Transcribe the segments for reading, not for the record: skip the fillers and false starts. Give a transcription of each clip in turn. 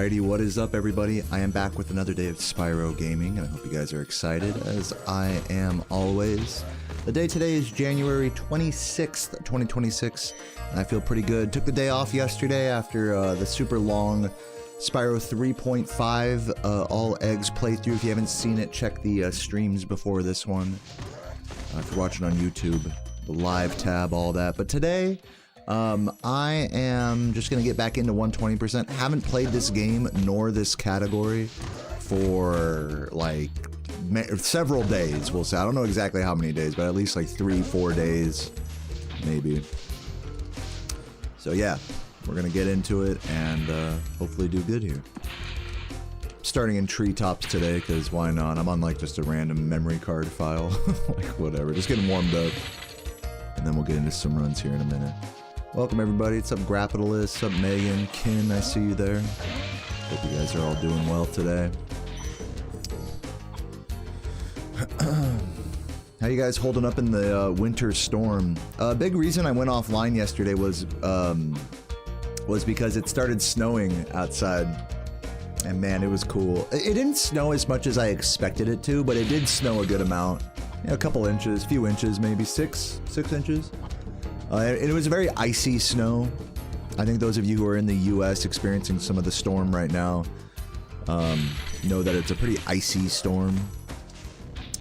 Alrighty, what is up everybody? I am back with another day of Spyro gaming, and I hope you guys are excited, as I am always. The day today is January 26th, 2026, and I feel pretty good. Took the day off yesterday after the super long Spyro 3.5 all eggs playthrough. If you haven't seen it, check the streams before this one. If you're watching on YouTube, the live tab, all that. But today, I am just gonna get back into 120%. Haven't played this game nor this category for like several days, we'll say. I don't know exactly how many days, but at least like 3-4 days, maybe. So yeah, we're gonna get into it and hopefully do good here. Starting in treetops today, because why not? I'm on like just a random memory card file, like whatever. Just getting warmed up, and then we'll get into some runs here in a minute. Welcome everybody, it's up Grapitalis, what's up Megan, Kin, I see you there. Hope you guys are all doing well today. How you guys holding up in the winter storm? Big reason I went offline yesterday was because it started snowing outside. And man, it was cool. It didn't snow as much as I expected it to, but it did snow a good amount. You know, a couple inches, few inches, maybe six inches. It was very icy snow. I think those of you who are in the US experiencing some of the storm right now know that it's a pretty icy storm.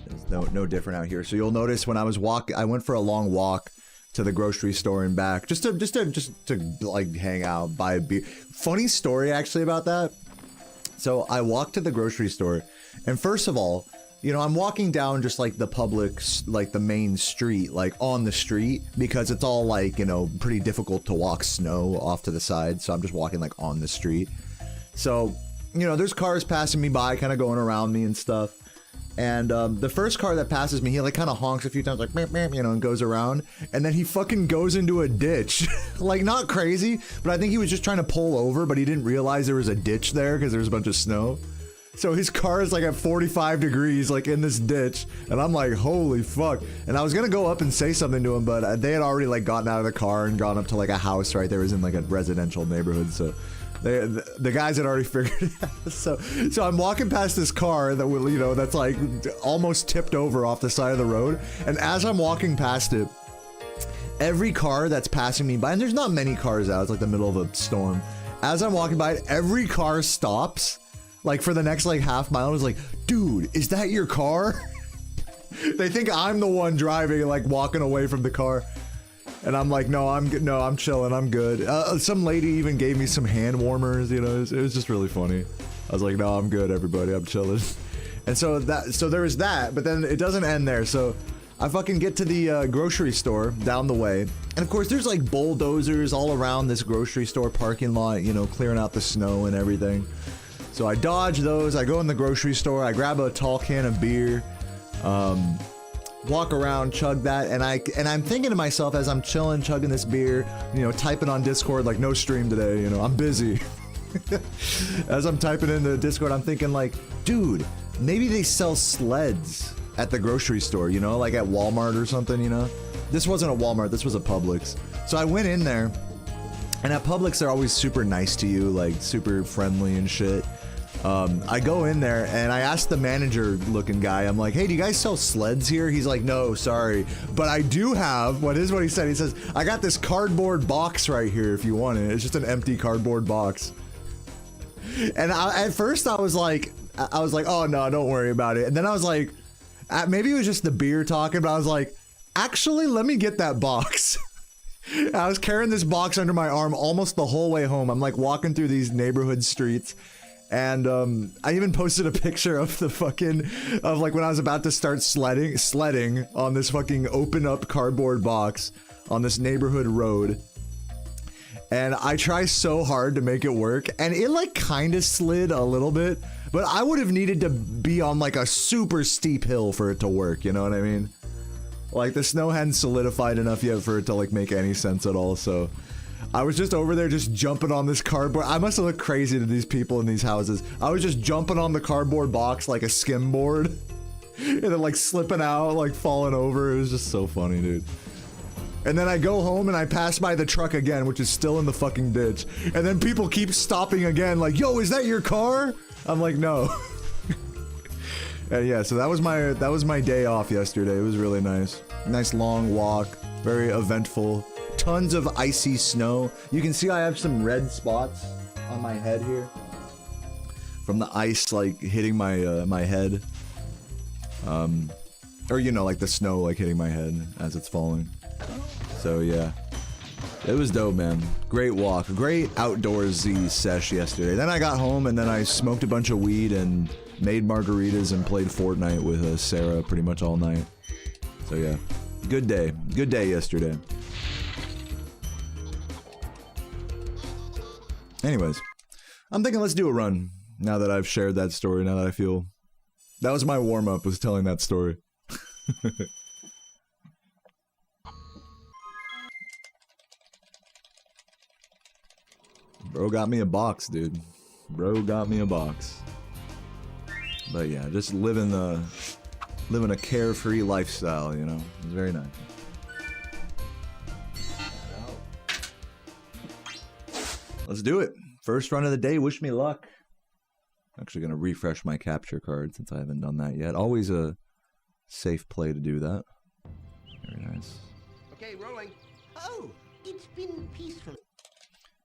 It's no different out here. So you'll notice when I was I went for a long walk to the grocery store and back, just to like hang out, buy a beer. Funny story actually about that. So I walked to the grocery store, and first of all, you know, I'm walking down just like the public, like the main street, like on the street, because it's all like, you know, pretty difficult to walk snow off to the side. So I'm just walking like on the street. So, you know, there's cars passing me by, kind of going around me and stuff. And the first car that passes me, he like kind of honks a few times, like, meep, meep, you know, and goes around. And then he fucking goes into a ditch. Like, not crazy, but I think he was just trying to pull over, but he didn't realize there was a ditch there because there was a bunch of snow. So his car is like at 45 degrees, like in this ditch, and I'm like, holy fuck. And I was gonna go up and say something to him, but they had already like gotten out of the car and gone up to like a house right there. It was in like a residential neighborhood, so the guys had already figured it out. So I'm walking past this car that will, you know, that's like almost tipped over off the side of the road, and as I'm walking past it, every car that's passing me by, and there's not many cars out, it's like the middle of a storm. As I'm walking by it, every car stops. Like for the next like half mile, I was like, dude, is that your car? They think I'm the one driving and like walking away from the car. And I'm like, no, I'm chilling, I'm good. Some lady even gave me some hand warmers, you know, it was just really funny. I was like, no, I'm good, everybody, I'm chilling. And so there was that, but then it doesn't end there. So I fucking get to the grocery store down the way. And of course, there's like bulldozers all around this grocery store parking lot, you know, clearing out the snow and everything. So I dodge those, I go in the grocery store, I grab a tall can of beer, walk around, chug that, and I'm thinking to myself as I'm chilling, chugging this beer, you know, typing on Discord, like, no stream today, you know, I'm busy. As I'm typing in the Discord, I'm thinking like, dude, maybe they sell sleds at the grocery store, you know, like at Walmart or something, you know? This wasn't a Walmart, this was a Publix. So I went in there, and at Publix, they're always super nice to you, like super friendly and shit. I go in there and I ask the manager looking guy, I'm like, hey, do you guys sell sleds here? He's like, no, sorry. But I do have, what he said, he says, I got this cardboard box right here if you want it. It's just an empty cardboard box. And at first I was like, oh no, don't worry about it. And then I was like, maybe it was just the beer talking, but I was like, actually, let me get that box. I was carrying this box under my arm almost the whole way home. I'm like walking through these neighborhood streets. And I even posted a picture of the fucking, of like when I was about to start sledding on this fucking open up cardboard box on this neighborhood road. And I try so hard to make it work, and it like kind of slid a little bit, but I would have needed to be on like a super steep hill for it to work, you know what I mean? Like the snow hadn't solidified enough yet for it to like make any sense at all, so I was just over there just jumping on this cardboard. I must have looked crazy to these people in these houses. I was just jumping on the cardboard box like a skimboard. And then like slipping out, like falling over. It was just so funny, dude. And then I go home and I pass by the truck again, which is still in the fucking ditch. And then people keep stopping again, like, yo, is that your car? I'm like, no. And yeah, so that was my day off yesterday. It was really nice. Nice long walk, very eventful. Tons of icy snow. You can see I have some red spots on my head here from the ice like hitting my my head. Or you know, like the snow like hitting my head as it's falling. So yeah, it was dope, man. Great walk, great outdoorsy sesh yesterday. Then I got home and then I smoked a bunch of weed and made margaritas and played Fortnite with Sarah pretty much all night. So yeah, good day yesterday. Anyways, I'm thinking let's do a run now that I've shared that story, now that I feel... That was my warm-up, was telling that story. Bro got me a box, dude. Bro got me a box. But yeah, just living a carefree lifestyle, you know? It's very nice. Let's do it. First run of the day, wish me luck. Actually gonna refresh my capture card since I haven't done that yet. Always a safe play to do that. Very nice. Okay, rolling. Oh, it's been peaceful.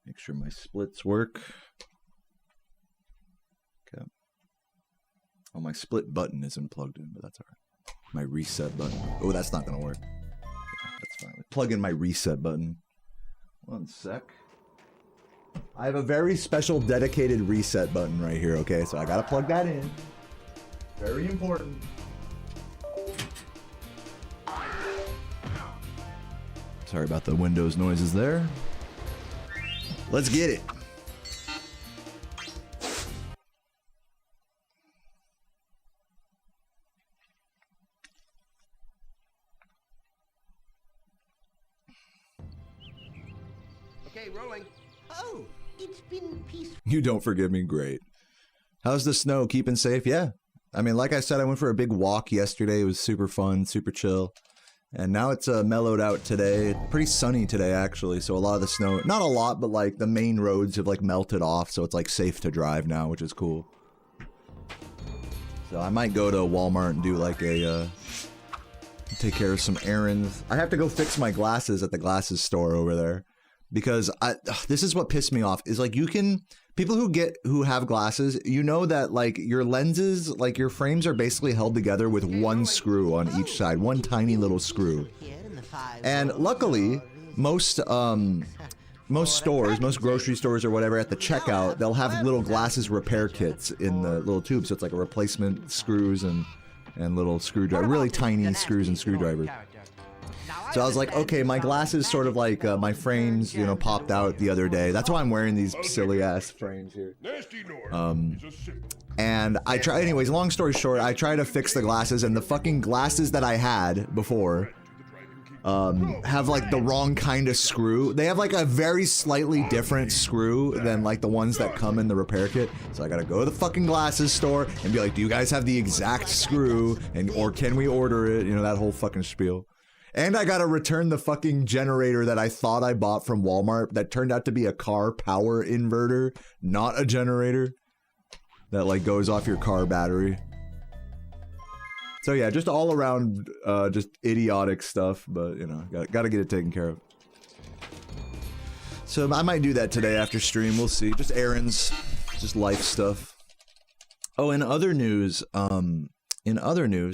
Make sure my splits work. Okay. Oh, my split button isn't plugged in, but that's alright. My reset button. Oh, that's not gonna work. Yeah, that's fine. Plug in my reset button. One sec. I have a very special dedicated reset button right here, okay? So I gotta plug that in. Very important. Sorry about the Windows noises there. Let's get it. Okay, rolling. Oh, it's been peaceful. You don't forgive me, great. How's the snow? Keeping safe? Yeah. I mean, like I said, I went for a big walk yesterday. It was super fun, super chill. And now it's mellowed out today. Pretty sunny today, actually. So a lot of the snow, not a lot, but like the main roads have like melted off. So it's like safe to drive now, which is cool. So I might go to Walmart and do like a, take care of some errands. I have to go fix my glasses at the glasses store over there. Because this is what pissed me off, is like you can, people who have glasses, you know that like your lenses, like your frames are basically held together with one screw on each side, one tiny little screw. And luckily, most stores, most grocery stores or whatever at the checkout, they'll have little glasses repair kits in the little tube. So it's like a replacement screws and little screwdriver, really tiny screws and screwdrivers. So I was like, okay, my glasses sort of like, my frames, you know, popped out the other day. That's why I'm wearing these silly ass frames here. And I try, anyways, long story short, I try to fix the glasses and the fucking glasses that I had before, have like the wrong kind of screw. They have like a very slightly different screw than like the ones that come in the repair kit. So I gotta go to the fucking glasses store and be like, do you guys have the exact screw? And, or can we order it? You know, that whole fucking spiel. And I gotta return the fucking generator that I thought I bought from Walmart that turned out to be a car power inverter, not a generator that like goes off your car battery. So yeah, just all around just idiotic stuff, but you know, gotta get it taken care of. So I might do that today after stream, we'll see. Just errands, just life stuff. Oh, in other news,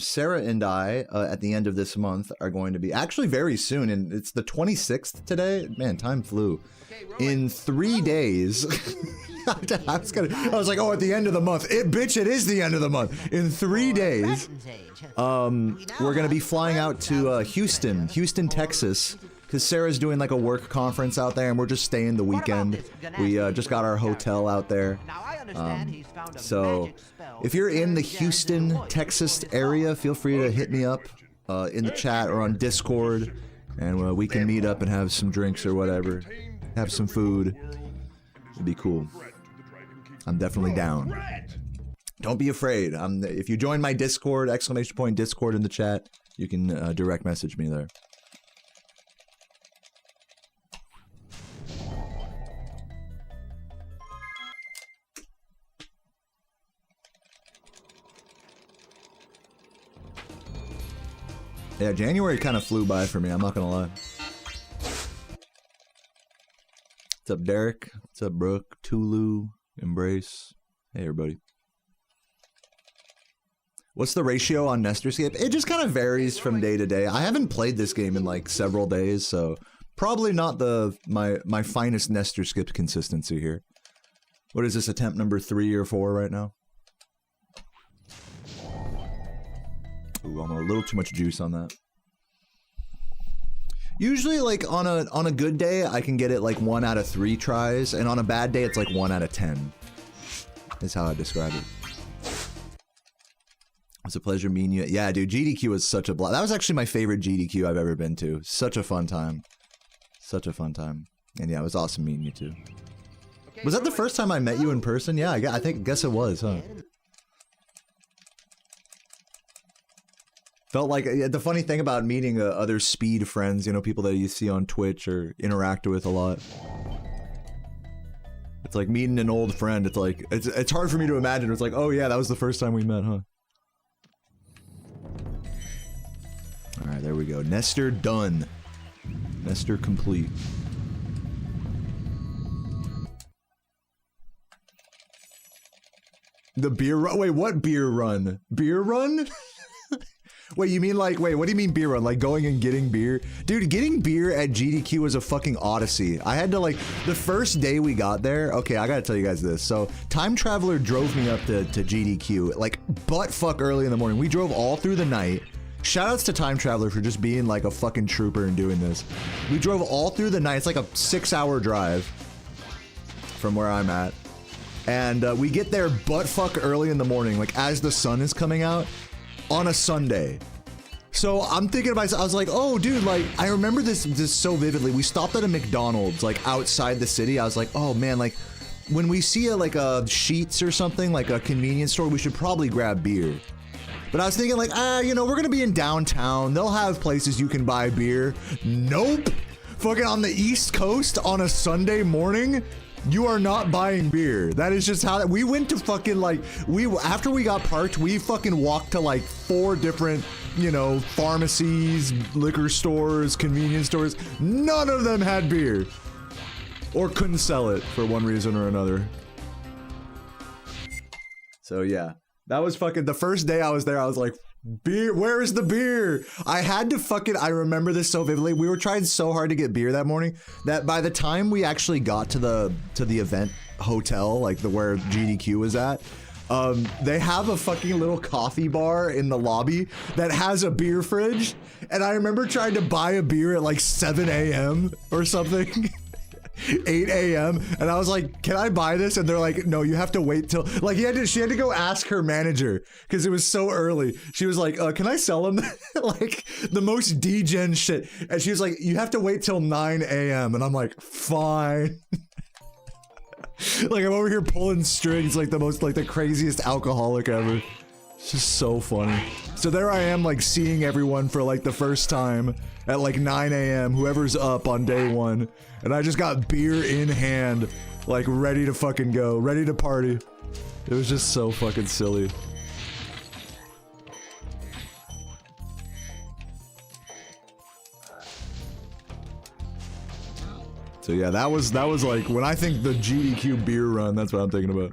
Sarah and I, at the end of this month, are going to be, actually very soon, and it's the 26th today. Man, time flew. In 3 days, I was like, oh, at the end of the month. Bitch, it is the end of the month. In 3 days, we're going to be flying out to Houston, Texas, because Sarah's doing like a work conference out there, and we're just staying the weekend. We just got our hotel out there. So if you're in the Houston, Texas area, feel free to hit me up in the chat or on Discord, and we can meet up and have some drinks or whatever, have some food. It'd be cool. I'm definitely down. Don't be afraid. If you join my Discord, ! Discord in the chat, you can direct message me there. Yeah, January kind of flew by for me, I'm not gonna lie. What's up, Derek? What's up, Brooke? Tulu, Embrace. Hey, everybody. What's the ratio on Nestor Skip? It just kind of varies from day to day. I haven't played this game in like several days, so probably not my finest Nestor Skip consistency here. What is this, attempt number 3 or 4 right now? Ooh, I'm a little too much juice on that. Usually, like, on a good day, I can get it like 1 out of 3 tries, and on a bad day, it's like 1 out of 10. Is how I describe it. It's a pleasure meeting you. Yeah, dude, GDQ was such a blast. That was actually my favorite GDQ I've ever been to. Such a fun time. Such a fun time. And yeah, it was awesome meeting you too. Was that the first time I met you in person? Yeah, I guess it was, huh? Felt like, the funny thing about meeting other speed friends, you know, people that you see on Twitch or interact with a lot. It's like meeting an old friend. It's like, it's hard for me to imagine. It's like, oh yeah, that was the first time we met, huh? Alright, there we go. Nestor done. Nestor complete. The beer run? Wait, what beer run? Beer run? Wait, you mean like, wait, what do you mean beer run? Like going and getting beer? Dude, getting beer at GDQ was a fucking odyssey. I had to like, the first day we got there, okay, I gotta tell you guys this. So, Time Traveler drove me up to GDQ, like butt fuck early in the morning. We drove all through the night. Shoutouts to Time Traveler for just being like a fucking trooper and doing this. We drove all through the night. It's like a 6-hour drive from where I'm at. And we get there butt fuck early in the morning, like as the sun is coming out on a Sunday. So I'm thinking to myself, I was like, oh dude, like I remember this so vividly. We stopped at a McDonald's like outside the city. I was like, oh man, like when we see like a Sheetz or something, like a convenience store, we should probably grab beer. But I was thinking like, you know, we're gonna be in downtown. They'll have places you can buy beer. Nope. Fucking on the East Coast on a Sunday morning, you are not buying beer. That is just how we went to fucking like, after we got parked, we fucking walked to like 4 different, you know, pharmacies, liquor stores, convenience stores. None of them had beer. Or couldn't sell it for one reason or another. So yeah. That was fucking, the first day I was there, I was like, beer, where is the beer? I had to fucking, I remember this so vividly. We were trying so hard to get beer that morning that by the time we actually got to the event hotel, like where GDQ was at, they have a fucking little coffee bar in the lobby that has a beer fridge. And I remember trying to buy a beer at like 7 a.m. or something. 8 a.m. and I was like, can I buy this? And they're like, no, you have to wait till, like, she had to go ask her manager because it was so early. She was like, can I sell them? Like the most degen shit. And she was like, you have to wait till 9 a.m. and I'm like, fine. Like I'm over here pulling strings like the most, like the craziest alcoholic ever. It's just so funny. So there I am, like seeing everyone for like the first time at like 9 a.m. whoever's up on day 1. And I just got beer in hand, like ready to fucking go, ready to party. It was just so fucking silly. So yeah, that was like, when I think the GDQ beer run, that's what I'm thinking about.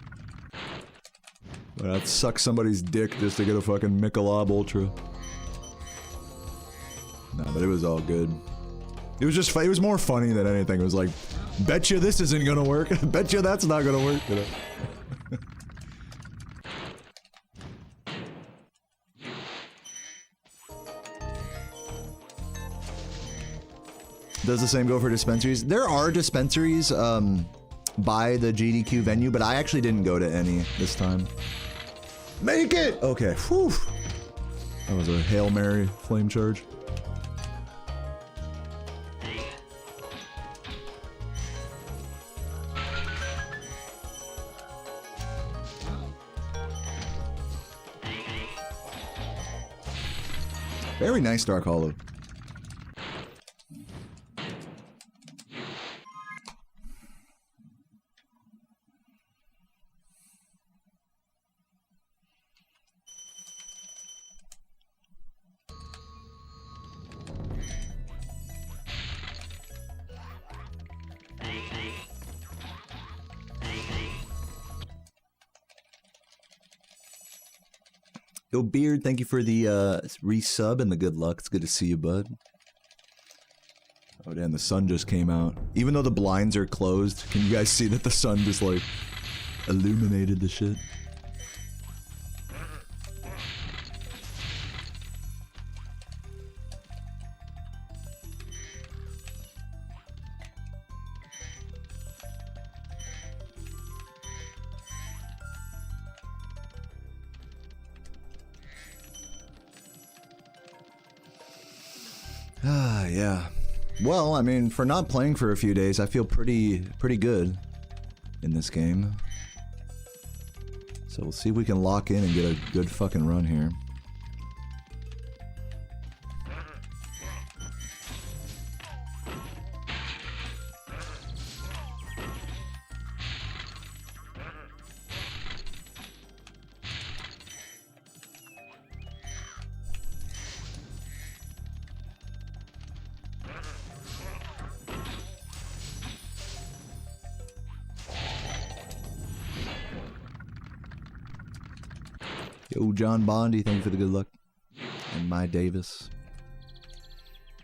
I'd suck somebody's dick just to get a fucking Michelob Ultra. Nah, but it was all good. It was just, it was more funny than anything. It was like, bet you this isn't gonna work. Bet you that's not gonna work. You know? Does the same go for dispensaries? There are dispensaries by the GDQ venue, but I actually didn't go to any this time. Make it! Okay, whew. That was a Hail Mary flame charge. Very nice Dark Hollow. Yo, Beard, thank you for the resub and the good luck. It's good to see you, bud. Oh, damn, the sun just came out. Even though the blinds are closed, can you guys see that the sun just, like, illuminated the shit? Ah, yeah. Well, I mean, for not playing for a few days, I feel pretty good in this game. So we'll see if we can lock in and get a good fucking run here. Yo, John Bondi, thank you for the good luck. And my Davis.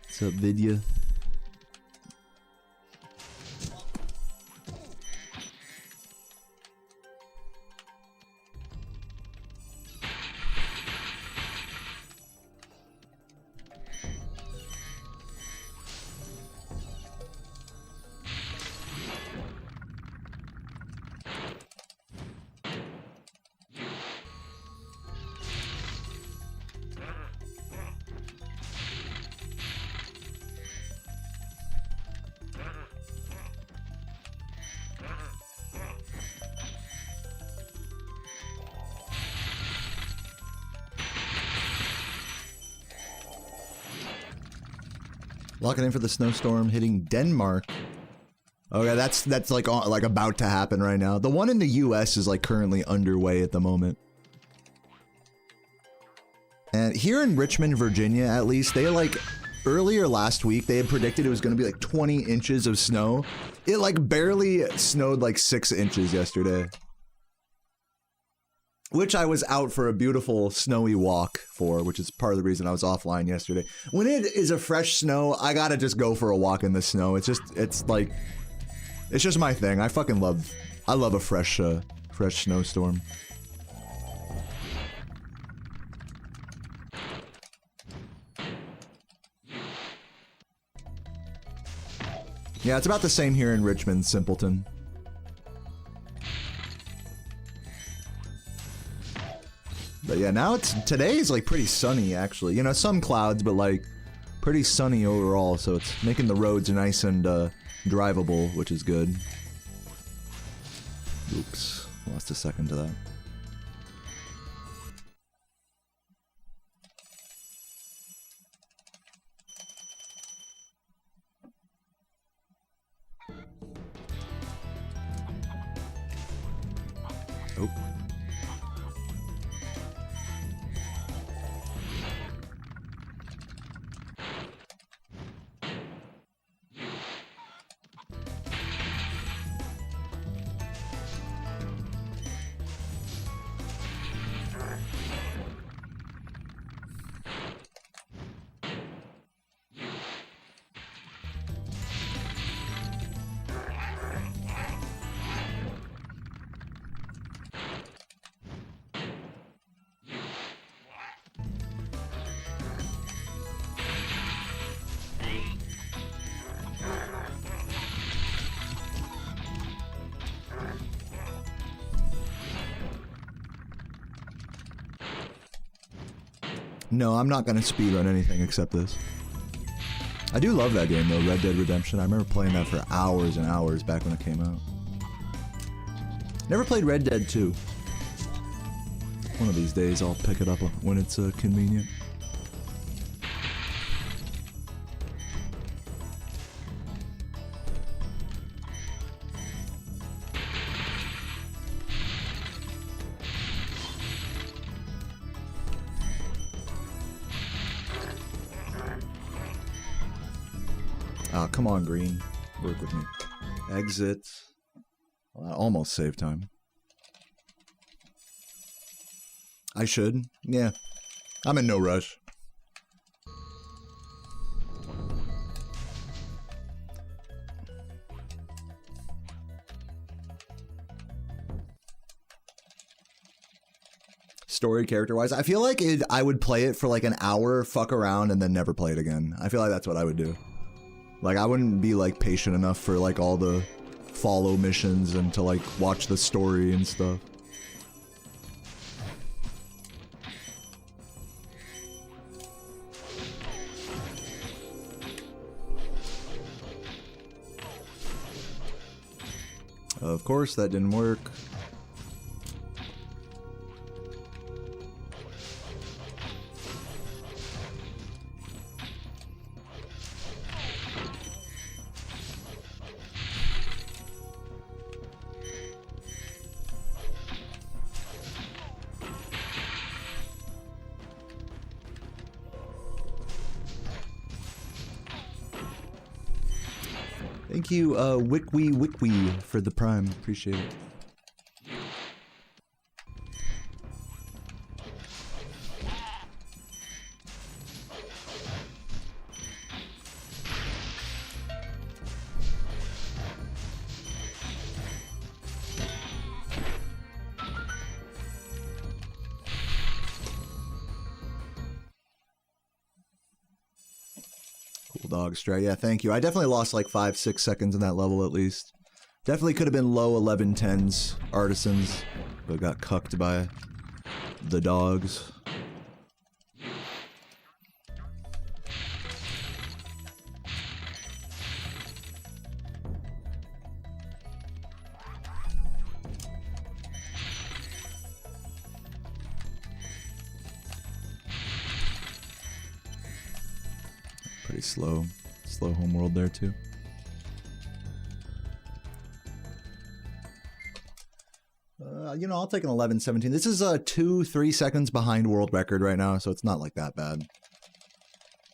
What's up, Vidya? Locking in for the snowstorm, hitting Denmark. Okay, that's like about to happen right now. The one in the U.S. is like currently underway at the moment. And here in Richmond, Virginia, at least, they like earlier last week they had predicted it was going to be like 20 inches of snow. It like barely snowed like 6 inches yesterday. Which I was out for a beautiful snowy walk for, which is part of the reason I was offline yesterday. When it is a fresh snow, I gotta just go for a walk in the snow. It's just my thing. I fucking love a fresh snowstorm. Yeah, it's about the same here in Richmond, Simpleton. But yeah, now today is like pretty sunny actually. You know, some clouds, but like pretty sunny overall, so it's making the roads nice and drivable, which is good. Oops, lost a second to that. Oh. No, I'm not gonna speedrun anything except this. I do love that game though, Red Dead Redemption. I remember playing that for hours and hours back when it came out. Never played Red Dead 2. One of these days I'll pick it up when it's convenient. Ah, come on, Green. Work with me. Exit. Well, that almost saved time. I should. Yeah. I'm in no rush. Story character-wise, I feel like I would play it for like an hour, fuck around, and then never play it again. I feel like that's what I would do. Like, I wouldn't be like patient enough for like all the follow missions and to like watch the story and stuff. Of course, that didn't work. Thank you, Wickwee, for the prime. Appreciate it. Dog stray, yeah, thank you. I definitely lost like 5-6 seconds in that level at least. Definitely could have been low 11-10s artisans, but got cucked by the dogs. Pretty slow homeworld there too. You know, I'll take an 11-17. This is 2-3 seconds behind world record right now, so it's not like that bad.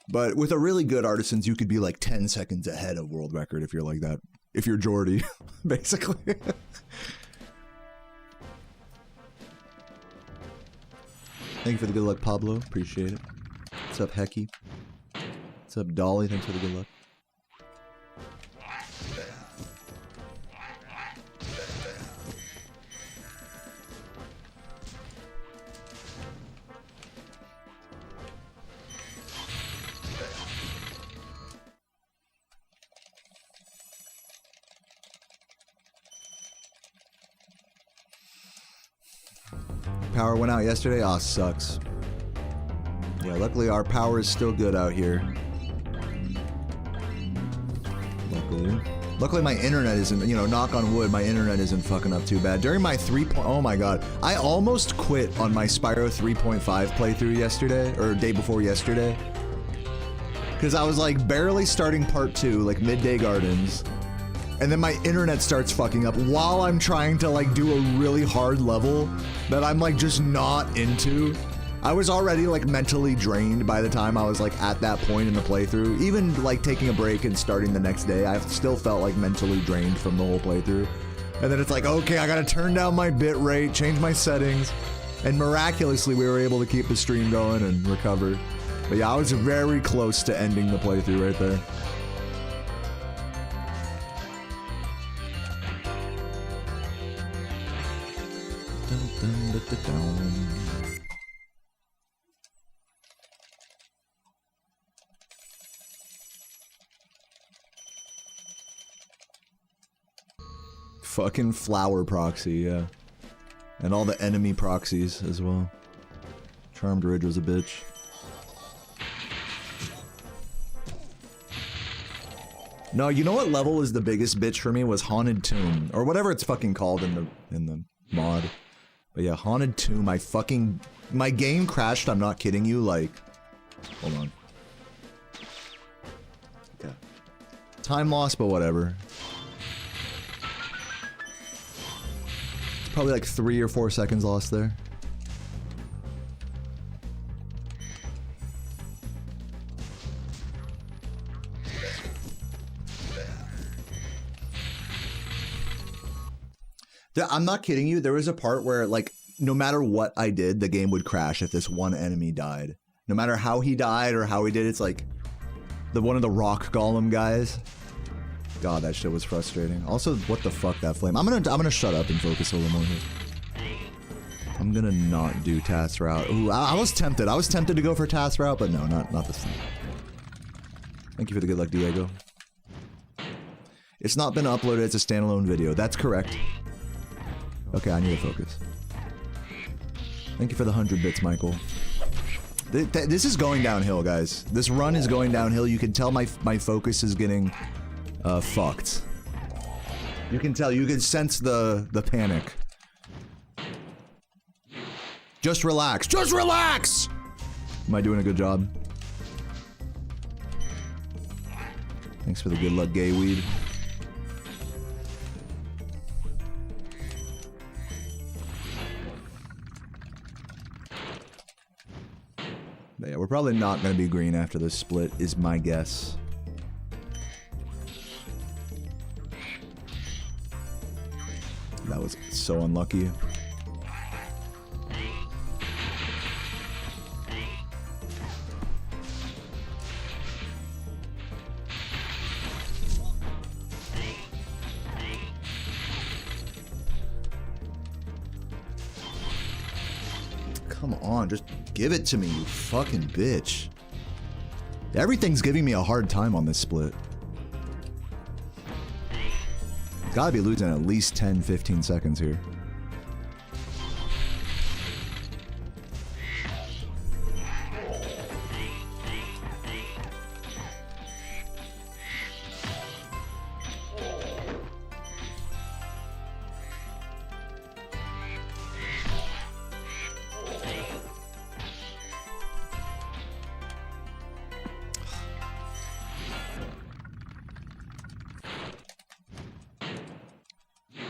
But with a really good artisans, you could be like 10 seconds ahead of world record if you're like that. If you're Jordy, basically. Thank you for the good luck, Pablo. Appreciate it. What's up, Hecky? What's up, Dolly? Thanks for the good luck. Power went out yesterday? Aw, sucks. Yeah, luckily our power is still good out here. Luckily my internet isn't, you know, knock on wood, my internet isn't fucking up too bad. During my oh my god, I almost quit on my Spyro 3.5 playthrough yesterday, or day before yesterday. Because I was like barely starting part 2, like Midday Gardens. And then my internet starts fucking up while I'm trying to like do a really hard level that I'm like just not into. I was already like mentally drained by the time I was like at that point in the playthrough. Even like taking a break and starting the next day, I still felt like mentally drained from the whole playthrough. And then it's like, okay, I gotta turn down my bit rate, change my settings. And miraculously we were able to keep the stream going and recover. But yeah, I was very close to ending the playthrough right there. Fucking flower proxy, yeah. And all the enemy proxies as well. Charmed Ridge was a bitch. No, you know what level was the biggest bitch for me was Haunted Tomb, or whatever it's fucking called in the mod. But yeah, Haunted Tomb, my game crashed, I'm not kidding you, like, hold on. Yeah. Time loss, but whatever. It's probably like 3 or 4 seconds lost there. I'm not kidding you, there was a part where, like, no matter what I did, the game would crash if this one enemy died. No matter how he died or how he did, it's like one of the rock golem guys. God, that shit was frustrating. Also, what the fuck, that flame? I'm gonna shut up and focus a little more here. I'm gonna not do task route. Ooh, I was tempted. I was tempted to go for task route, but no, not this time. Thank you for the good luck, Diego. It's not been uploaded as a standalone video. That's correct. Okay, I need to focus. Thank you for the 100 bits, Michael. This is going downhill, guys. This run is going downhill. You can tell my focus is getting fucked. You can tell. You can sense the panic. Just relax. Just relax! Am I doing a good job? Thanks for the good luck, gay weed. But yeah, we're probably not going to be green after this split, is my guess. That was so unlucky. Come on, just give it to me, you fucking bitch. Everything's giving me a hard time on this split. Gotta be losing at least 10-15 seconds here.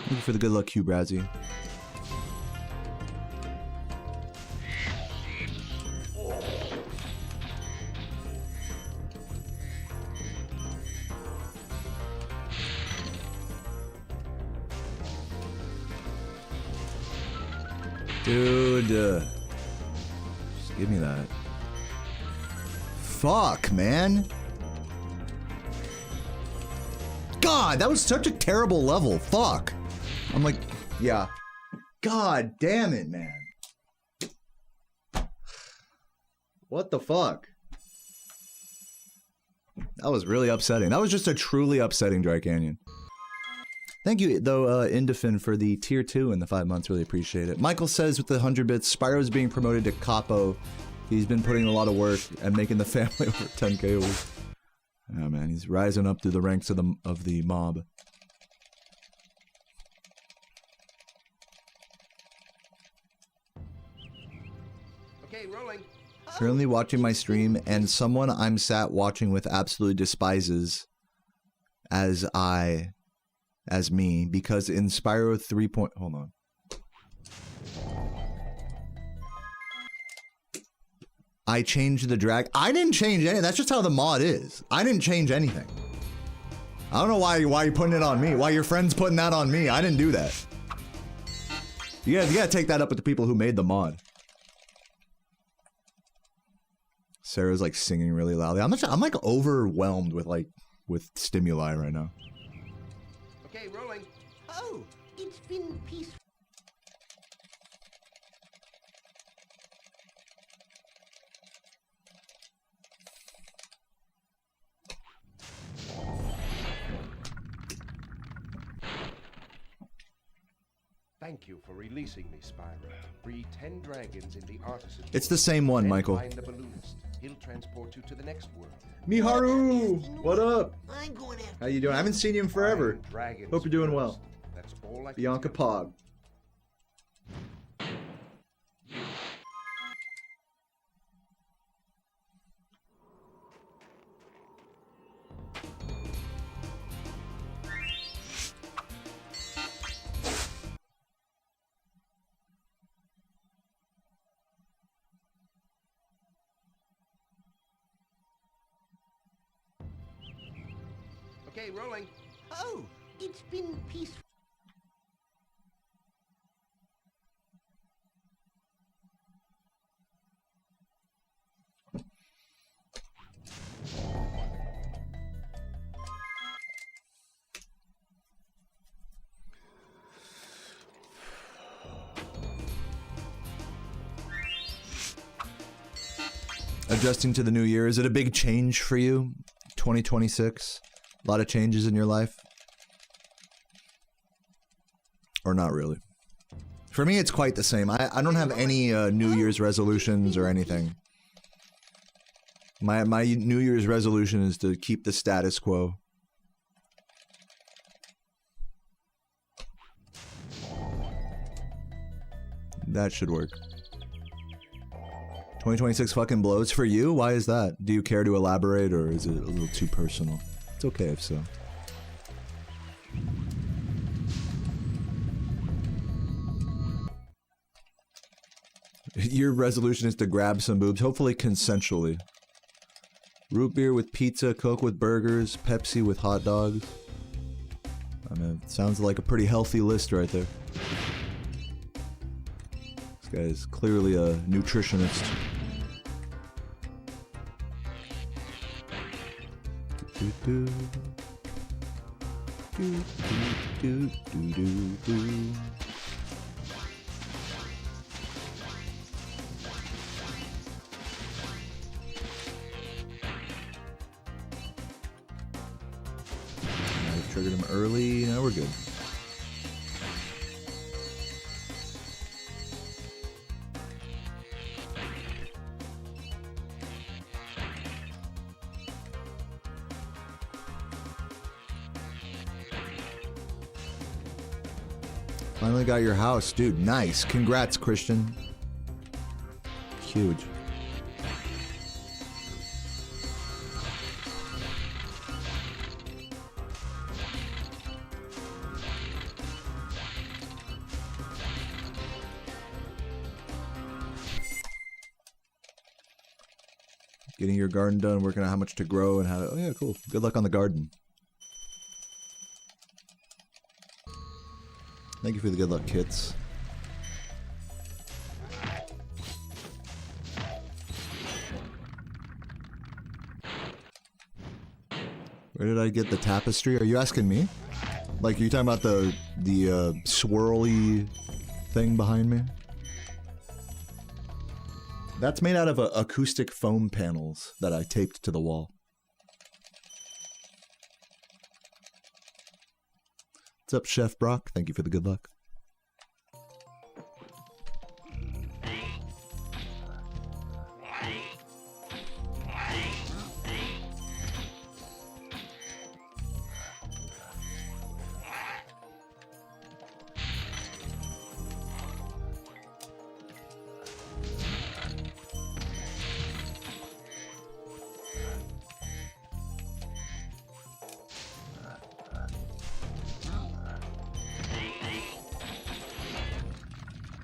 Thank you for the good luck, Q Brazzy. Dude, just give me that. Fuck, man. God, that was such a terrible level. Fuck. I'm like, yeah. God damn it, man. What the fuck? That was really upsetting. That was just a truly upsetting Dry Canyon. Thank you, though, Indefin, for the tier 2 in the 5 months. Really appreciate it. Michael says with the 100 bits, Spyro's being promoted to Capo. He's been putting in a lot of work and making the family over 10K a week. Oh, man, he's rising up through the ranks of the mob. Okay, rolling. Currently watching my stream, and someone I'm sat watching with absolutely despises as me, because in Spyro 3. Hold on. I changed the drag. I didn't change anything. That's just how the mod is. I didn't change anything. I don't know why you're putting it on me. Why your friend's putting that on me. I didn't do that. You gotta take that up with the people who made the mod. Sarah's like singing really loudly. I'm like overwhelmed with stimuli right now. Okay, rolling. Oh, it's been peaceful. Thank you for releasing me, Spyro. Breed 10 dragons in the artisan. It's the same one, Michael. Find the balloonist. He'll transport you to the next world. Miharu! What up? How you doing? I haven't seen you in forever. Hope you're doing well. That's all I can Bianca tell you. Pog. Okay, rolling. Oh, it's been peaceful. Adjusting to the new year. Is it a big change for you? 2026? A lot of changes in your life? Or not really? For me, it's quite the same. I don't have any New Year's resolutions or anything. My New Year's resolution is to keep the status quo. That should work. 2026 fucking blows for you? Why is that? Do you care to elaborate, or is it a little too personal? It's okay if so. Your resolution is to grab some boobs, hopefully consensually. Root beer with pizza, Coke with burgers, Pepsi with hot dogs. I mean, it sounds like a pretty healthy list right there. This guy is clearly a nutritionist. Do, do, do, do, do, do. I triggered him early. Now we're good. Finally got your house, dude. Nice. Congrats, Christian. Huge. Getting your garden done, working out how much to grow and how to... Oh yeah, cool. Good luck on the garden. Thank you for the good luck kits. Where did I get the tapestry? Are you asking me? Like, are you talking about the swirly thing behind me? That's made out of acoustic foam panels that I taped to the wall. What's up, Chef Brock? Thank you for the good luck.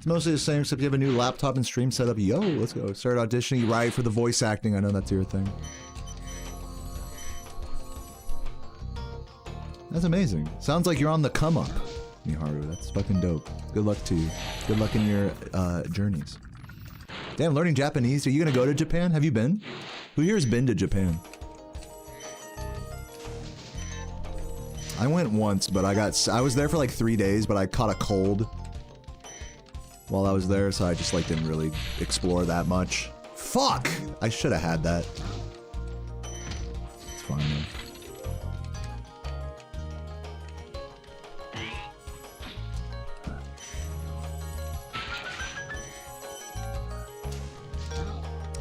Mostly the same, except you have a new laptop and stream setup. Yo, let's go. Start auditioning. Right for the voice acting. I know that's your thing. That's amazing. Sounds like you're on the come up, Miharu. That's fucking dope. Good luck to you. Good luck in your journeys. Damn, learning Japanese. Are you gonna go to Japan? Have you been? Who here has been to Japan? I went once, but I was there for like 3 days, but I caught a cold while I was there, so I just like didn't really explore that much. Fuck! I should have had that. It's fine though.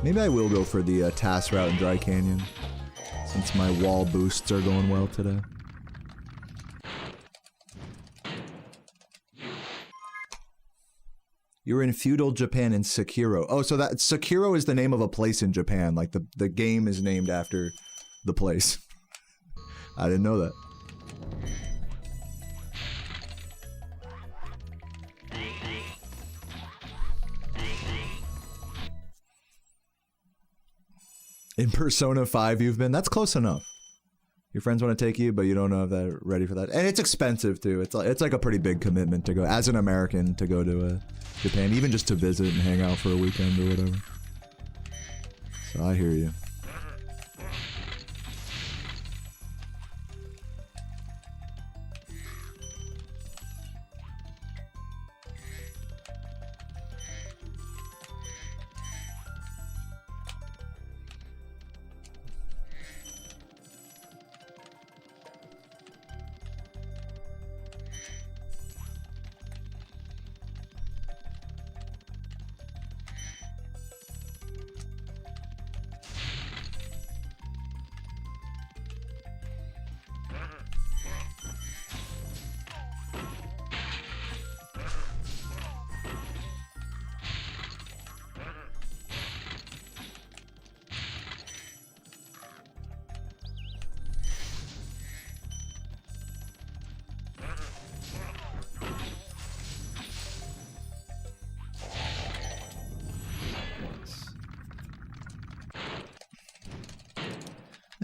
Maybe I will go for the TAS route in Dry Canyon, since my wall boosts are going well today. You were in feudal Japan in Sekiro. Oh, so that Sekiro is the name of a place in Japan. Like the game is named after the place. I didn't know that. In Persona 5 you've been? That's close enough. Your friends want to take you, but you don't know if they're ready for that. And it's expensive too. It's like a pretty big commitment to go, as an American, to go to Japan, even just to visit and hang out for a weekend or whatever. So I hear you.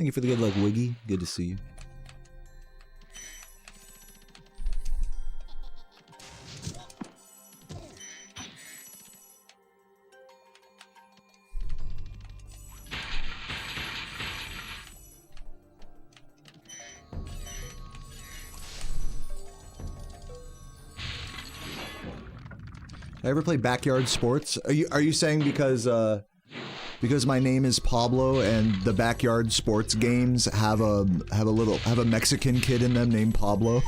Thank you for the good luck, Wiggy. Good to see you. I ever play Backyard Sports? Are you saying because my name is Pablo and the Backyard Sports games have a Mexican kid in them named Pablo?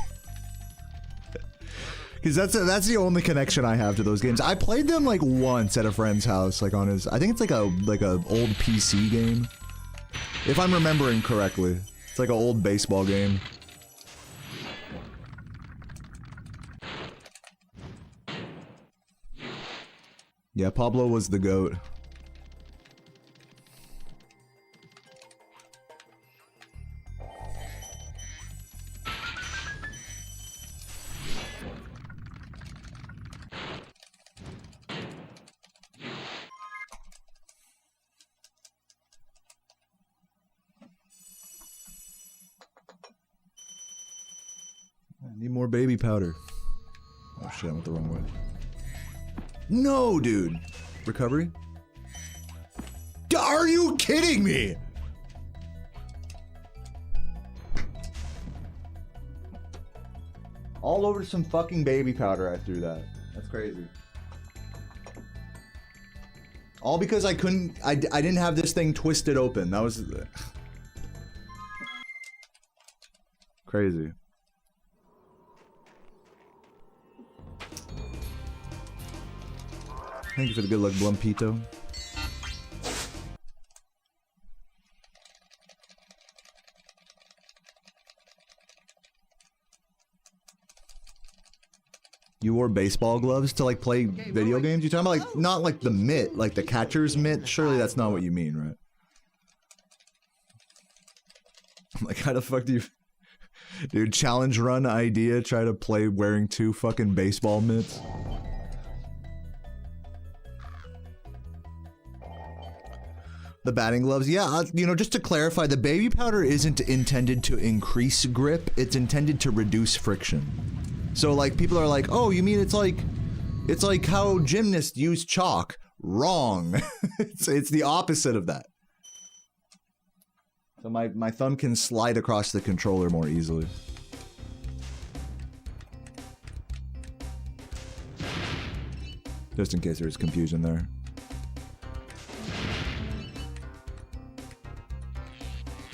Because that's the only connection I have to those games. I played them like once at a friend's house, like on his. I think it's like a old PC game, if I'm remembering correctly. It's like an old baseball game. Yeah, Pablo was the GOAT. I need more baby powder. Oh shit, I went the wrong way. No, dude. Recovery? Are you kidding me? All over some fucking baby powder I threw that. That's crazy. All because I didn't have this thing twisted open. That was crazy. Thank you for the good luck, Blumpito. You wore baseball gloves to like play video games? You talking about like not like the mitt, like the catcher's mitt? Surely that's not what you mean, right? I'm like, how the fuck do you, dude? Challenge run idea. Try to play wearing 2 fucking baseball mitts. The batting gloves, yeah, you know, just to clarify, the baby powder isn't intended to increase grip, it's intended to reduce friction. So like, people are like, oh, you mean it's like how gymnasts use chalk. Wrong. it's the opposite of that. So my thumb can slide across the controller more easily. Just in case there's confusion there.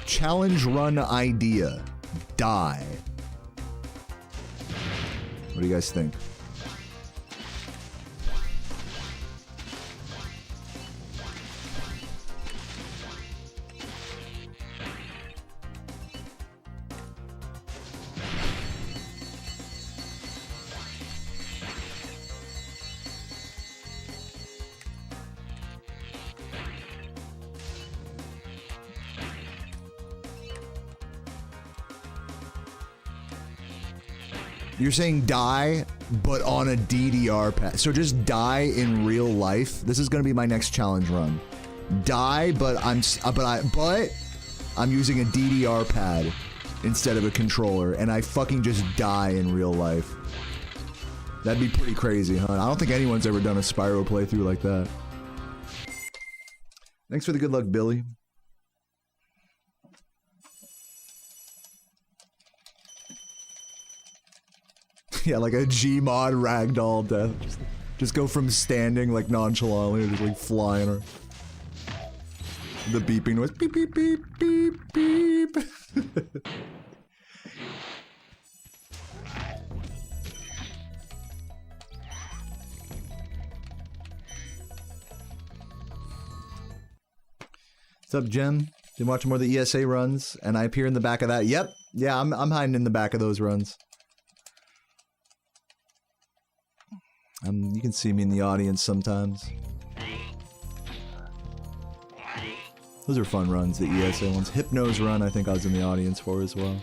Challenge run idea. Die. What do you guys think? You're saying die, but on a DDR pad. So just die in real life. This is gonna be my next challenge run. Die, but I'm using a DDR pad instead of a controller, and I fucking just die in real life. That'd be pretty crazy, huh? I don't think anyone's ever done a Spyro playthrough like that. Thanks for the good luck, Billy. Yeah, like a Gmod ragdoll death. Just go from standing like nonchalantly to just like flying or the beeping noise. Beep beep beep beep beep. What's up, Jem? Been watching more of the ESA runs, and I appear in the back of that. Yep. Yeah, I'm hiding in the back of those runs. You can see me in the audience sometimes. Those are fun runs, the ESA ones. Hypno's run, I think I was in the audience for as well.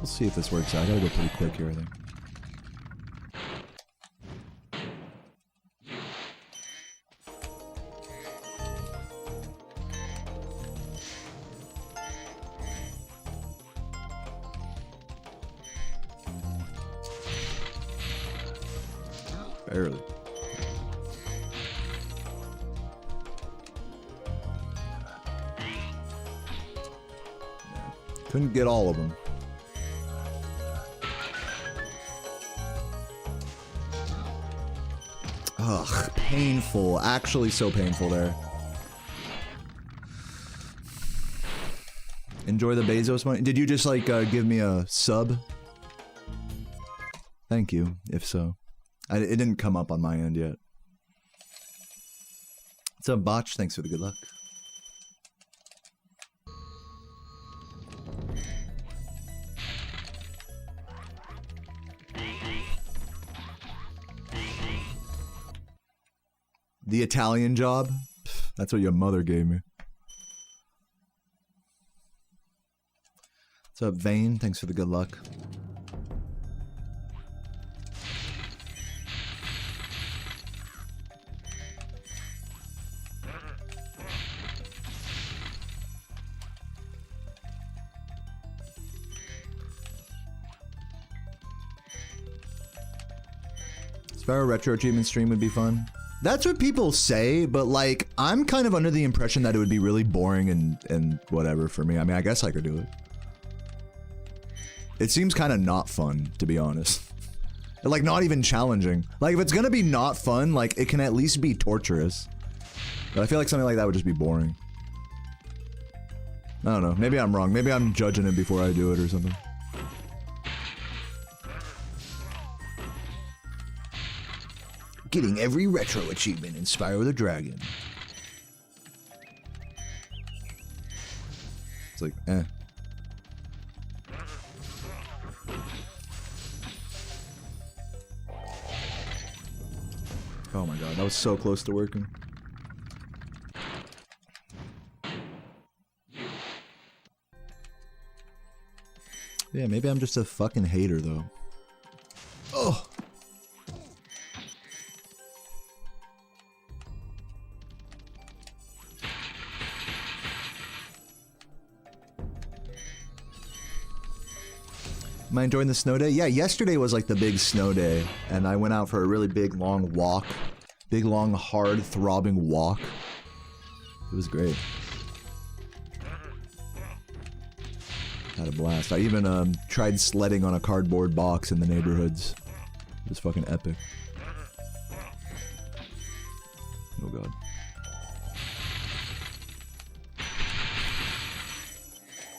We'll see if this works out. I gotta go pretty quick here, I think. Barely. Couldn't get all of them. Ugh, painful. Actually so painful there. Enjoy the Bezos money. Did you just like give me a sub? Thank you, if so. It didn't come up on my end yet. What's up, Botch? Thanks for the good luck. The Italian job? Pff, that's what your mother gave me. What's up, Vane? Thanks for the good luck. Spyro Retro Achievement stream would be fun. That's what people say, but like, I'm kind of under the impression that it would be really boring and whatever for me. I mean, I guess I could do it. It seems kind of not fun, to be honest. Like, not even challenging. Like, if it's gonna be not fun, like, it can at least be torturous. But I feel like something like that would just be boring. I don't know. Maybe I'm wrong. Maybe I'm judging it before I do it or something. Getting every retro achievement in Spyro the Dragon. It's like, eh. Oh my god, that was so close to working. Yeah, maybe I'm just a fucking hater though. Oh. Am I enjoying the snow day? Yeah, yesterday was like the big snow day, and I went out for a really big, long walk. Big, long, hard, throbbing walk. It was great. Had a blast. I even tried sledding on a cardboard box in the neighborhoods. It was fucking epic. Oh god.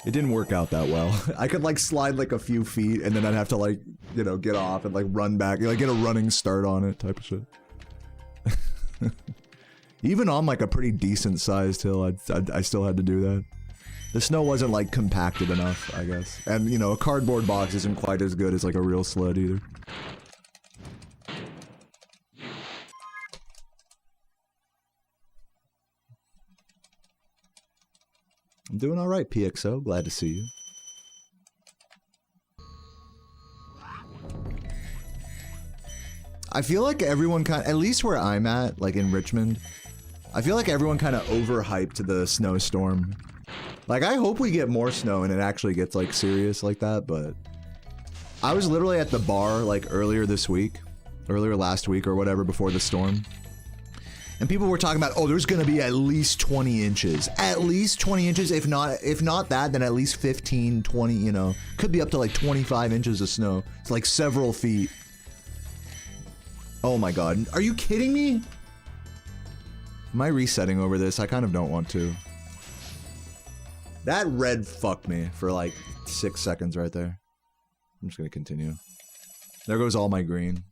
It didn't work out that well. I could like slide like a few feet and then I'd have to like, you know, get off and like run back, like get a running start on it type of shit. Even on like a pretty decent sized hill, I still had to do that. The snow wasn't like compacted enough, I guess. And you know, a cardboard box isn't quite as good as like a real sled either. I'm doing alright, PXO. Glad to see you. I feel like everyone at least where I'm at, like in Richmond, I feel like everyone kind of overhyped the snowstorm. Like, I hope we get more snow and it actually gets like serious like that, but I was literally at the bar like earlier last week or whatever before the storm. And people were talking about, oh, there's gonna be at least 20 inches. At least 20 inches, if not that, then at least 15, 20, you know. Could be up to like 25 inches of snow. It's like several feet. Oh my god. Are you kidding me? Am I resetting over this? I kind of don't want to. That red fucked me for like 6 seconds right there. I'm just gonna continue. There goes all my green.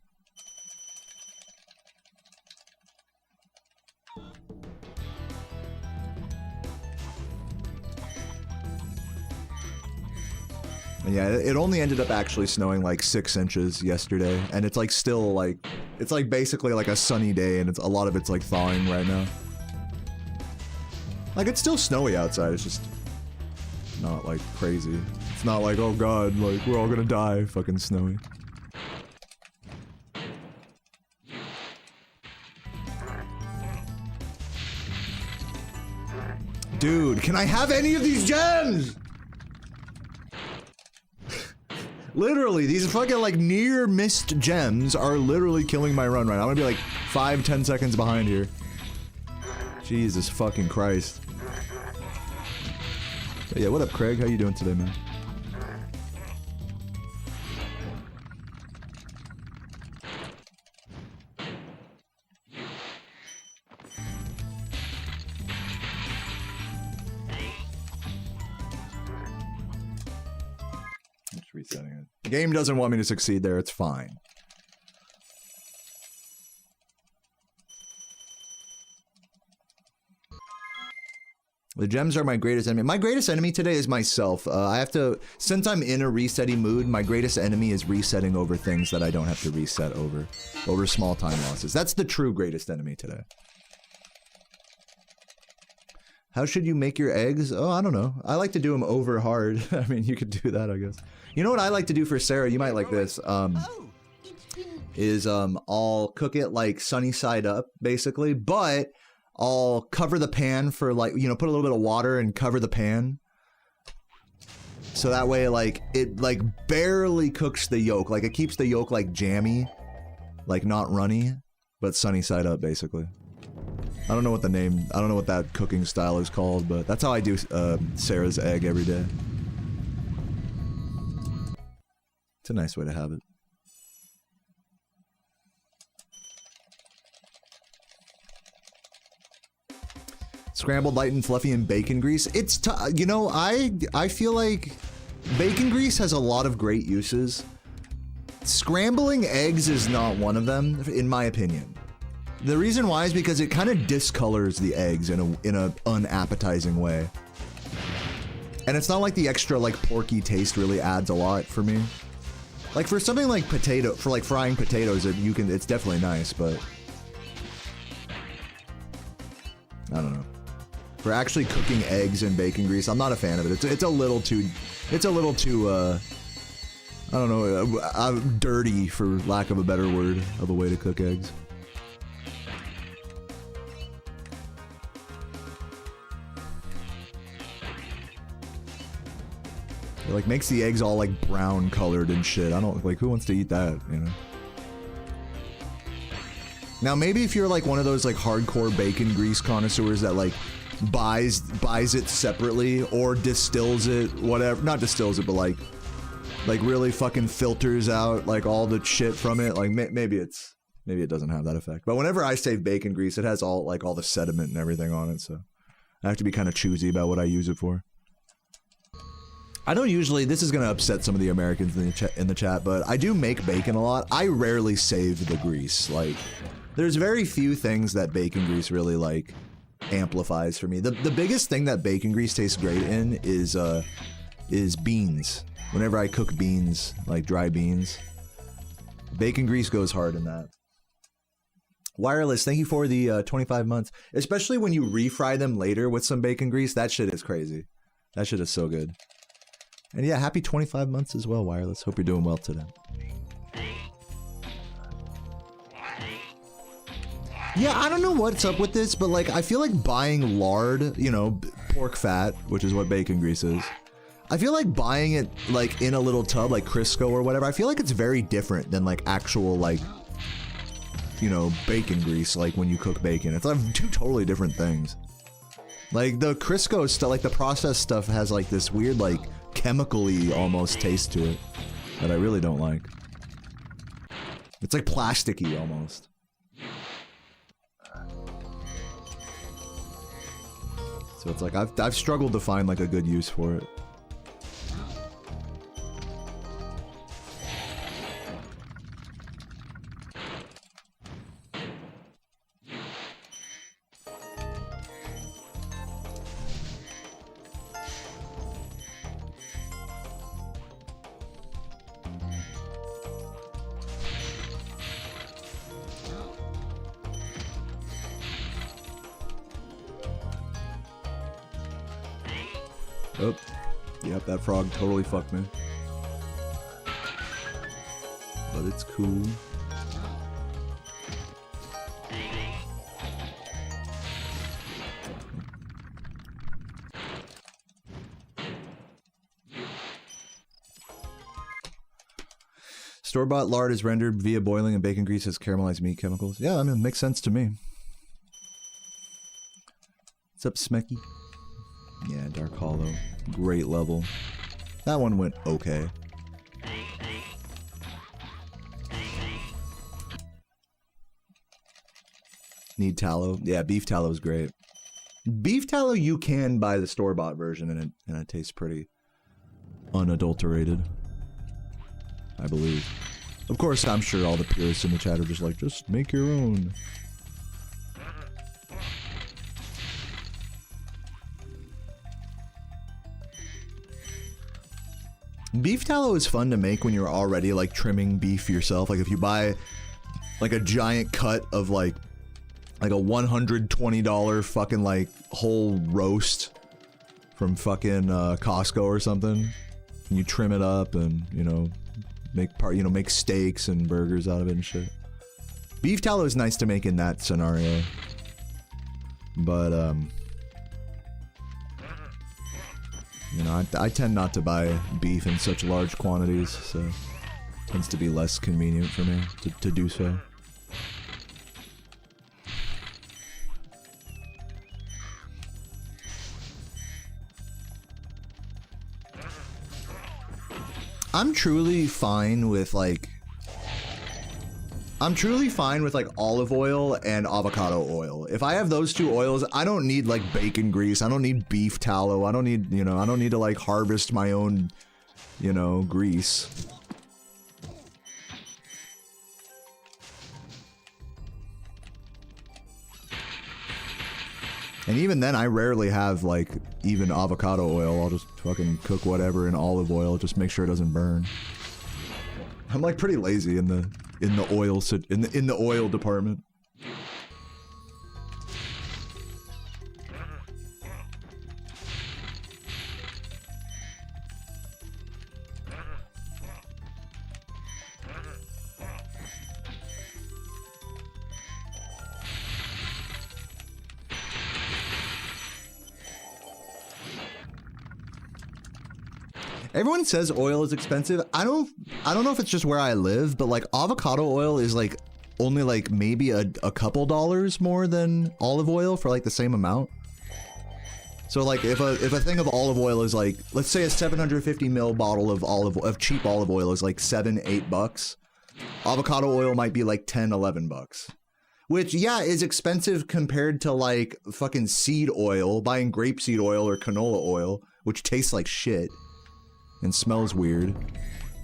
Yeah, it only ended up actually snowing like 6 inches yesterday, and it's like still like, it's like basically like a sunny day, and a lot of it's like thawing right now. Like, it's still snowy outside, it's just not like crazy. not like, oh god, like, we're all gonna die, fucking Snowy. Dude, can I have any of these gems? Literally, these fucking, like, near-missed gems are literally killing my run right now. I'm gonna be, like, 5-10 seconds behind here. Jesus fucking Christ. But yeah, what up, Craig? How you doing today, man? Just resetting it. The game doesn't want me to succeed there, it's fine. The gems are my greatest enemy. My greatest enemy today is myself. I have to, since I'm in a resetting mood, my greatest enemy is resetting over things that I don't have to reset over small time losses. That's the true greatest enemy today. How should you make your eggs? Oh, I don't know. I like to do them over hard. I mean, you could do that, I guess. You know what I like to do for Sarah? You might like this. I'll cook it like sunny side up, basically, but I'll cover the pan for like, you know, put a little bit of water and cover the pan. So that way, like, it like barely cooks the yolk. Like, it keeps the yolk like jammy, like not runny, but sunny side up, basically. I don't know what the name, I don't know what that cooking style is called, but that's how I do Sarah's egg every day. It's a nice way to have it. Scrambled, light and fluffy in bacon grease. It's you know, I feel like bacon grease has a lot of great uses. Scrambling eggs is not one of them, in my opinion. The reason why is because it kind of discolors the eggs in a unappetizing way. And it's not like the extra like porky taste really adds a lot for me. Like for something like for like frying potatoes, it's definitely nice, but I don't know. For actually cooking eggs in bacon grease, I'm not a fan of it. It's a little too, I don't know, dirty, for lack of a better word, of a way to cook eggs. It like makes the eggs all like brown colored and shit. I don't, like, who wants to eat that, you know? Now maybe if you're like one of those like hardcore bacon grease connoisseurs that like buys it separately or distills it, whatever, not distills it, but like really fucking filters out like all the shit from it, like maybe it doesn't have that effect. But whenever I save bacon grease, it has all the sediment and everything on it, so I have to be kind of choosy about what I use it for. I don't usually, this is gonna upset some of the Americans in the chat, but I do make bacon a lot. I rarely save the grease. Like, there's very few things that bacon grease really like amplifies for me. The biggest thing that bacon grease tastes great in is beans. Whenever I cook beans, like dry beans, bacon grease goes hard in that. Wireless, thank you for the 25 months. Especially when you refry them later with some bacon grease, that shit is crazy. That shit is so good. And yeah, happy 25 months as well, Wireless. Hope you're doing well today. Yeah, I don't know what's up with this, but like, I feel like buying lard, you know, pork fat, which is what bacon grease is. I feel like buying it like in a little tub, like Crisco or whatever, I feel like it's very different than like actual like, you know, bacon grease, like when you cook bacon. It's like two totally different things. Like the Crisco stuff, like the processed stuff has like this weird like chemically almost taste to it that I really don't like. It's like plasticky almost. So it's like I've struggled to find like a good use for it. Yep, that frog totally fucked me. But it's cool. Store-bought lard is rendered via boiling and bacon grease as caramelized meat chemicals. Yeah, I mean, it makes sense to me. What's up, Smecky? Yeah, Dark Hollow. Great level. That one went okay. Need tallow. Yeah, beef tallow is great. Beef tallow you can buy the store-bought version and it tastes pretty unadulterated. I believe. Of course, I'm sure all the purists in the chat are just like, just make your own. Beef tallow is fun to make when you're already like trimming beef yourself. Like if you buy like a giant cut of like a $120 fucking like whole roast from fucking Costco or something, and you trim it up and, you know, make steaks and burgers out of it and shit. Beef tallow is nice to make in that scenario. But you know, I tend not to buy beef in such large quantities, so it tends to be less convenient for me to do so. I'm truly fine with like olive oil and avocado oil. If I have those two oils, I don't need like bacon grease. I don't need beef tallow. I don't need, you know, I don't need to like harvest my own, you know, grease. And even then, I rarely have, like, even avocado oil. I'll just fucking cook whatever in olive oil, just make sure it doesn't burn. I'm, like, pretty lazy in the oil department. Everyone says oil is expensive. I don't know if it's just where I live, but like avocado oil is like only like maybe a couple dollars more than olive oil for like the same amount. So like if a thing of olive oil is like, let's say a 750 ml bottle of cheap olive oil is like $7-8, avocado oil might be like $10-11. Which, yeah, is expensive compared to like fucking seed oil, buying grapeseed oil or canola oil, which tastes like shit and smells weird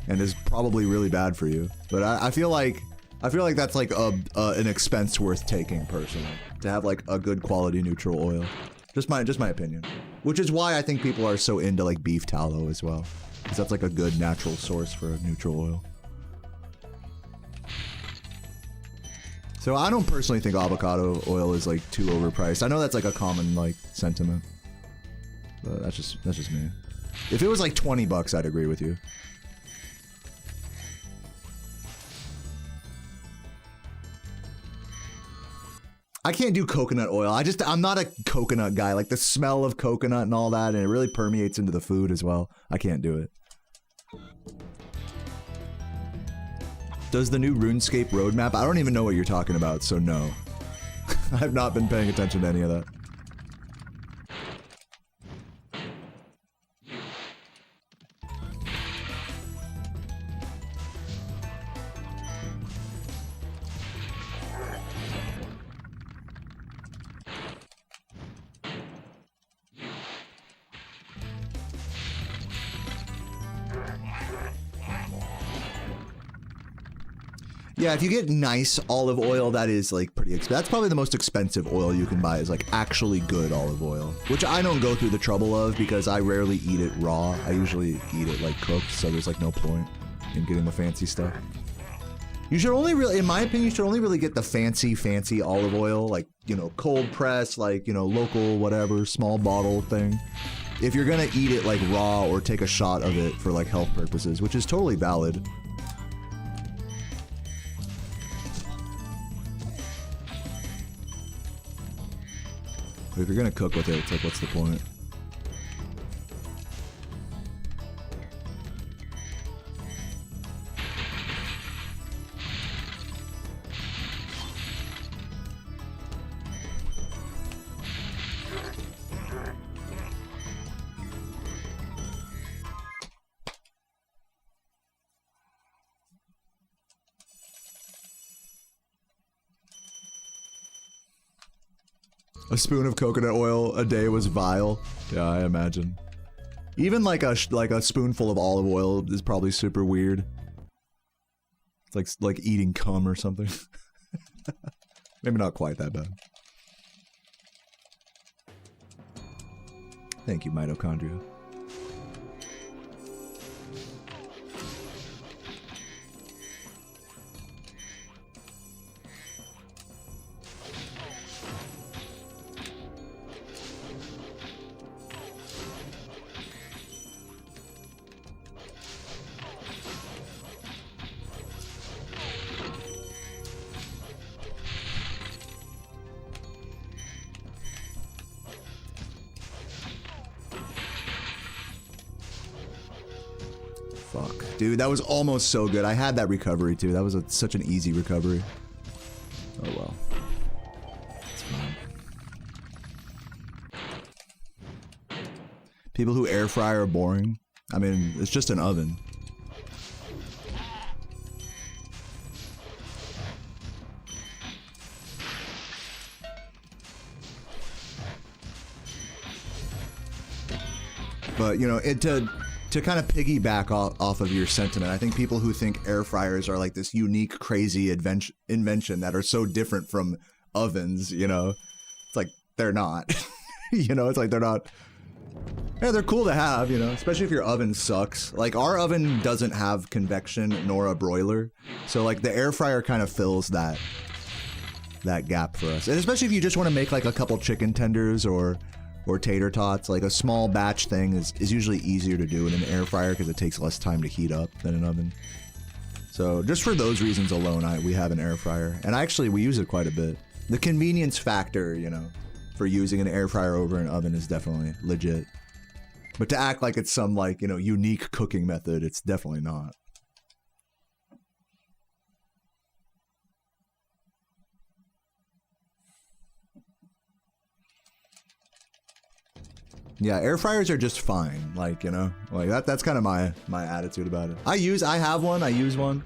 and is probably really bad for you. But I feel like that's like an expense worth taking personally, to have like a good quality neutral oil. Just my opinion. Which is why I think people are so into like beef tallow as well, because that's like a good natural source for a neutral oil. So I don't personally think avocado oil is like too overpriced. I know that's like a common like sentiment, but that's just me. If it was like $20, I'd agree with you. I can't do coconut oil. I'm not a coconut guy. Like the smell of coconut and all that, and it really permeates into the food as well. I can't do it. Does the new RuneScape roadmap? I don't even know what you're talking about, so no. I've not been paying attention to any of that. Yeah, if you get nice olive oil, that is like pretty expensive. That's probably the most expensive oil you can buy, is like actually good olive oil, which I don't go through the trouble of because I rarely eat it raw. I usually eat it like cooked, so there's like no point in getting the fancy stuff. You should only really, in my opinion, you should only really get the fancy olive oil, like, you know, cold press, like, you know, local whatever, small bottle thing. if you're gonna eat it like raw or take a shot of it for like health purposes, which is totally valid. But if you're gonna cook with it, it's like, what's the point? A spoon of coconut oil a day was vile. Yeah, I imagine. Even like a spoonful of olive oil is probably super weird. It's like eating cum or something. Maybe not quite that bad. Thank you, mitochondria. Fuck. Dude, that was almost so good. I had that recovery too. That was such an easy recovery. Oh well. It's fine. People who air fry are boring. I mean, it's just an oven. But, you know, to kind of piggyback off of your sentiment, I think people who think air fryers are like this unique, crazy invention that are so different from ovens, you know, it's like, they're not. You know, it's like they're not. Yeah, they're cool to have, you know, especially if your oven sucks. Like, our oven doesn't have convection nor a broiler, so like the air fryer kind of fills that gap for us. And especially if you just want to make like a couple chicken tenders or tater tots, like a small batch thing is usually easier to do in an air fryer because it takes less time to heat up than an oven. So just for those reasons alone, we have an air fryer, and actually we use it quite a bit. The convenience factor, you know, for using an air fryer over an oven is definitely legit. But to act like it's some, like, you know, unique cooking method, it's definitely not. Yeah, air fryers are just fine, like, you know, like that's kind of my attitude about it. I have one, I use one.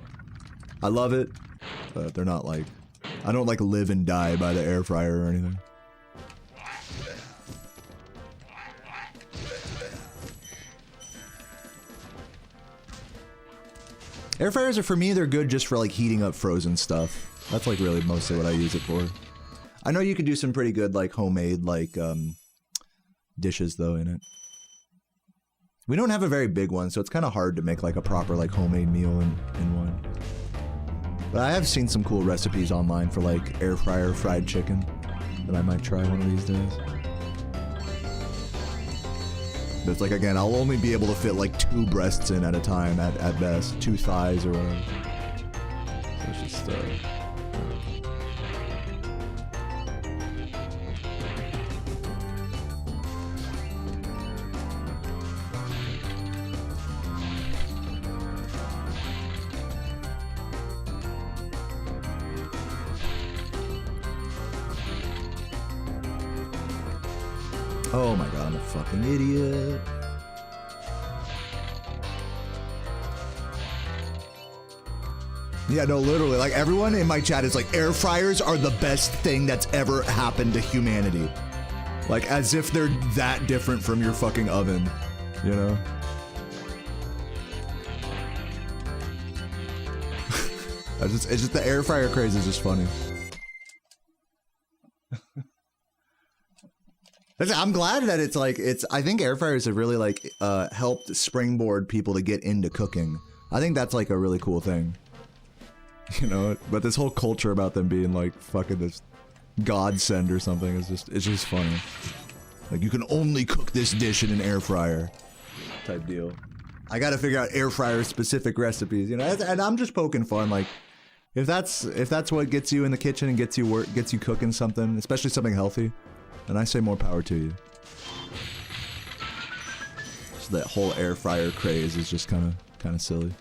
I love it, but they're not like, I don't like live and die by the air fryer or anything. Air fryers are, for me, they're good just for like heating up frozen stuff. That's like really mostly what I use it for. I know you could do some pretty good like homemade like dishes though in it. We don't have a very big one, so it's kind of hard to make like a proper like homemade meal in one. But I have seen some cool recipes online for like air fryer fried chicken that I might try one of these days. But it's like, again, I'll only be able to fit like 2 breasts in at a time at best, 2 thighs or whatever. So it's just oh my god, I'm a fucking idiot. Yeah, no, literally, like, everyone in my chat is like, air fryers are the best thing that's ever happened to humanity. Like, as if they're that different from your fucking oven, you know? It's just the air fryer craze is just funny. I'm glad that it's like, I think air fryers have really like helped springboard people to get into cooking. I think that's like a really cool thing. You know, but this whole culture about them being like fucking this godsend or something is just, it's just funny. Like, you can only cook this dish in an air fryer type deal. I gotta figure out air fryer specific recipes, you know, and I'm just poking fun. Like, if that's what gets you in the kitchen and gets you cooking something, especially something healthy, then I say more power to you. So that whole air fryer craze is just kind of silly.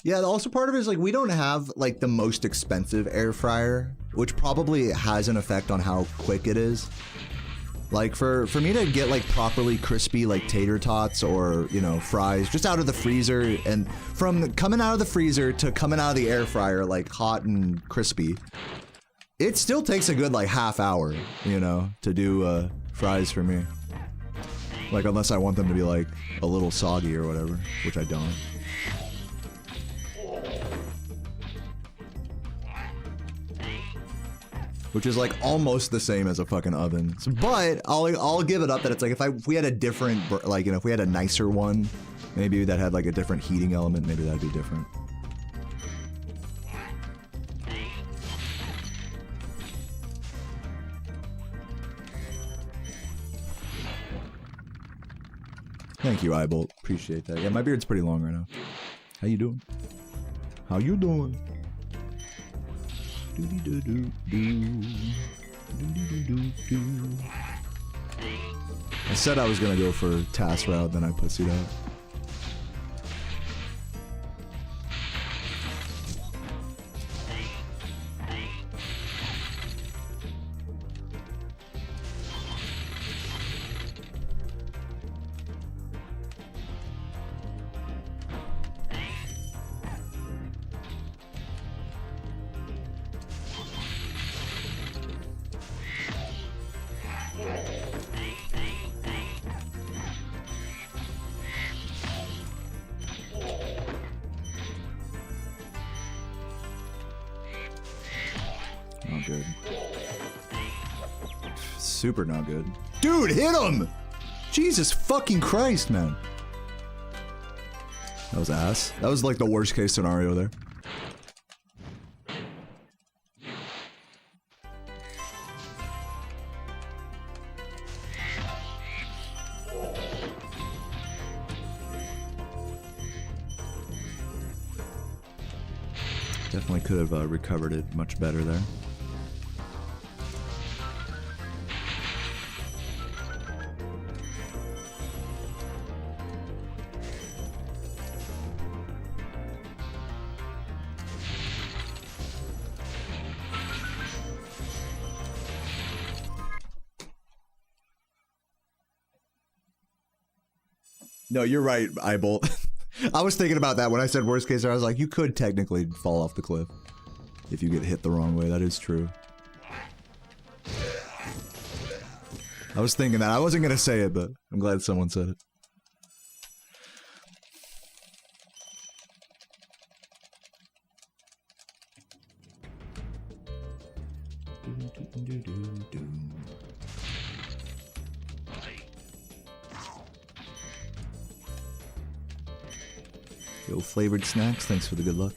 Yeah, also part of it is like we don't have like the most expensive air fryer, which probably has an effect on how quick it is. Like for me to get like properly crispy like tater tots or, you know, fries just out of the freezer, and from coming out of the freezer to coming out of the air fryer like hot and crispy, it still takes a good like half hour, you know, to do fries for me. Like unless I want them to be like a little soggy or whatever, which I don't. Which is like almost the same as a fucking oven. So, but I'll give it up that it's like if we had a different, like, you know, if we had a nicer one, maybe that had like a different heating element, maybe that'd be different. Thank you, Eyebolt. Appreciate that. Yeah, my beard's pretty long right now. How you doing? How you doing? I said I was gonna go for task route, then I pussied out. Not good. Super not good. Dude, hit him! Jesus fucking Christ, man. That was ass. That was like the worst case scenario there. Definitely could have recovered it much better there. No, you're right, Eyebolt. I was thinking about that when I said worst case. I was like, you could technically fall off the cliff if you get hit the wrong way. That is true. I was thinking that. I wasn't gonna say it, but I'm glad someone said it. Yo, flavored snacks, thanks for the good luck.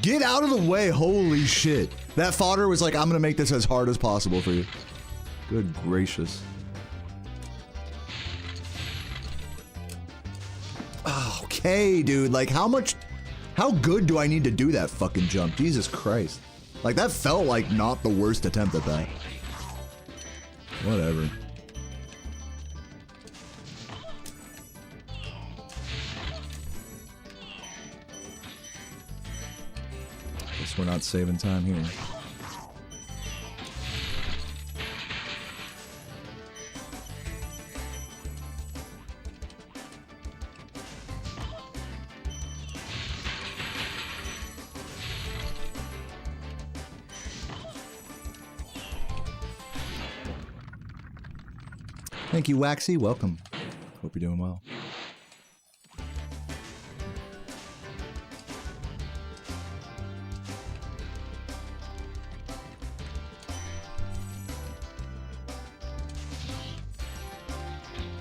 Get out of the way, holy shit. That fodder was like, I'm gonna make this as hard as possible for you. Good gracious. Okay, dude, like how good do I need to do that fucking jump? Jesus Christ. Like that felt like not the worst attempt at that. Whatever. Guess we're not saving time here. Thank you, Waxy. Welcome. Hope you're doing well.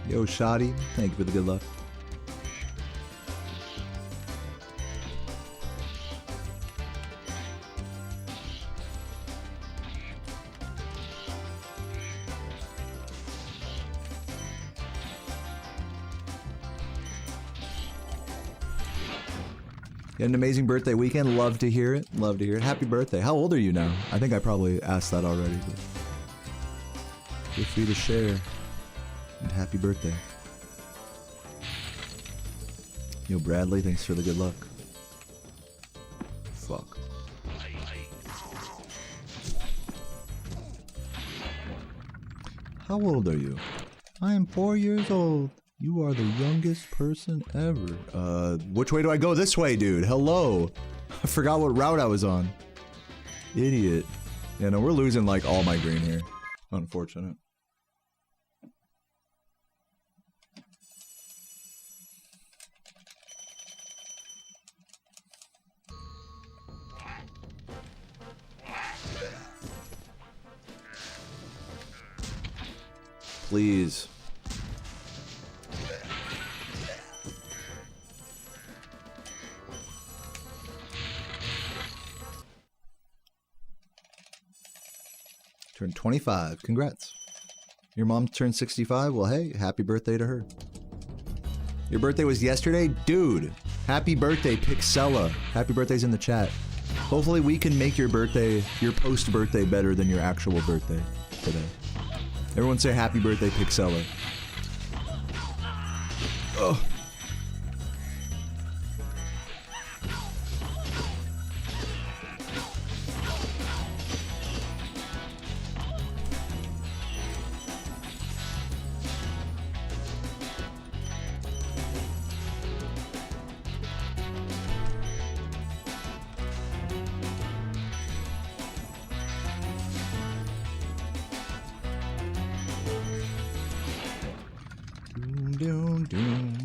Yo, Shoddy. Thank you for the good luck. You had an amazing birthday weekend. Love to hear it. Love to hear it. Happy birthday. How old are you now? I think I probably asked that already, but feel free to share. And happy birthday. Yo, Bradley, thanks for the good luck. Fuck. How old are you? I am 4 years old. You are the youngest person ever. Which way do I go? This way, dude. Hello. I forgot what route I was on. Idiot. Yeah, no, we're losing like all my green here. Unfortunate. Please. Turned 25. Congrats. Your mom turned 65? Well, hey, happy birthday to her. Your birthday was yesterday? Dude, happy birthday, Pixella. Happy birthday's in the chat. Hopefully we can make your birthday, your post-birthday better than your actual birthday today. Everyone say happy birthday, Pixella. Oh. Doom, doom.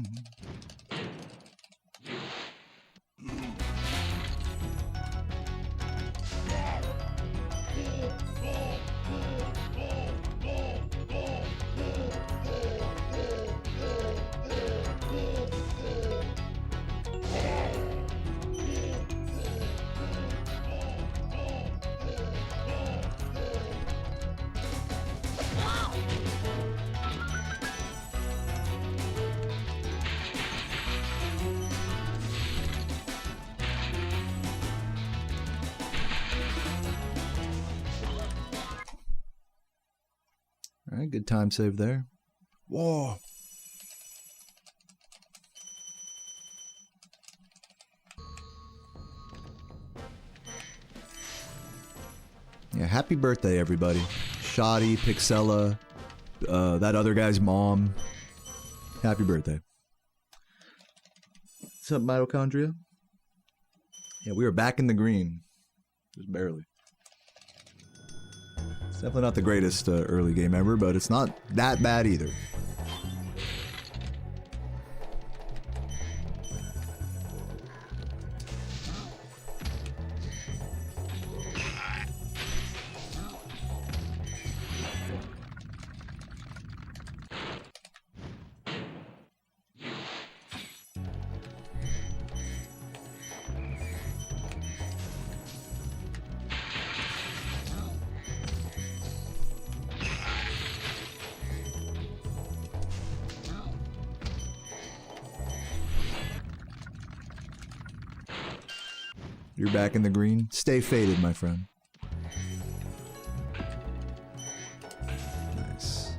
All right, good time save there. Whoa. Yeah, happy birthday, everybody. Shoddy, Pixella, that other guy's mom. Happy birthday. What's up, mitochondria? Yeah, we are back in the green. Just barely. It's definitely not the greatest early game ever, but it's not that bad either. You're back in the green. Stay faded, my friend. Nice.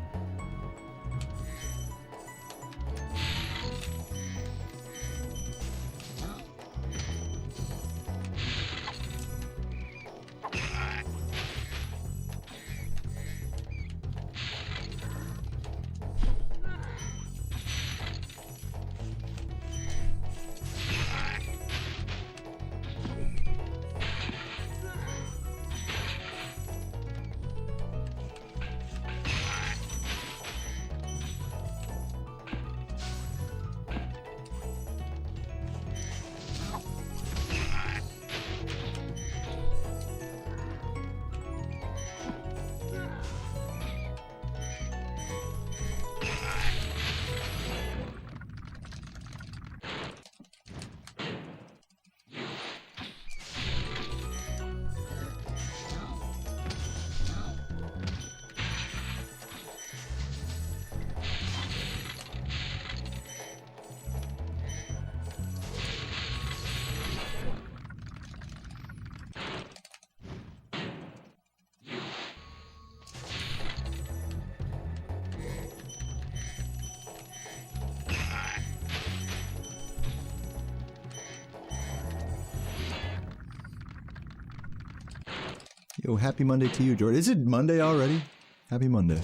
Yo, happy Monday to you, Jordan. Is it Monday already? Happy Monday.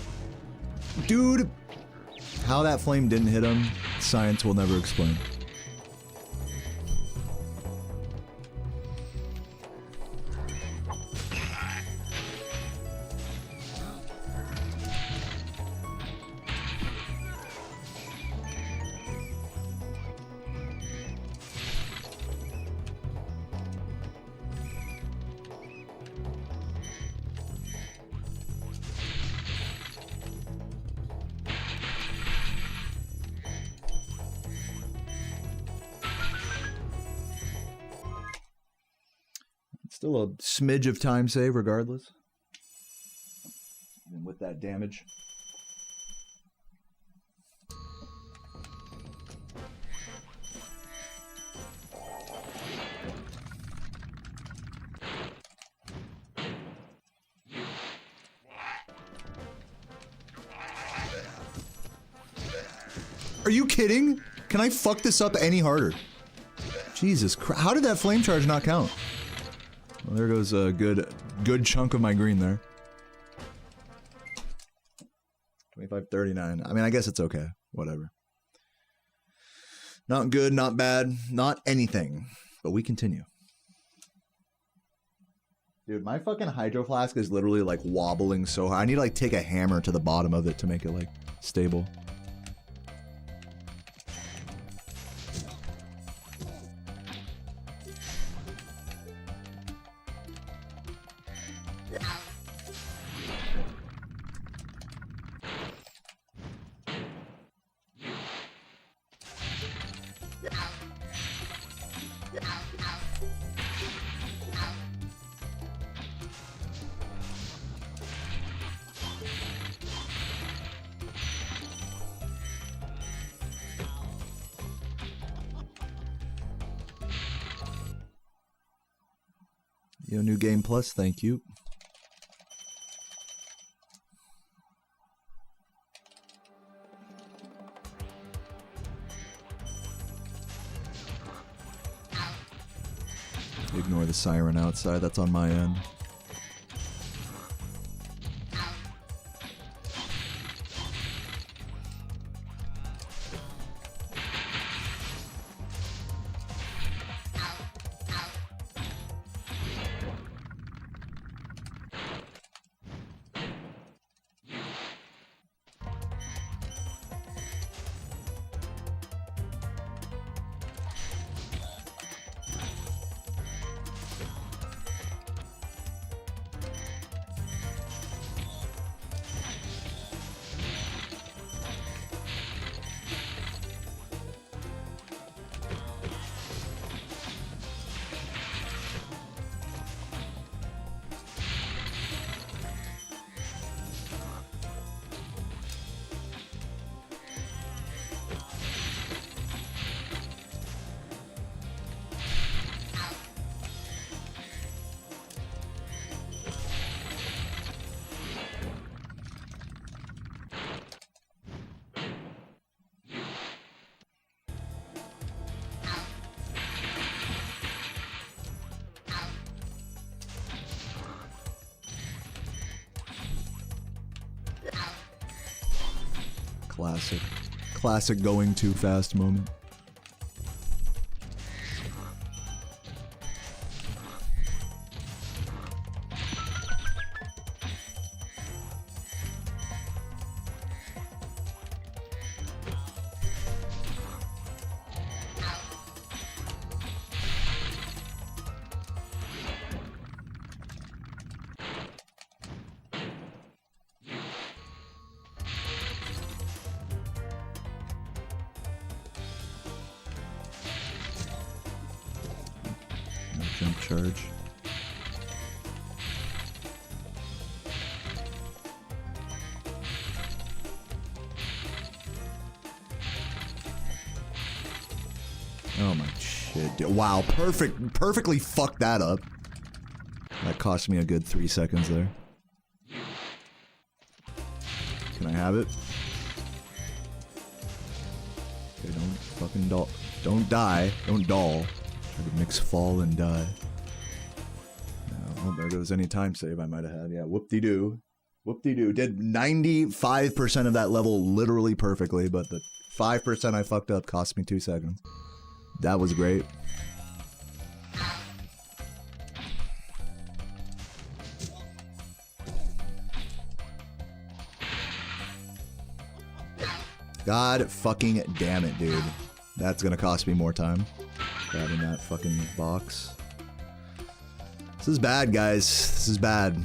Dude! How that flame didn't hit him, science will never explain. Still a smidge of time save regardless. And with that damage. Are you kidding? Can I fuck this up any harder? Jesus Christ. How did that flame charge not count? Well, there goes a good chunk of my green there. 25-39. I mean, I guess it's okay. Whatever. Not good, not bad, not anything. But we continue. Dude, my fucking hydro flask is literally like wobbling so hard. I need to like take a hammer to the bottom of it to make it like stable. Yo, New Game Plus, thank you. Ignore the siren outside, that's on my end. Classic going too fast moment. Jump charge. Oh my shit, dude. Wow, perfectly fucked that up. That cost me a good 3 seconds there. Can I have it? Okay, don't fucking don't die. Don't doll. Try to mix fall and die. No. Oh, there goes any time save I might have had. Yeah, whoop-de-doo. Whoop-de-doo. Did 95% of that level literally perfectly, but the 5% I fucked up cost me 2 seconds. That was great. God fucking damn it, dude. That's gonna cost me more time. Grabbing that fucking box. This is bad, guys. This is bad.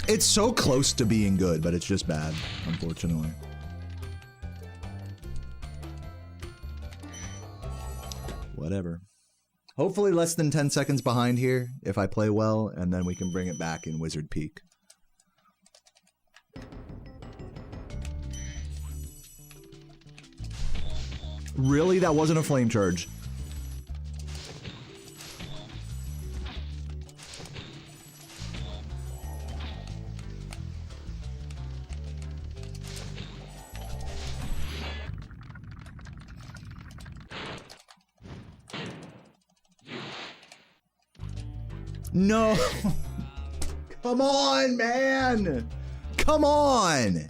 It's so close to being good, but it's just bad, unfortunately. Whatever. Hopefully less than 10 seconds behind here if I play well, and then we can bring it back in Wizard Peak. Really? That wasn't a flame charge. No! Come on, man! Come on!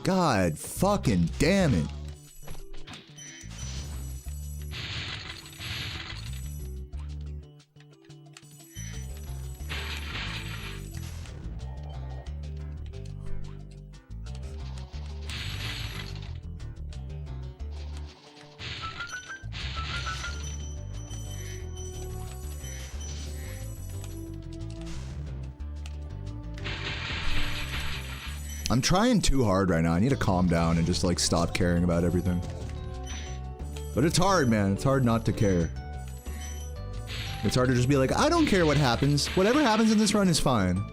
God fucking damn it. I'm trying too hard right now. I need to calm down and just like stop caring about everything. But it's hard, man. It's hard not to care. It's hard to just be like, I don't care what happens. Whatever happens in this run is fine.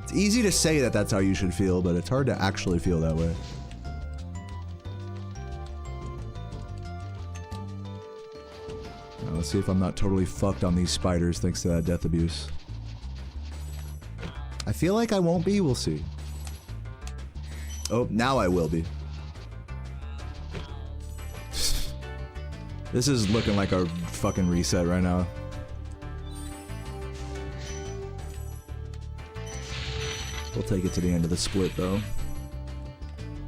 It's easy to say that that's how you should feel, but it's hard to actually feel that way. Now, let's see if I'm not totally fucked on these spiders thanks to that death abuse. I feel like I won't be. We'll see. Oh, now I will be. This is looking like a fucking reset right now. We'll take it to the end of the split, though.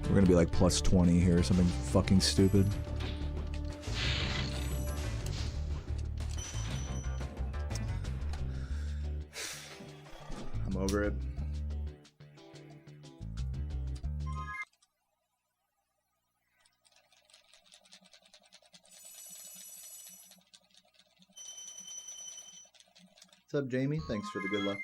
We're gonna be like plus 20 here, something fucking stupid. I'm over it. What's up, Jamie? Thanks for the good luck.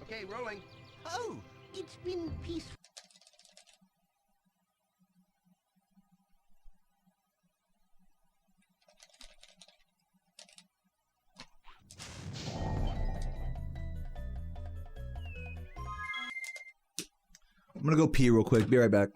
Okay, rolling. Oh, it's been peaceful. I'm gonna go pee real quick. Be right back.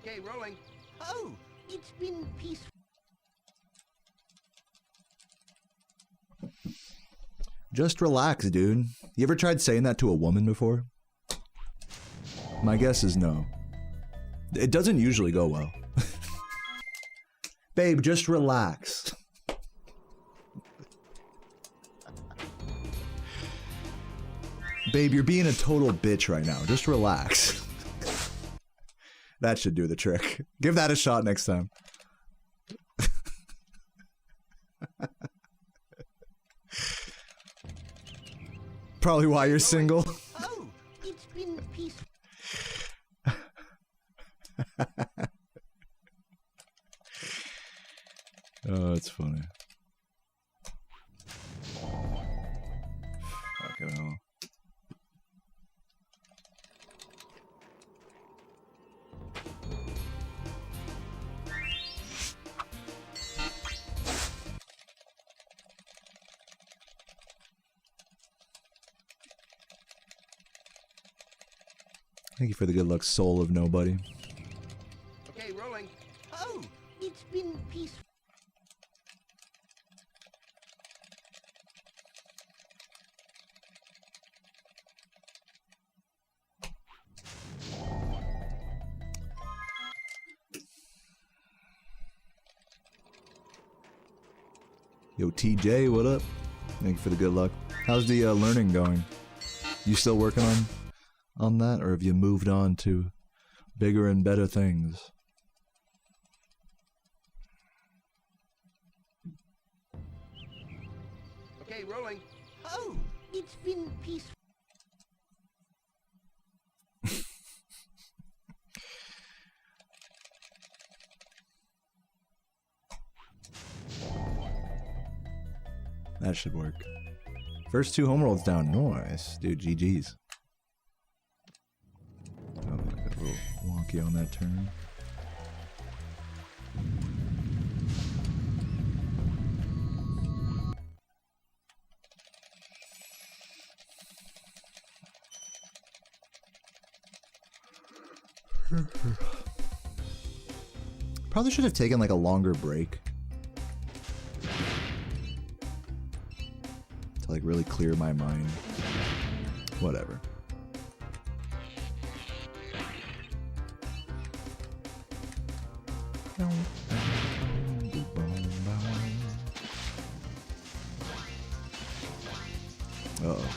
Okay, rolling. Oh, it's been peaceful. Just relax, dude. You ever tried saying that to a woman before? My guess is no. It doesn't usually go well. Babe, just relax. Babe, you're being a total bitch right now. Just relax. That should do the trick. Give that a shot next time. Probably why you're single. Oh, it's been peaceful. Oh, it's funny. Fucking hell. Thank you for the good luck, soul of nobody. Okay, rolling. Oh, it's been peaceful. Yo, TJ, what up? Thank you for the good luck. How's the learning going? You still working on that, or have you moved on to bigger and better things? Okay, rolling. Oh, it's been peaceful. That should work. First two home rolls down. Nice. Dude, GG's. Oh, got a little wonky on that turn. Probably should have taken like a longer break. To like really clear my mind. Whatever. Uh-oh.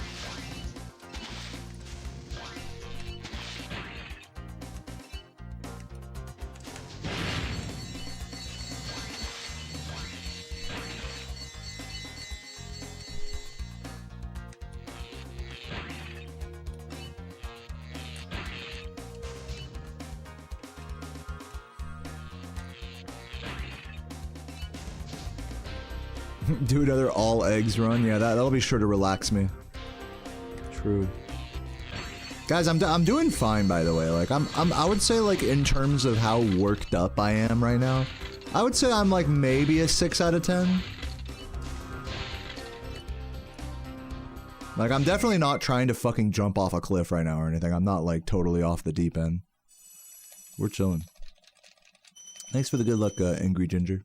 Do another all eggs run. Yeah, that'll be sure to relax me. True. Guys, I'm doing fine, by the way. Like I would say, like, in terms of how worked up I am right now, I would say I'm like maybe a 6 out of 10. Like, I'm definitely not trying to fucking jump off a cliff right now or anything. I'm not like totally off the deep end. We're chilling. Thanks for the good luck, Angry Ginger.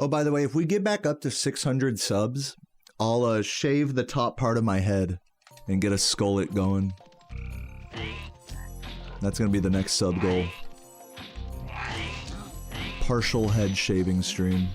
Oh, by the way, if we get back up to 600 subs, I'll shave the top part of my head and get a skullet going. That's gonna be the next sub goal. Partial head shaving stream.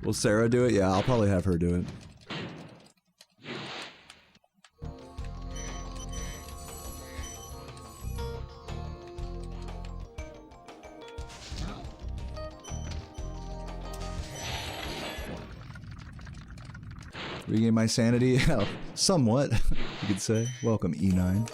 Will Sarah do it? Yeah, I'll probably have her do it. Regain my sanity? Oh, somewhat, you could say. Welcome, E9.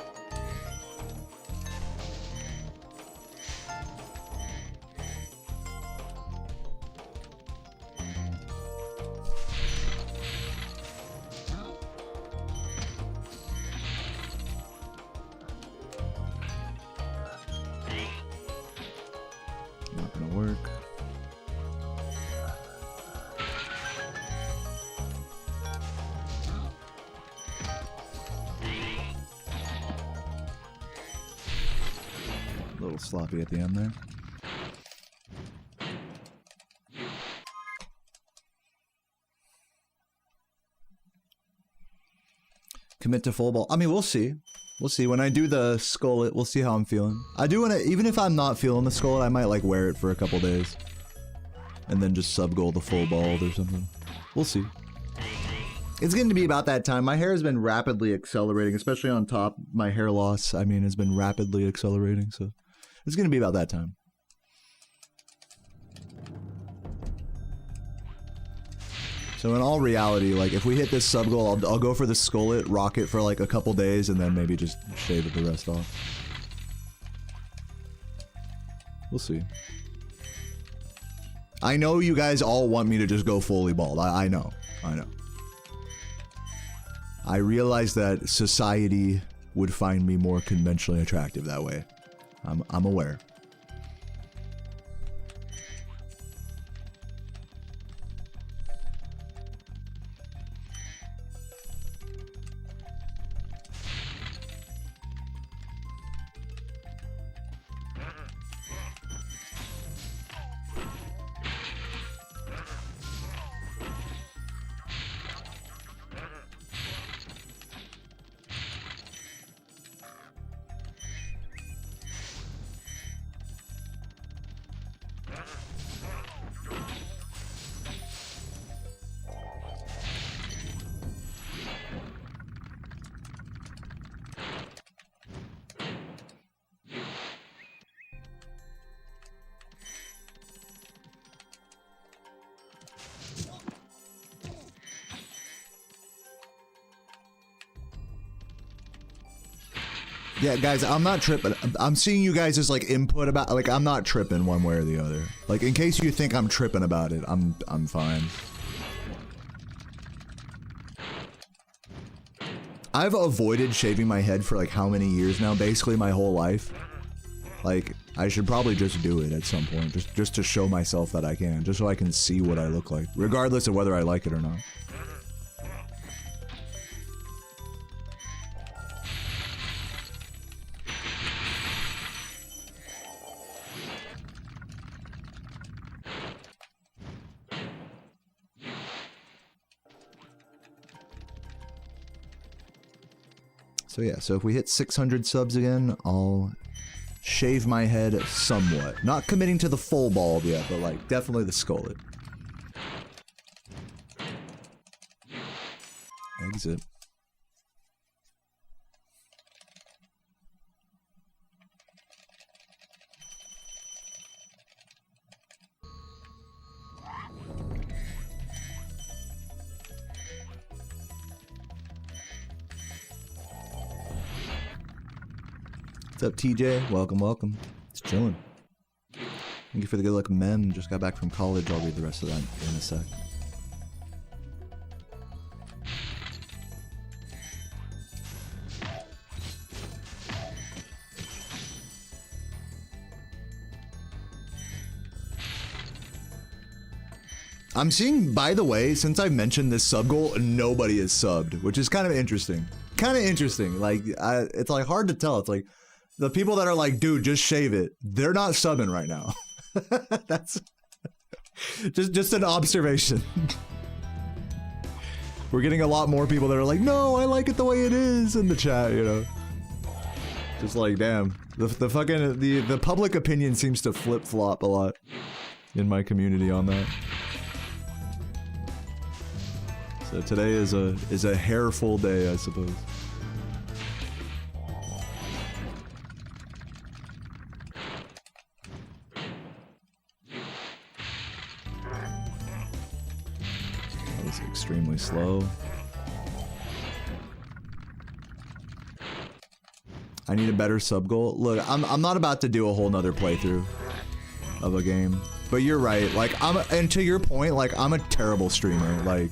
Not gonna work. A little sloppy at the end there. Commit to full ball. I mean, we'll see. We'll see. When I do the skullet, we'll see how I'm feeling. I do want to, even if I'm not feeling the skullet, I might like wear it for a couple days. And then just sub-goal the full bald or something. We'll see. It's going to be about that time. My hair has been rapidly accelerating, especially on top. My hair loss, I mean, has been rapidly accelerating, so it's going to be about that time. So in all reality, like, if we hit this sub-goal, I'll go for the skullet, rock it for like a couple days, and then maybe just shave it the rest off. We'll see. I know you guys all want me to just go fully bald. I know. I realize that society would find me more conventionally attractive that way. I'm aware. Yeah, guys, I'm not tripping. I'm seeing you guys as like input about, like, I'm not tripping one way or the other. Like, in case you think I'm tripping about it, I'm fine. I've avoided shaving my head for like how many years now? Basically my whole life. Like, I should probably just do it at some point, just to show myself that I can, just so I can see what I look like, regardless of whether I like it or not. So yeah, so if we hit 600 subs again, I'll shave my head somewhat. Not committing to the full bald yet, but like definitely the skullet. Exit. What's up, TJ? Welcome, welcome. It's chilling. Thank you for the good luck, men. Just got back from college. I'll read the rest of that in a sec. I'm seeing, by the way, since I mentioned this sub goal, nobody is subbed, which is kind of interesting. Like, it's like hard to tell. It's like the people that are like, dude, just shave it. They're not subbing right now. That's just an observation. We're getting a lot more people that are like, no, I like it the way it is in the chat, you know. Just like, damn, the fucking the public opinion seems to flip-flop a lot in my community on that. So today is a hairful day, I suppose. That was extremely slow. I need a better sub goal. Look, I'm not about to do a whole nother playthrough of a game, but you're right. Like and to your point, like I'm a terrible streamer. Like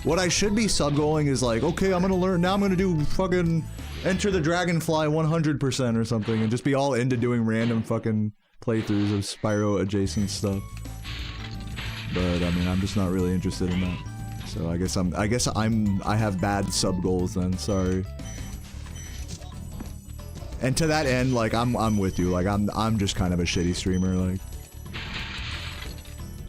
what I should be sub goaling is like, okay, I'm gonna learn now. I'm gonna do fucking Enter the Dragonfly 100% or something, and just be all into doing random fucking playthroughs of Spyro adjacent stuff. But I mean, I'm just not really interested in that. So I guess I have bad sub goals then. Sorry. And to that end, like I'm with you. Like I'm just kind of a shitty streamer. Like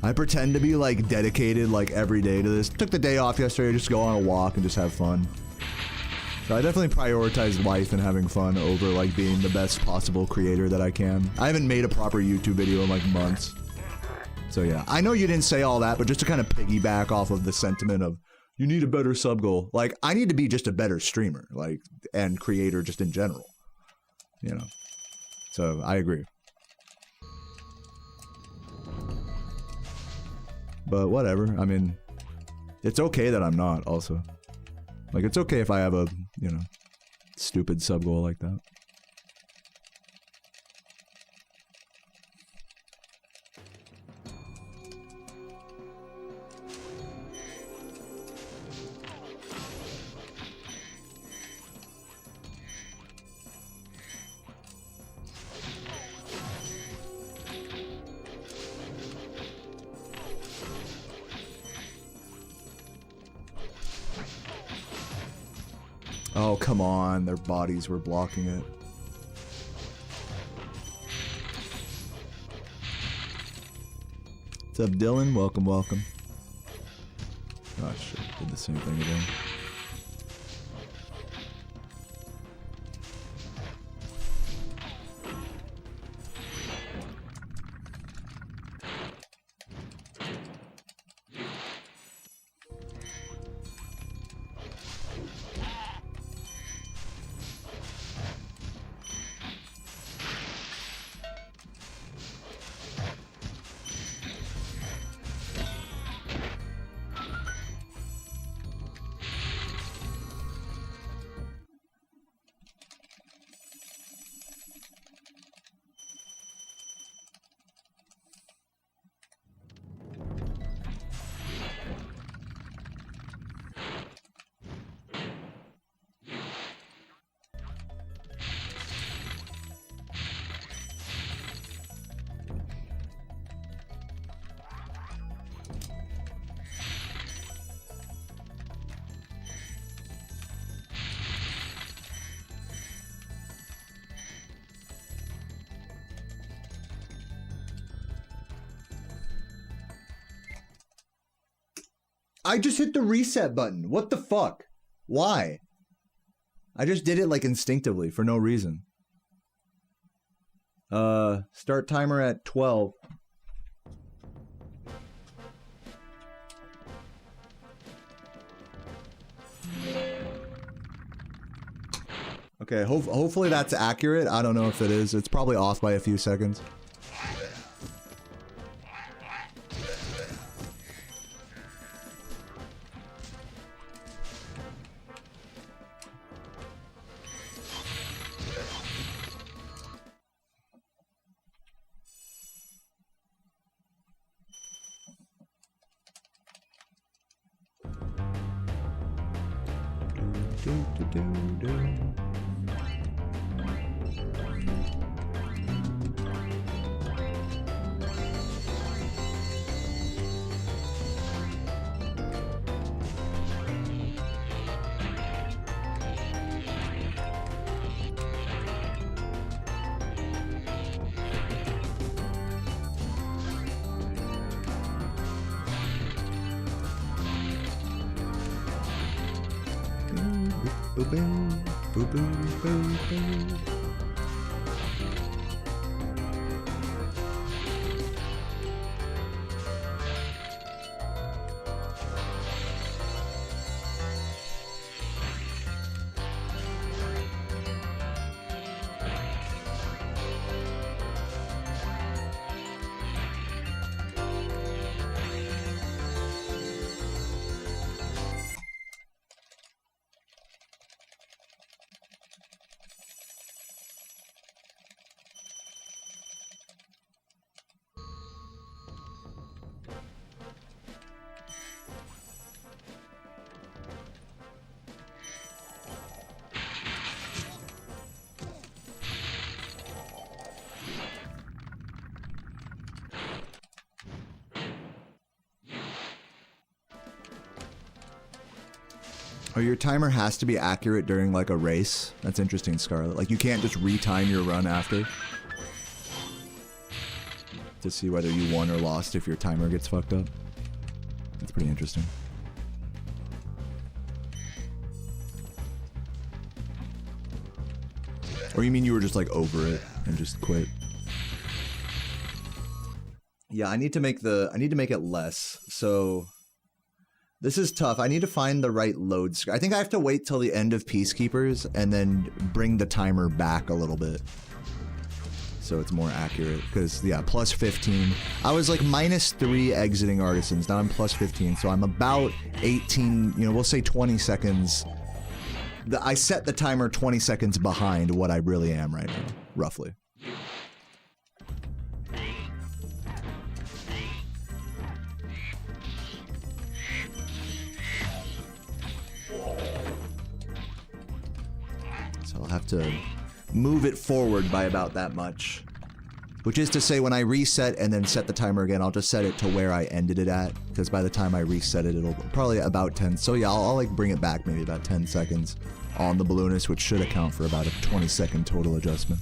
I pretend to be like dedicated like every day to this. Took the day off yesterday, just go on a walk and just have fun. So I definitely prioritize life and having fun over like being the best possible creator that I can. I haven't made a proper YouTube video in like months. So yeah, I know you didn't say all that, but just to kind of piggyback off of the sentiment of you need a better sub goal. Like I need to be just a better streamer, like, and creator just in general. You know, so I agree. But whatever. I mean, it's okay that I'm not also. Like, it's okay if I have a, you know, stupid sub goal like that. Oh, come on. Their bodies were blocking it. What's up, Dylan? Welcome, welcome. Oh, shit. Did the same thing again. I just hit the reset button. What the fuck? Why? I just did it like instinctively for no reason. Start timer at 12. Okay, hopefully that's accurate. I don't know if it is. It's probably off by a few seconds. Oh, your timer has to be accurate during like a race. That's interesting, Scarlet. Like you can't just retime your run after to see whether you won or lost if your timer gets fucked up. That's pretty interesting. Or you mean you were just like over it and just quit? Yeah, I need to make it less. So this is tough. I need to find the right load screen. I think I have to wait till the end of Peacekeepers and then bring the timer back a little bit so it's more accurate. Because yeah, plus 15. I was like -3 exiting Artisans. Now I'm plus 15, so I'm about 18. You know, we'll say 20 seconds. I set the timer 20 seconds behind what I really am right now, roughly. So I'll have to move it forward by about that much. Which is to say, when I reset and then set the timer again, I'll just set it to where I ended it at. Because by the time I reset it, it'll probably about 10. So yeah, I'll like bring it back maybe about 10 seconds on the balloonist, which should account for about a 20-second total adjustment.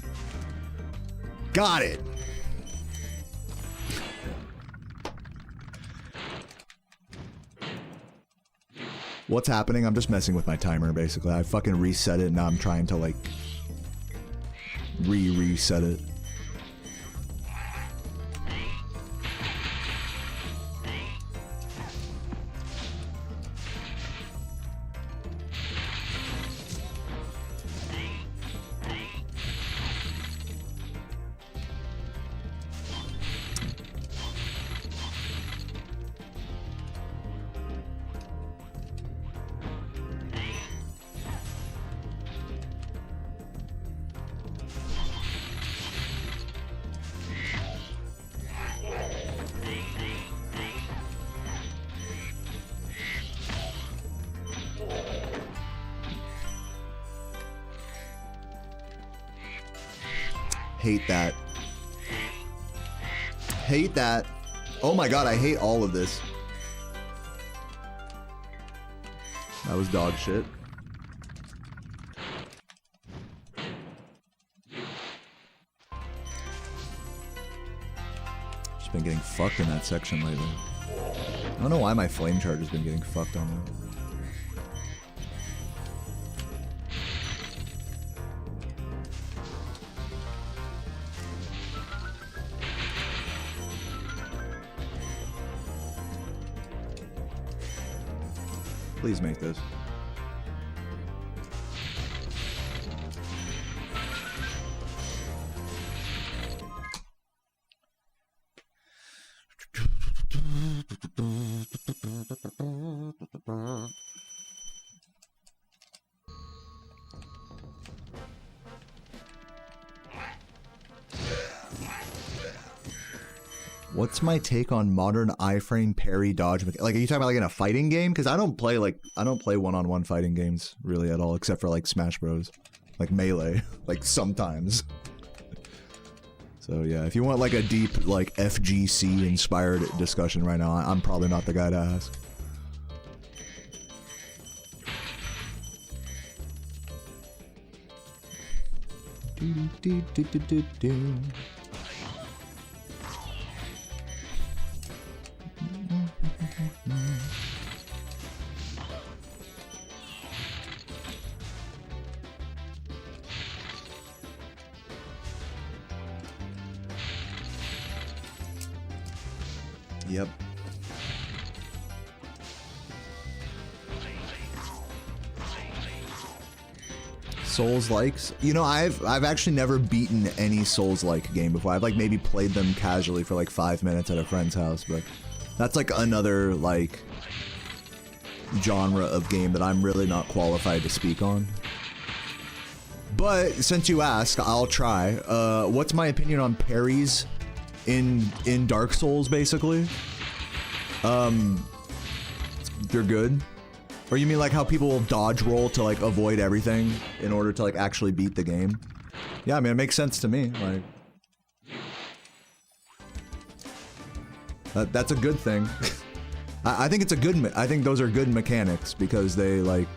Got it! What's happening? I'm just messing with my timer, basically. I fucking reset it, and now I'm trying to, like, reset it. Hate that. Hate that. Oh my god, I hate all of this. That was dog shit. Just been getting fucked in that section lately. I don't know why my flame charge has been getting fucked on that. Please make this. What's my take on modern iframe parry dodge? Like, are you talking about like in a fighting game? Because I don't play one-on-one fighting games really at all, except for like Smash Bros, like Melee, like sometimes. So yeah, if you want like a deep like FGC inspired discussion right now, I'm probably not the guy to ask. Yep. Souls-likes? You know, I've actually never beaten any Souls-like game before. I've like maybe played them casually for like 5 minutes at a friend's house, but that's like another like genre of game that I'm really not qualified to speak on. But since you ask, I'll try. What's my opinion on parries in Dark Souls, basically? They're good. Or you mean like how people will dodge roll to like avoid everything in order to like actually beat the game? Yeah, I mean, it makes sense to me. Like, that's a good thing. I think it's a good. I think those are good mechanics because they like.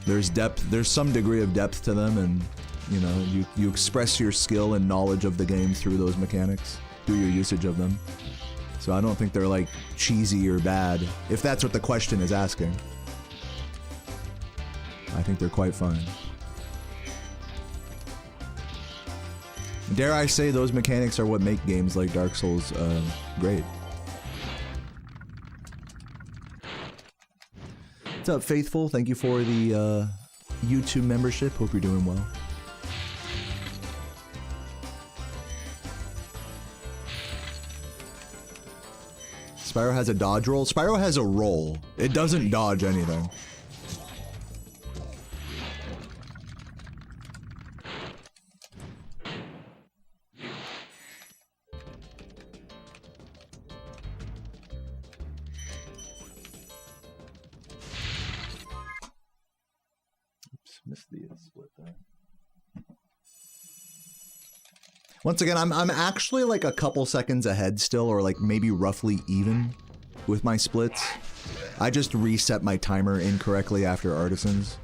There's depth. There's some degree of depth to them, and you know, you express your skill and knowledge of the game through those mechanics, through your usage of them. So I don't think they're like cheesy or bad, if that's what the question is asking. I think they're quite fun. Dare I say those mechanics are what make games like Dark Souls great. What's up, Faithful? Thank you for the YouTube membership. Hope you're doing well. Spyro has a dodge roll. Spyro has a roll. It doesn't dodge anything. Oops, missed the split there. Once again, I'm actually like a couple seconds ahead still, or like maybe roughly even with my splits. I just reset my timer incorrectly after Artisans,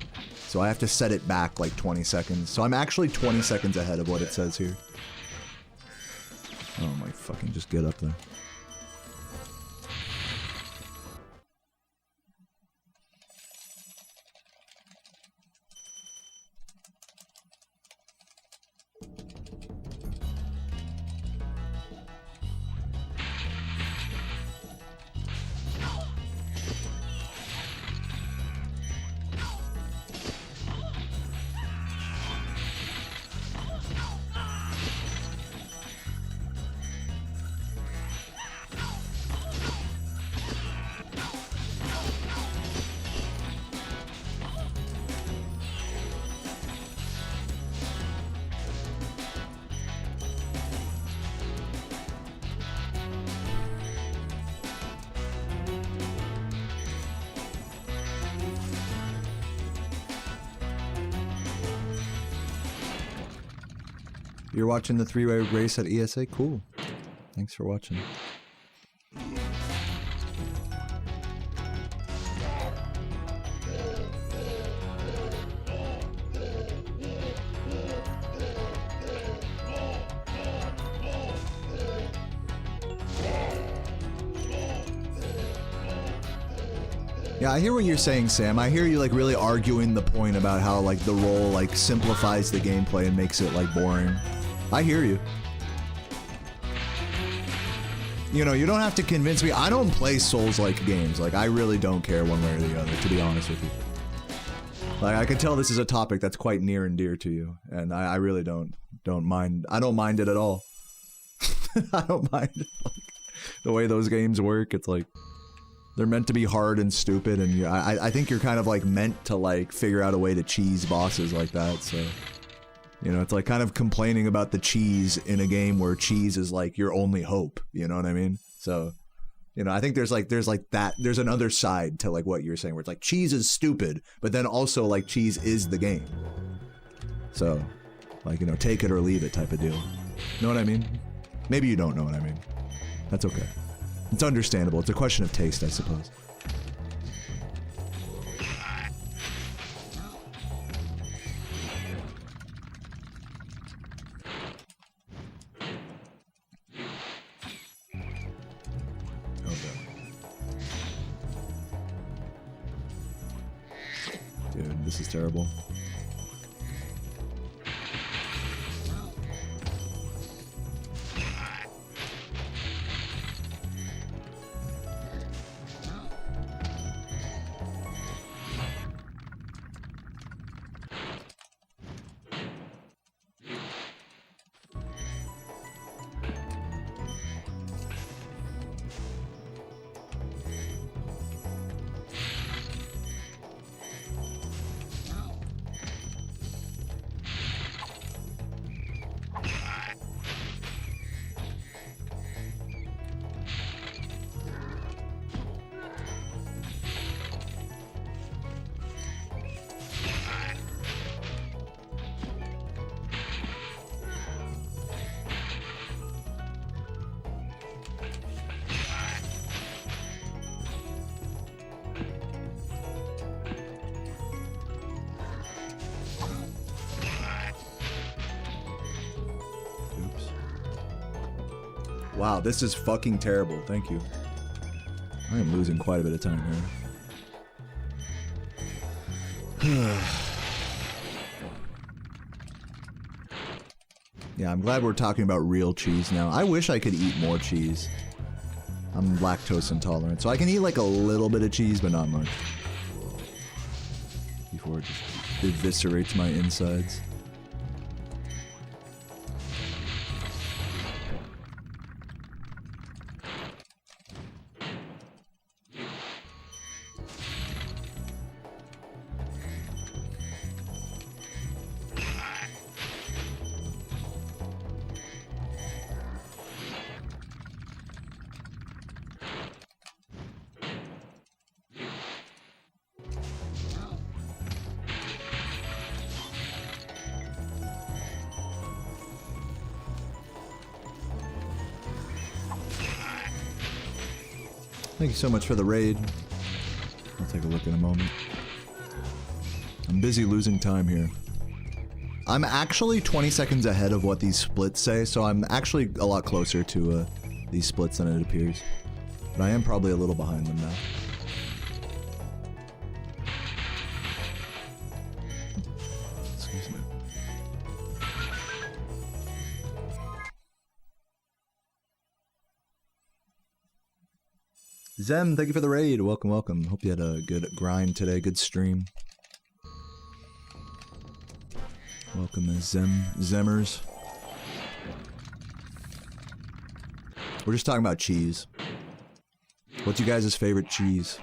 so I have to set it back like 20 seconds. So I'm actually 20 seconds ahead of what it says here. Oh my fucking, just get up there. You're watching the three-way race at ESA? Cool. Thanks for watching. Yeah, I hear what you're saying, Sam. I hear you like really arguing the point about how like the roll like simplifies the gameplay and makes it like boring. I hear you. You know, you don't have to convince me. I don't play Souls-like games. Like, I really don't care one way or the other, to be honest with you. Like, I can tell this is a topic that's quite near and dear to you, and I really don't mind. I don't mind it at all. I don't mind it. Like, the way those games work. It's like they're meant to be hard and stupid, and I think you're kind of like meant to like figure out a way to cheese bosses like that. So, you know, it's like kind of complaining about the cheese in a game where cheese is like your only hope. You know what I mean? So, you know, I think there's another side to like what you're saying, where it's like cheese is stupid, but then also like cheese is the game. So, like, you know, take it or leave it type of deal. Know what I mean? Maybe you don't know what I mean. That's okay. It's understandable. It's a question of taste, I suppose. Dude, this is terrible. Wow, this is fucking terrible. Thank you. I am losing quite a bit of time here. Yeah, I'm glad we're talking about real cheese now. I wish I could eat more cheese. I'm lactose intolerant, so I can eat like a little bit of cheese, but not much. Before it just eviscerates my insides. Thank you so much for the raid. I'll take a look in a moment. I'm busy losing time here. I'm actually 20 seconds ahead of what these splits say, so I'm actually a lot closer to these splits than it appears. But I am probably a little behind them now. Excuse me. Zem, thank you for the raid. Welcome, welcome. Hope you had a good grind today, good stream. Welcome, Zemmers. We're just talking about cheese. What's you guys' favorite cheese?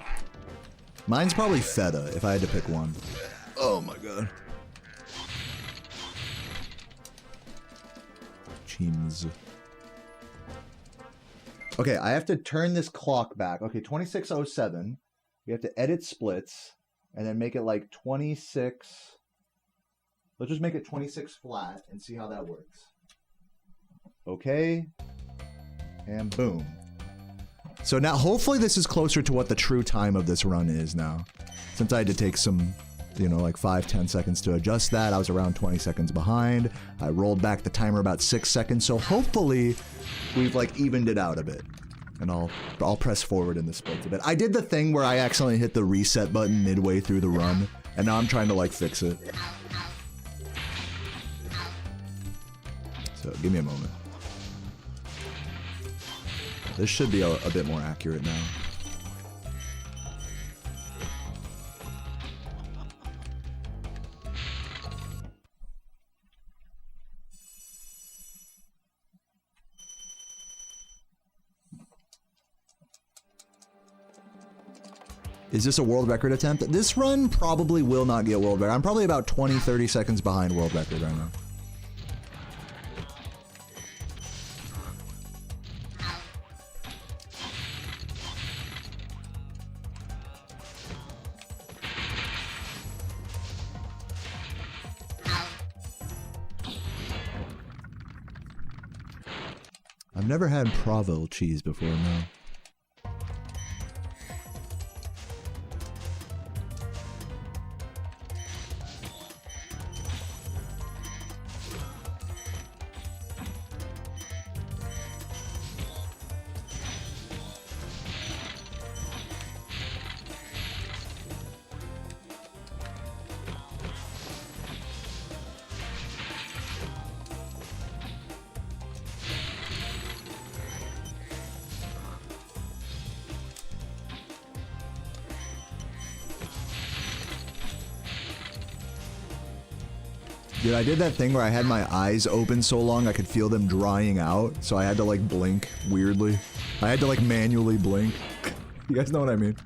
Mine's probably feta, if I had to pick one. Oh my god. Cheese. Okay, I have to turn this clock back. Okay, 26:07. We have to edit splits, and then make it like 26... Let's just make it 26 flat and see how that works. Okay. And boom. So now, hopefully this is closer to what the true time of this run is now. Since I had to take some, you know, like 5-10 seconds to adjust that, I was around 20 seconds behind. I rolled back the timer about 6 seconds, so hopefully we've like evened it out a bit. And I'll press forward in the splits a bit. I did the thing where I accidentally hit the reset button midway through the run, and now I'm trying to like fix it. So give me a moment. This should be a bit more accurate now. Is this a world record attempt? This run probably will not get world record. I'm probably about 20-30 seconds behind world record right now. I've never had Provo cheese before, no. Dude, I did that thing where I had my eyes open so long I could feel them drying out, so I had to like blink weirdly. I had to like manually blink. You guys know what I mean?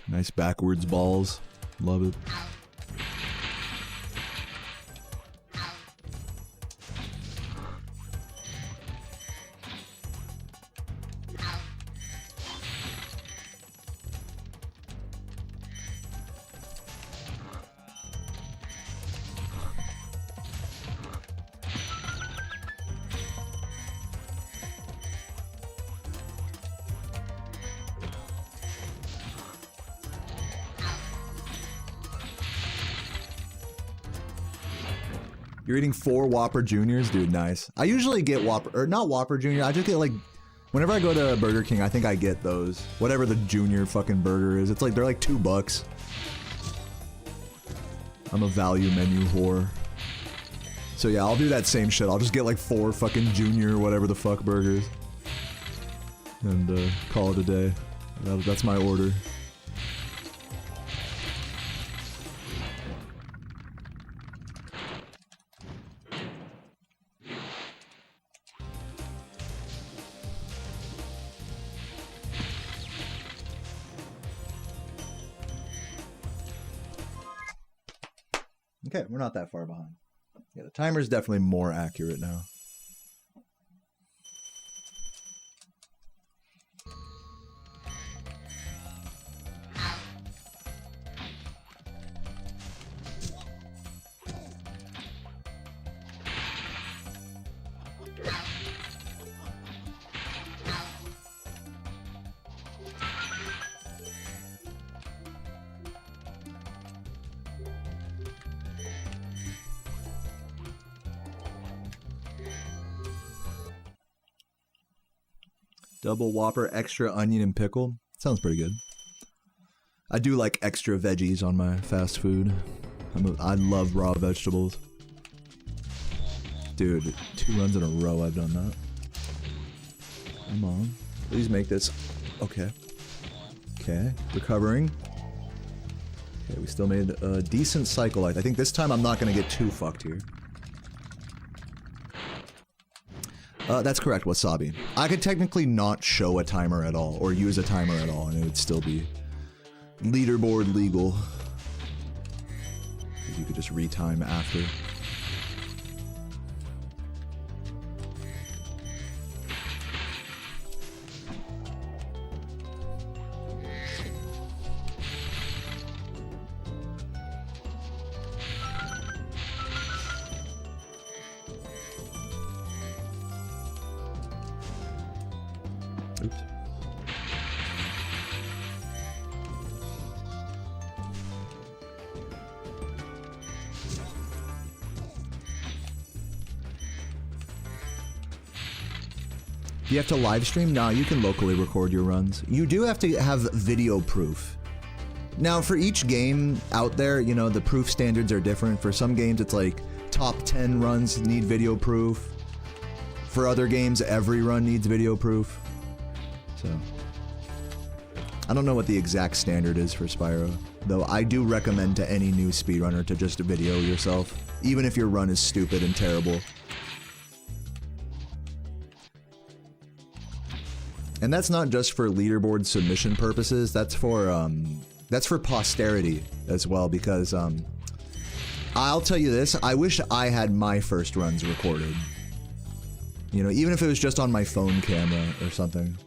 Nice backwards balls. Love it. You're eating 4 Whopper Juniors? Dude, nice. I usually get Whopper, or not Whopper Junior, I just get like, whenever I go to Burger King, I think I get those. Whatever the junior fucking burger is. It's like, they're like $2. I'm a value menu whore. So yeah, I'll do that same shit. I'll just get like 4 fucking junior whatever the fuck burgers. And call it a day. That's my order. Okay, we're not that far behind. Yeah, the timer's definitely more accurate now. Double Whopper, extra onion and pickle. Sounds pretty good. I do like extra veggies on my fast food. I love raw vegetables. Dude, 2 runs in a row I've done that. Come on. Please make this. Okay. Okay. Recovering. Okay, we still made a decent cycle life. I think this time I'm not going to get too fucked here. That's correct, Wasabi. I could technically not show a timer at all, or use a timer at all, and it would still be leaderboard legal. You could just retime after. Oops. Do you have to live stream? No, you can locally record your runs. You do have to have video proof. Now, for each game out there, you know, the proof standards are different. For some games, it's like top 10 runs need video proof. For other games, every run needs video proof. So, I don't know what the exact standard is for Spyro, though I do recommend to any new speedrunner to just video yourself, even if your run is stupid and terrible. And that's not just for leaderboard submission purposes, that's for posterity as well, because I'll tell you this, I wish I had my first runs recorded. You know, even if it was just on my phone camera or something.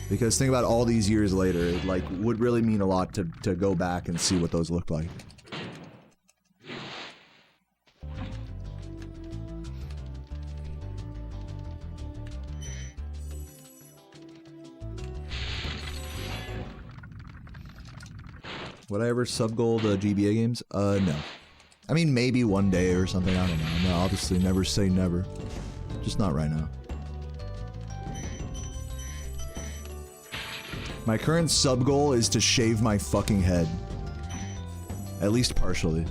Because think about all these years later, it like would really mean a lot to go back and see what those looked like. Would I ever sub-goal the GBA games? No. I mean, maybe one day or something, I don't know. No, obviously never say never. Just not right now. My current sub-goal is to shave my fucking head. At least partially.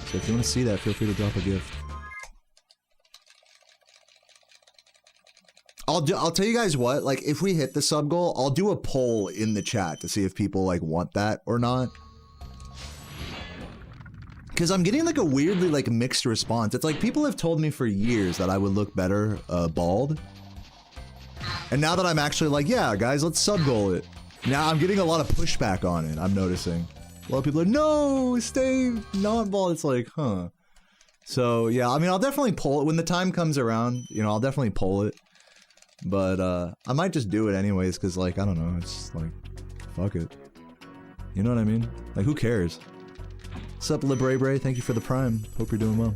So if you want to see that, feel free to drop a gift. I'll tell you guys what, like, if we hit the sub goal, I'll do a poll in the chat to see if people, like, want that or not. Because I'm getting, like, a weirdly, like, mixed response. It's like, people have told me for years that I would look better bald. And now that I'm actually like, yeah, guys, let's sub goal it. Now I'm getting a lot of pushback on it, I'm noticing. A lot of people are, no, stay not bald. It's like, huh. So, yeah, I mean, I'll definitely poll it. When the time comes around, you know, I'll definitely poll it. But, I might just do it anyways, because, like, I don't know, it's like, fuck it. You know what I mean? Like, who cares? Sup, Libre, thank you for the prime. Hope you're doing well.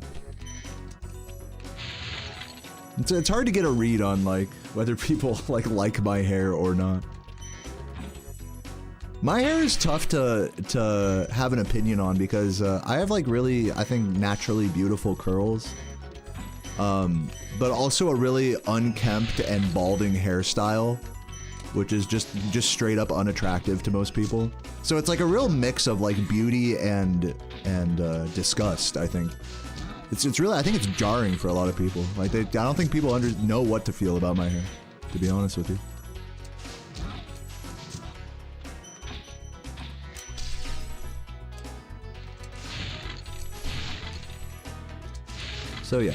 It's hard to get a read on, like, whether people, like my hair or not. My hair is tough to have an opinion on because I have like really, I think, naturally beautiful curls. But also a really unkempt and balding hairstyle, which is just straight up unattractive to most people. So it's like a real mix of like beauty and disgust, I think. It's really, I think it's jarring for a lot of people. Like I don't think people know what to feel about my hair, to be honest with you. So yeah.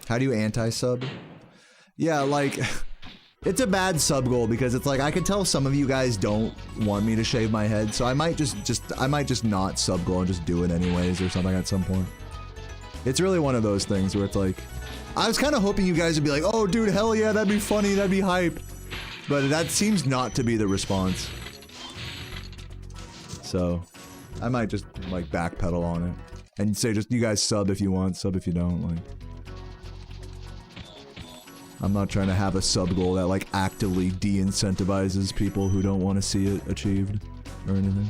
How do you anti-sub? Yeah, like, it's a bad sub goal because it's like, I can tell some of you guys don't want me to shave my head, so I might just not sub goal and just do it anyways or something at some point. It's really one of those things where it's like, I was kind of hoping you guys would be like, oh dude, hell yeah, that'd be funny, that'd be hype. But that seems not to be the response. So, I might just, like, backpedal on it. And say just, you guys sub if you want, sub if you don't, like. I'm not trying to have a sub goal that, like, actively de-incentivizes people who don't want to see it achieved, or anything.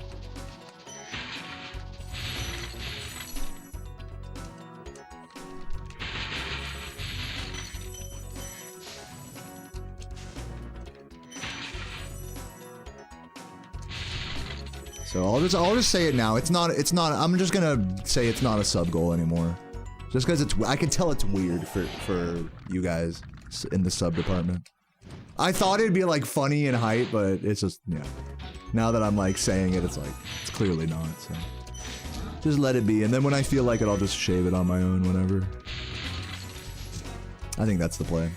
So I'll just say it now. It's not, I'm just gonna say it's not a sub goal anymore. Just because I can tell it's weird for you guys in the sub department. I thought it'd be like funny and hype, but it's just, yeah. Now that I'm like saying it, it's like, it's clearly not, so. Just let it be, and then when I feel like it, I'll just shave it on my own whenever. I think that's the play.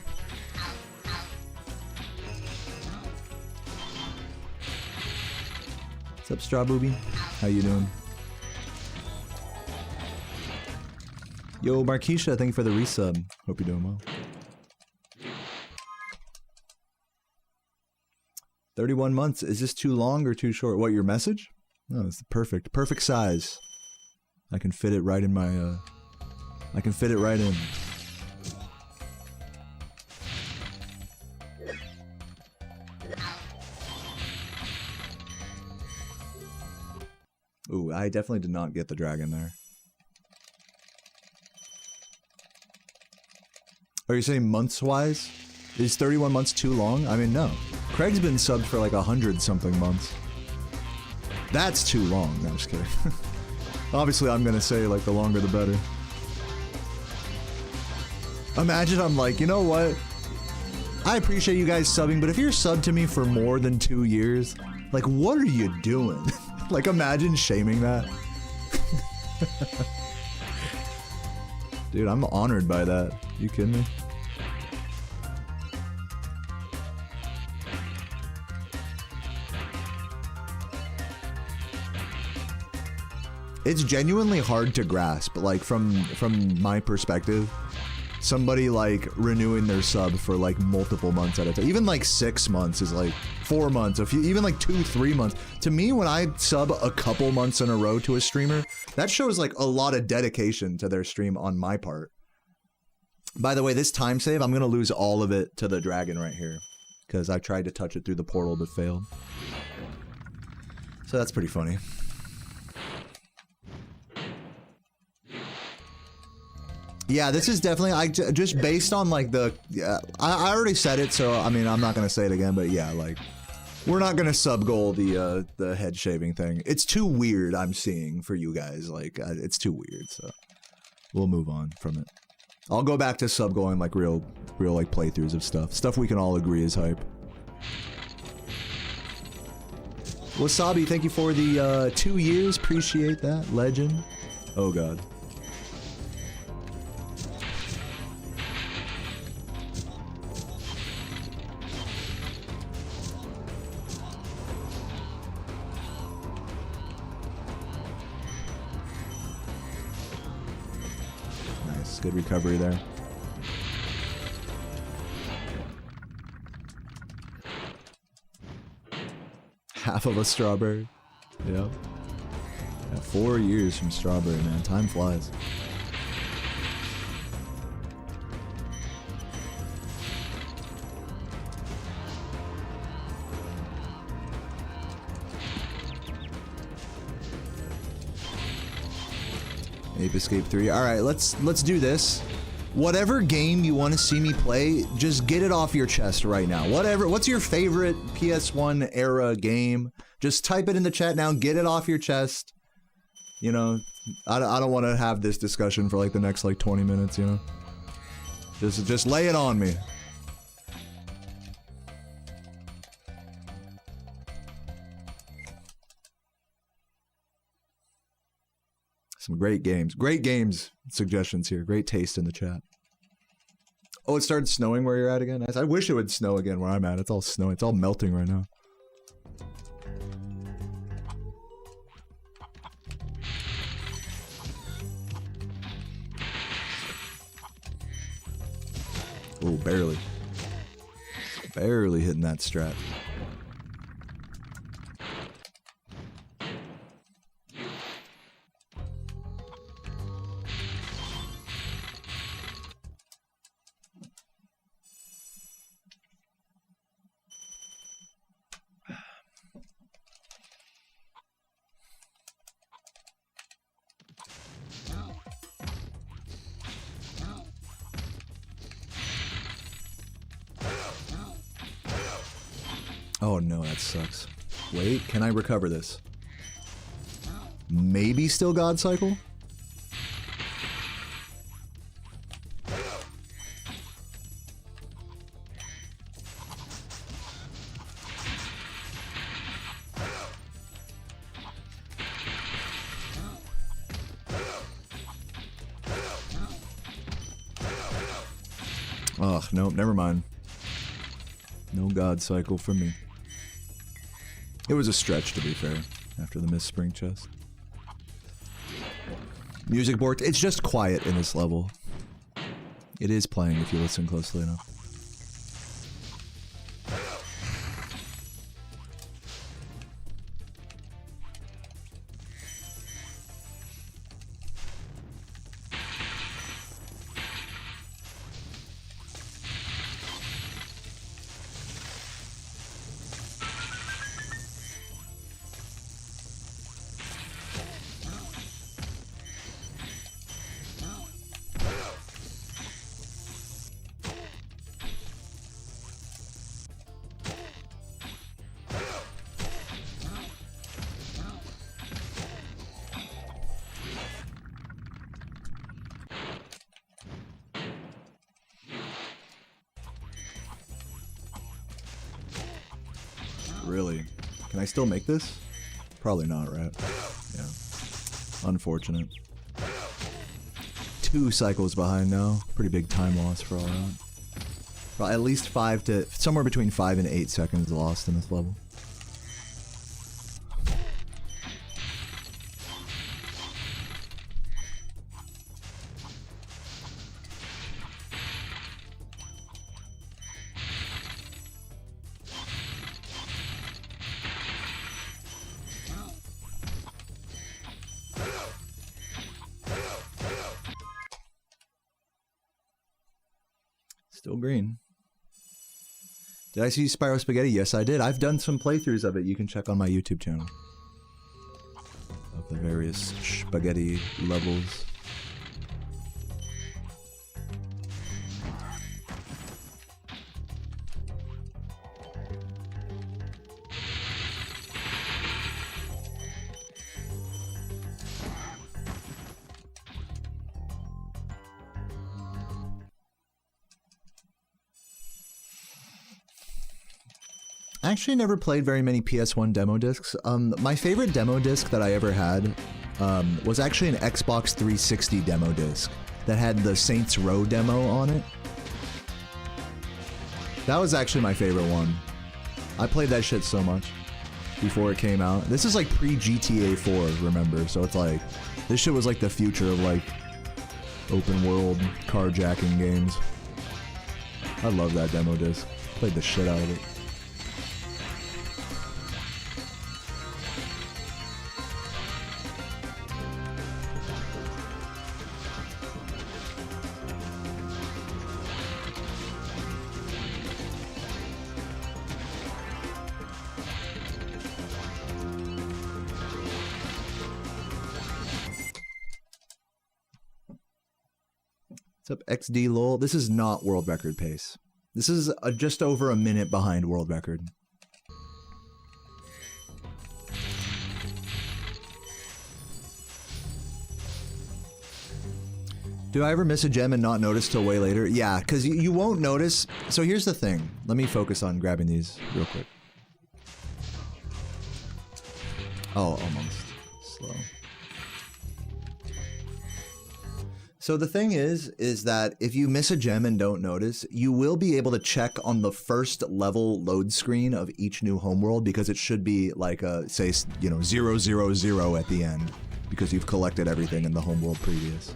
What's up, Straw Booby? How you doing? Yo, Markeisha, thank you for the resub. Hope you're doing well. 31 months. Is this too long or too short? What, your message? No, it's the perfect size. I can fit it right in my, I can fit it right in. Ooh, I definitely did not get the dragon there. Are you saying months-wise? Is 31 months too long? I mean, no. Craig's been subbed for like 100-something months. That's too long. No, I'm just kidding. Obviously, I'm gonna say, like, the longer the better. Imagine I'm like, you know what? I appreciate you guys subbing, but if you're subbed to me for more than 2 years, like, what are you doing? Like, imagine shaming that. Dude, I'm honored by that. You kidding me? It's genuinely hard to grasp, like, from my perspective. Somebody, like, renewing their sub for, like, multiple months at a time. Even, like, 6 months is, like, 4 months. A few, even, like, 2-3 months. To me, when I sub a couple months in a row to a streamer, that shows, like, a lot of dedication to their stream on my part. By the way, this time save, I'm gonna lose all of it to the dragon right here. Because I tried to touch it through the portal, but failed. So that's pretty funny. Yeah, this is definitely, just based on, like, the, I already said it, so, I mean, I'm not gonna say it again, but yeah, like, we're not gonna sub-goal the head shaving thing. It's too weird, I'm seeing, for you guys, like, it's too weird, so, we'll move on from it. I'll go back to sub-goaling, like, real, like, playthroughs of stuff we can all agree is hype. Wasabi, thank you for the, 2 years, appreciate that, legend. Oh god. Good recovery there. Half of a strawberry. Yep. Yeah, 4 years from strawberry, man. Time flies. Ape Escape 3. Alright, let's do this. Whatever game you want to see me play, just get it off your chest right now. What's your favorite PS1 era game? Just type it in the chat now, get it off your chest. You know, I don't want to have this discussion for like the next like 20 minutes, you know? Just lay it on me. Some great games suggestions here. Great taste in the chat. Oh, it started snowing where you're at again? I wish it would snow again where I'm at. It's all snowing. It's all melting right now. Oh, barely. Barely hitting that strat. Oh no, that sucks. Wait, can I recover this? Maybe still God Cycle? Ugh, nope, never mind. No God Cycle for me. It was a stretch, to be fair, after the missed spring chest. Music board, it's just quiet in this level. It is playing if you listen closely enough. Really? Can I still make this? Probably not, right? Yeah. Unfortunate. 2 cycles behind now. Pretty big time loss for all that. Well, at least somewhere between 5 and 8 seconds lost in this level. Still green. Did I see Spyro Spaghetti? Yes, I did. I've done some playthroughs of it. You can check on my YouTube channel. Of the various spaghetti levels. I actually never played very many PS1 demo discs. My favorite demo disc that I ever had was actually an Xbox 360 demo disc that had the Saints Row demo on it. That was actually my favorite one. I played that shit so much before it came out. This is like pre-GTA 4, remember? So it's like, this shit was like the future of like open world carjacking games. I love that demo disc. Played the shit out of it. What's up, XD lol? This is not world record pace. This is just over a minute behind world record. Do I ever miss a gem and not notice till way later? Yeah, because you won't notice. So here's the thing. Let me focus on grabbing these real quick. Oh, almost. Slow. So the thing is that if you miss a gem and don't notice, you will be able to check on the first level load screen of each new homeworld because it should be like a, say, you know, 000 at the end because you've collected everything in the homeworld previous.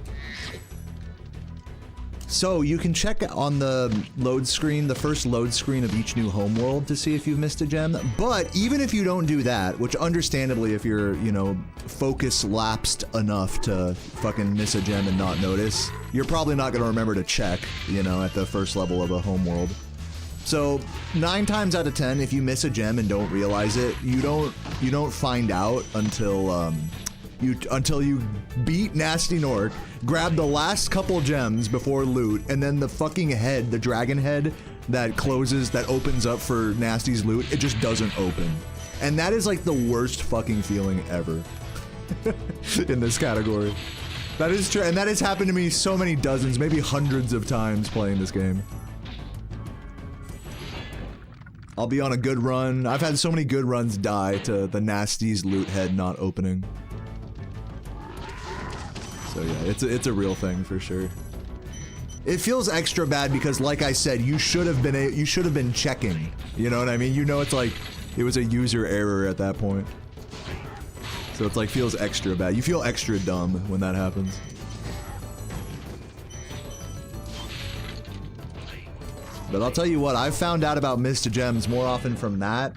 So you can check on the load screen, the first load screen of each new homeworld to see if you've missed a gem. But even if you don't do that, which understandably if you're, you know, focus lapsed enough to fucking miss a gem and not notice, you're probably not going to remember to check, you know, at the first level of a homeworld. So 9 times out of 10, if you miss a gem and don't realize it, you don't find out until you beat Nasty Nork, grab the last couple gems before loot, and then the fucking head, the dragon head that closes, that opens up for Nasty's loot, it just doesn't open. And that is like the worst fucking feeling ever in this category. That is true, and that has happened to me so many dozens, maybe hundreds of times playing this game. I'll be on a good run. I've had so many good runs die to the Nasty's loot head not opening. So yeah, it's a real thing for sure. It feels extra bad because, like I said, you should have been checking. You know what I mean? You know, it's like it was a user error at that point. So it's like feels extra bad. You feel extra dumb when that happens. But I'll tell you what, I've found out about missed gems more often from that.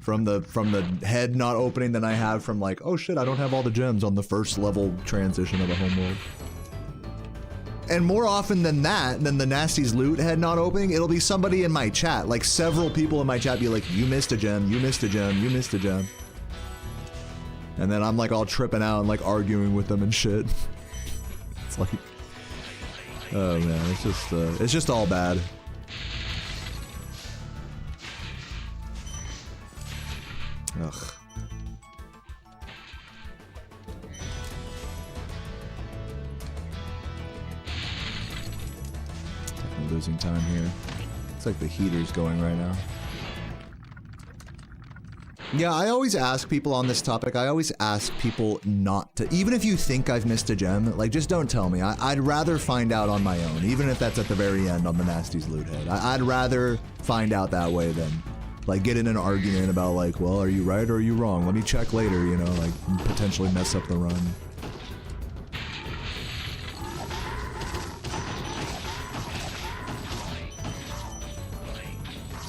From the head not opening than I have from like, oh shit, I don't have all the gems on the first level transition of a homeworld. And more often than that, than the Nasty's loot head not opening, it'll be somebody in my chat, like several people in my chat be like, you missed a gem, you missed a gem, you missed a gem. And then I'm like all tripping out and like arguing with them and shit. It's like, oh man, it's just all bad. Ugh. Definitely losing time here. It's like the heater's going right now. Yeah, I always ask people on this topic, I always ask people not to, even if you think I've missed a gem, like just don't tell me. I'd rather find out on my own, even if that's at the very end on the Nasty's loot head. I'd rather find out that way than like get in an argument about like, well, are you right or are you wrong? Let me check later, you know, like potentially mess up the run.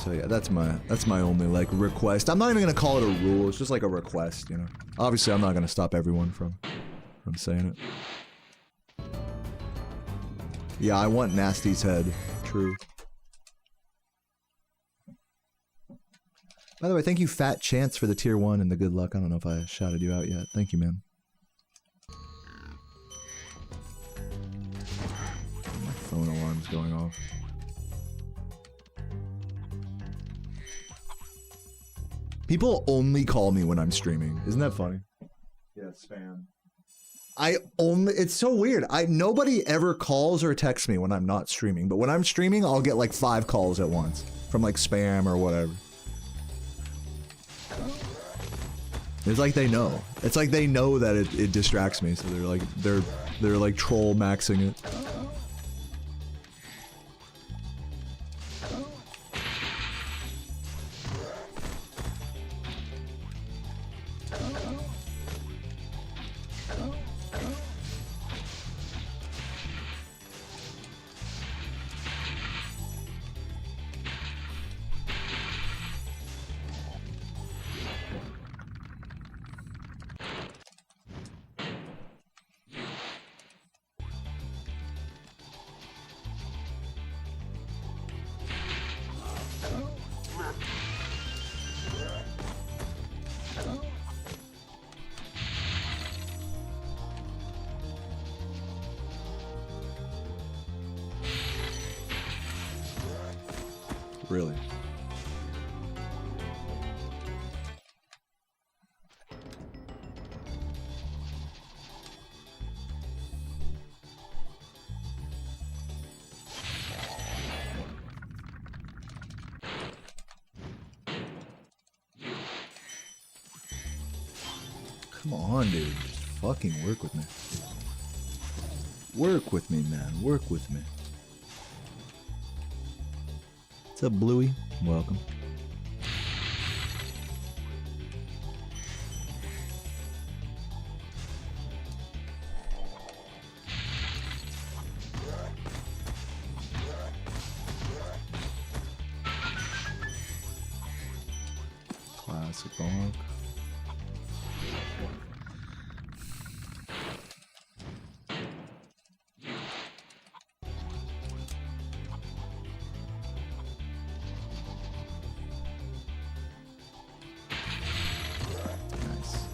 So yeah, that's my only like request. I'm not even gonna call it a rule, it's just like a request, you know. Obviously I'm not gonna stop everyone from saying it. Yeah, I want Nasty's head. True. By the way, thank you, Fat Chance, for the tier 1 and the good luck. I don't know if I shouted you out yet. Thank you, man. My phone alarm's going off. People only call me when I'm streaming. Isn't that funny? Yeah, spam. It's so weird. Nobody ever calls or texts me when I'm not streaming. But when I'm streaming, I'll get like 5 calls at once. From like spam or whatever. It's like they know. It's like they know that it distracts me, so they're like troll maxing it. Really. Come on, dude. Just fucking work with me. Work with me, man. Work with me. What's up, Bluey? Welcome. Classic bonk. Nice.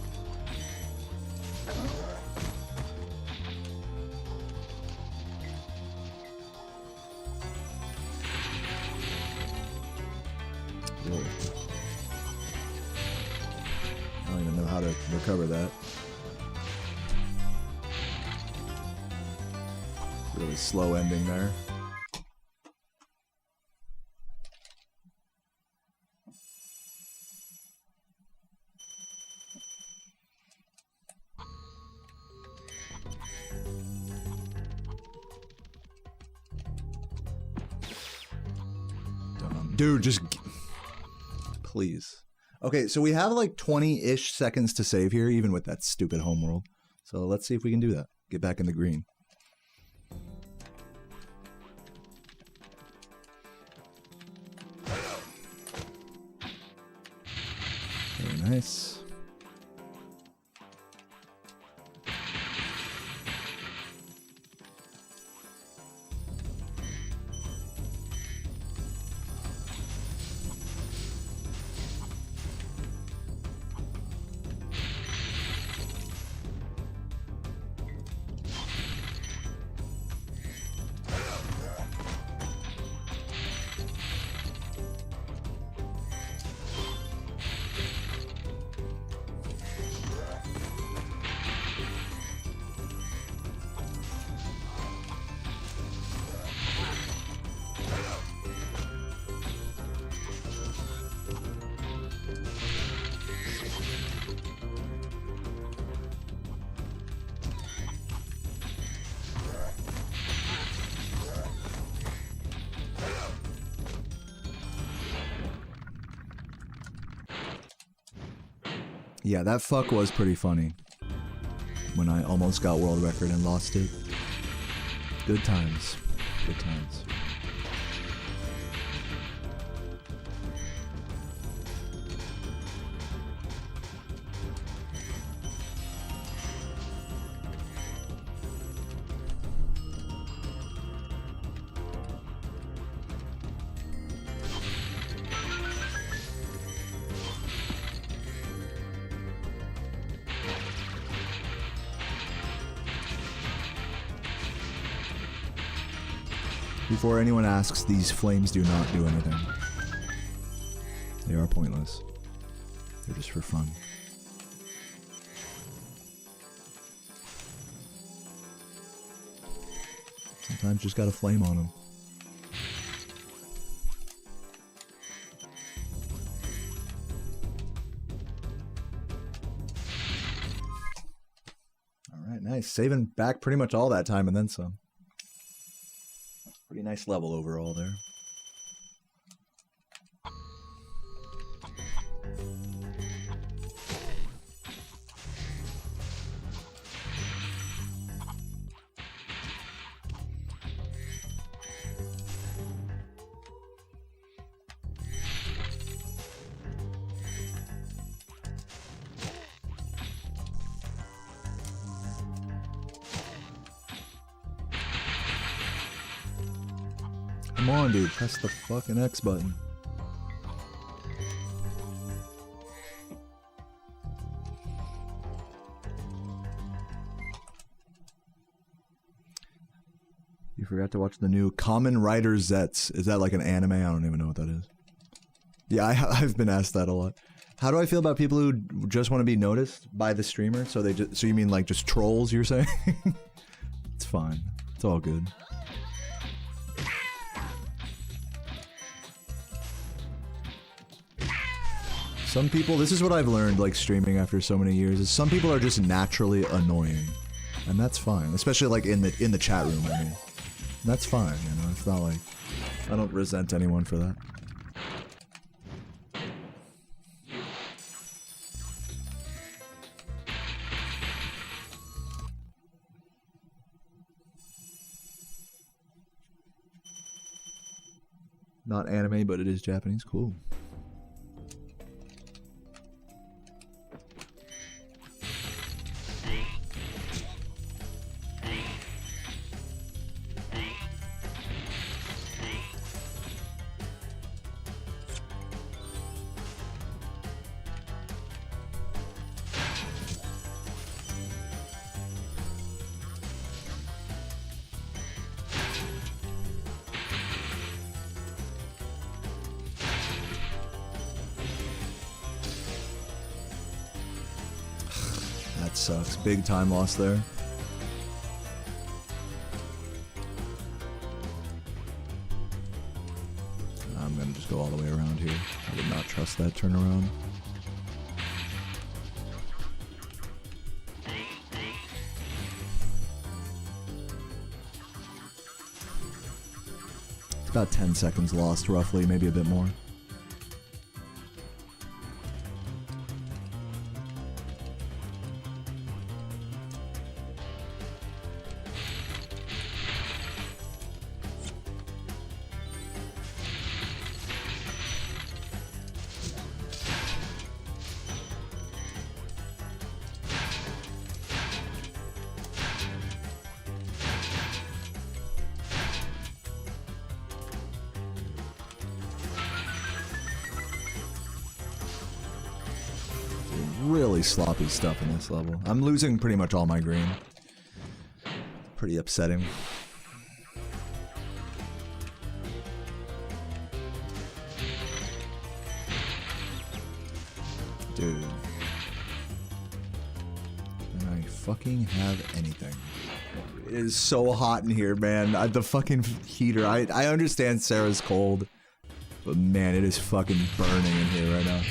Whoa. I don't even know how to recover that. Really slow ending there. Dude, just please. Okay, so we have like 20-ish seconds to save here, even with that stupid homeworld. So let's see if we can do that. Get back in the green. Very nice. Yeah, that fuck was pretty funny. When I almost got world record and lost it. Good times. Good times. Before anyone asks, these flames do not do anything. They are pointless. They're just for fun. Sometimes just got a flame on them. Alright, nice. Saving back pretty much all that time and then some. Pretty nice level overall there. Come on, dude, press the fucking X button. You You forgot to watch the new Kamen Rider Zets. Is that like an anime? I don't even know what that is. Yeah, I've been asked that a lot. How do I feel about people who just want to be noticed by the streamer? So you mean like just trolls, you're saying? It's fine. It's all good. Some people, this is what I've learned like streaming after so many years, is some people are just naturally annoying. And that's fine. Especially like in the chat room, I mean. That's fine, you know, it's not like I don't resent anyone for that. Not anime, but it is Japanese. Cool. Sucks. Big time loss there. I'm gonna just go all the way around here. I would not trust that turnaround. It's about 10 seconds lost, roughly, maybe a bit more. Really sloppy stuff in this level. I'm losing pretty much all my green. Pretty upsetting. Dude. Can I fucking have anything? It is so hot in here, man. The fucking heater. I understand Sarah's cold. But man, it is fucking burning in here right now.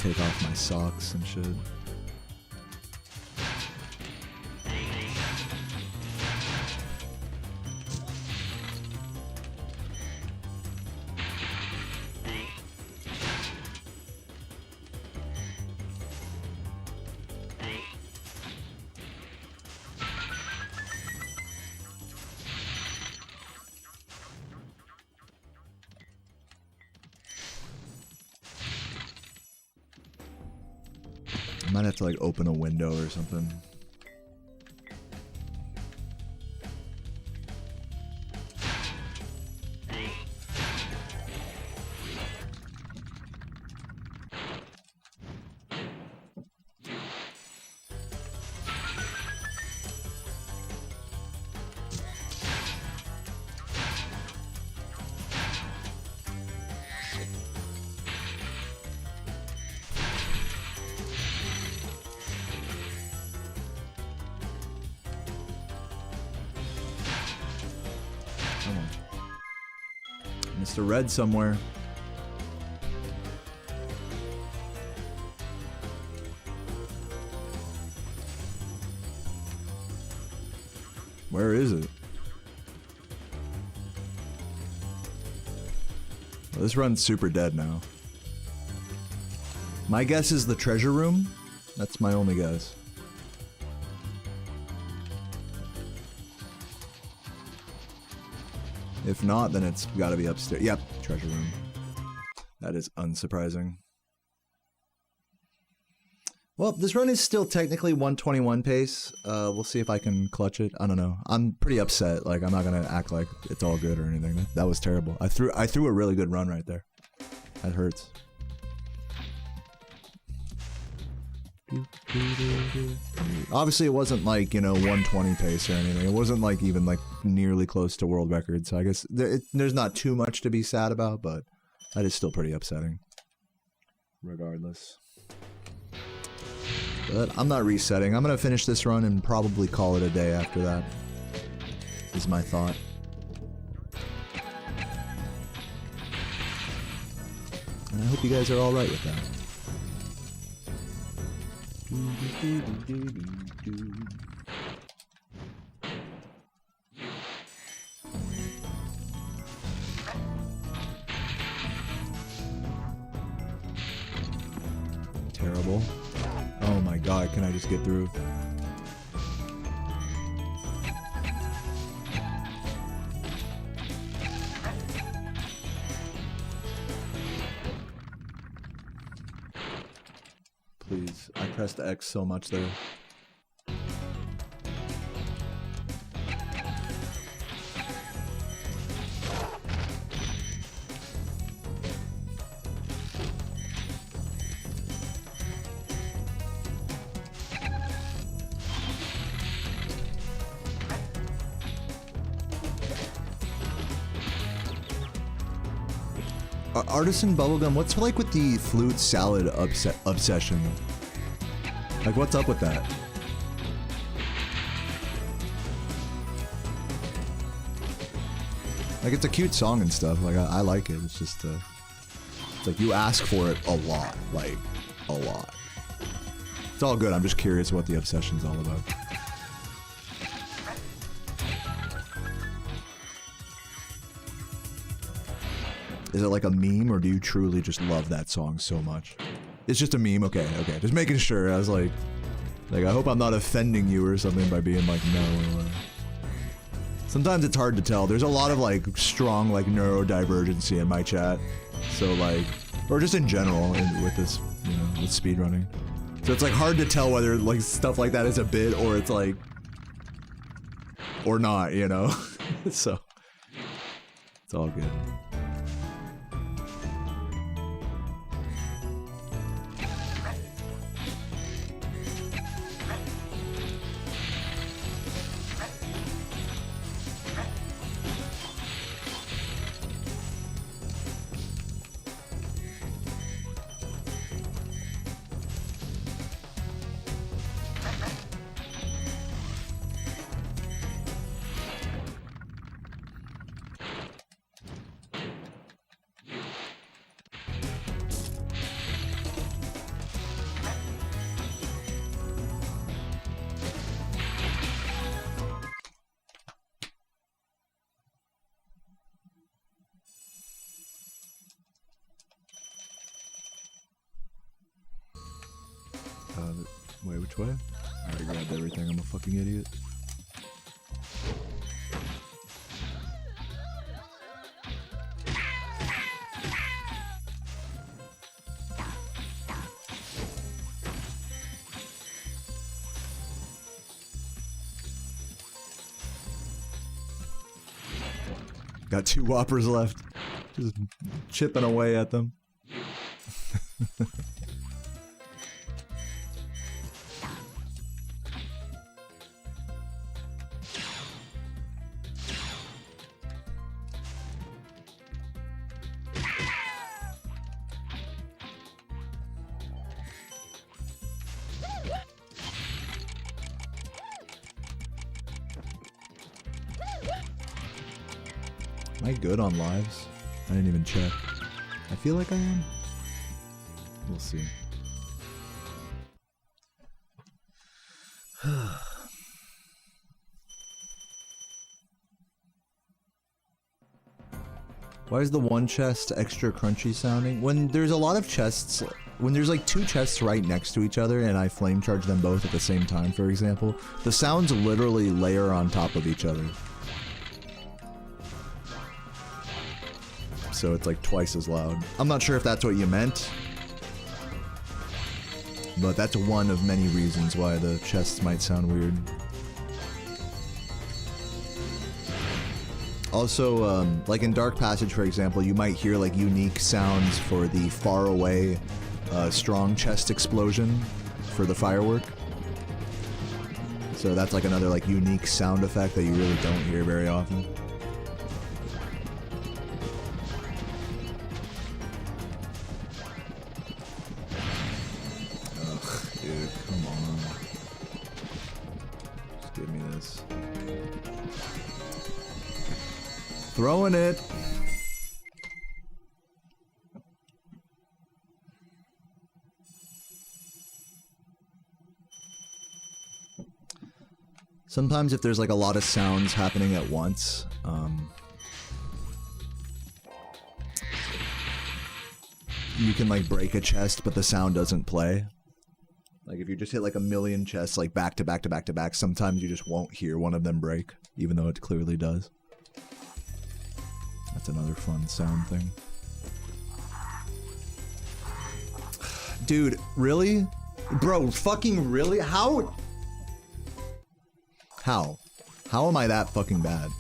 Take off my socks and shit. I might have to like open a window or something. Mr. Red somewhere. Where is it? Well, this run's super dead now. My guess is the treasure room. That's my only guess. If not, then it's gotta be upstairs. Yep, treasure room. That is unsurprising. Well, this run is still technically 121 pace. We'll see if I can clutch it. I don't know. I'm pretty upset. Like, I'm not gonna act like it's all good or anything. That was terrible. I threw a really good run right there. That hurts. Obviously, it wasn't like, you know, 120 pace or anything. It wasn't like even like nearly close to world record. So I guess there's not too much to be sad about, but that is still pretty upsetting. Regardless. But I'm not resetting. I'm gonna finish this run and probably call it a day after that. Is my thought. And I hope you guys are alright with that. Terrible. Oh my god, can I just get through? Please, I pressed X so much there. Artisan bubblegum, what's like with the flute salad obsession? Like, what's up with that? Like, it's a cute song and stuff. Like, I like it. It's just, it's like you ask for it a lot. Like, a lot. It's all good. I'm just curious what the obsession's all about. Is it like a meme, or do you truly just love that song so much? It's just a meme? Okay, okay. Just making sure. I was like, I hope I'm not offending you or something by being like, no. Sometimes it's hard to tell. There's a lot of like strong like neurodivergency in my chat. So like, or just in general with this, you know, with speedrunning. So it's like hard to tell whether like stuff like that is a bit or it's like, or not, you know? So, it's all good. Wait, which way? I already grabbed everything, I'm a fucking idiot. Got 2 whoppers left. Just chipping away at them. Am I good on lives? I didn't even check. I feel like I am. We'll see. Why is the one chest extra crunchy sounding? When there's a lot of chests, when there's like 2 chests right next to each other and I flame charge them both at the same time, for example, the sounds literally layer on top of each other. So it's like twice as loud. I'm not sure if that's what you meant, but that's one of many reasons why the chests might sound weird. Also, like in Dark Passage, for example, you might hear like unique sounds for the far away, strong chest explosion for the firework. So that's like another like unique sound effect that you really don't hear very often. Ugh, dude, come on. Just give me this. Throwing it. Sometimes if there's like a lot of sounds happening at once, you can like break a chest, but the sound doesn't play. Like if you just hit like a million chests like back to back to back to back, sometimes you just won't hear one of them break, even though it clearly does. That's another fun sound thing. Dude, really? Bro, fucking really? How? How? How am I that fucking bad?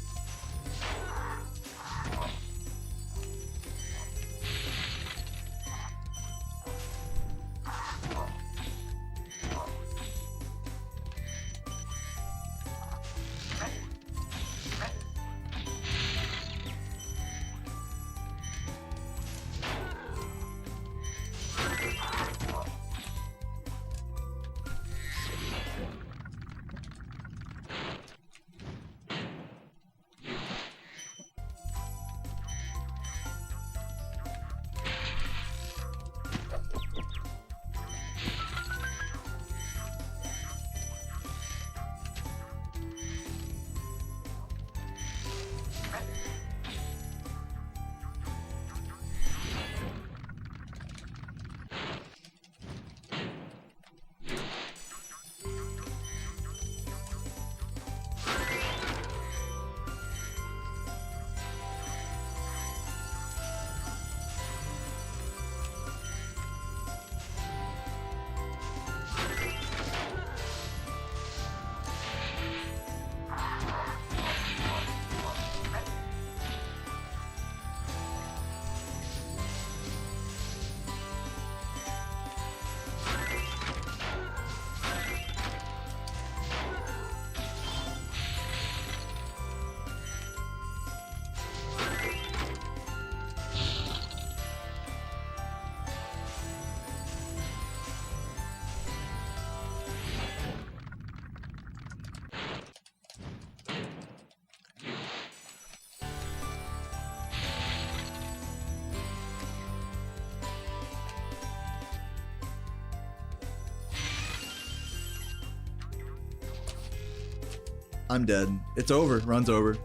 I'm dead. It's over. Run's over.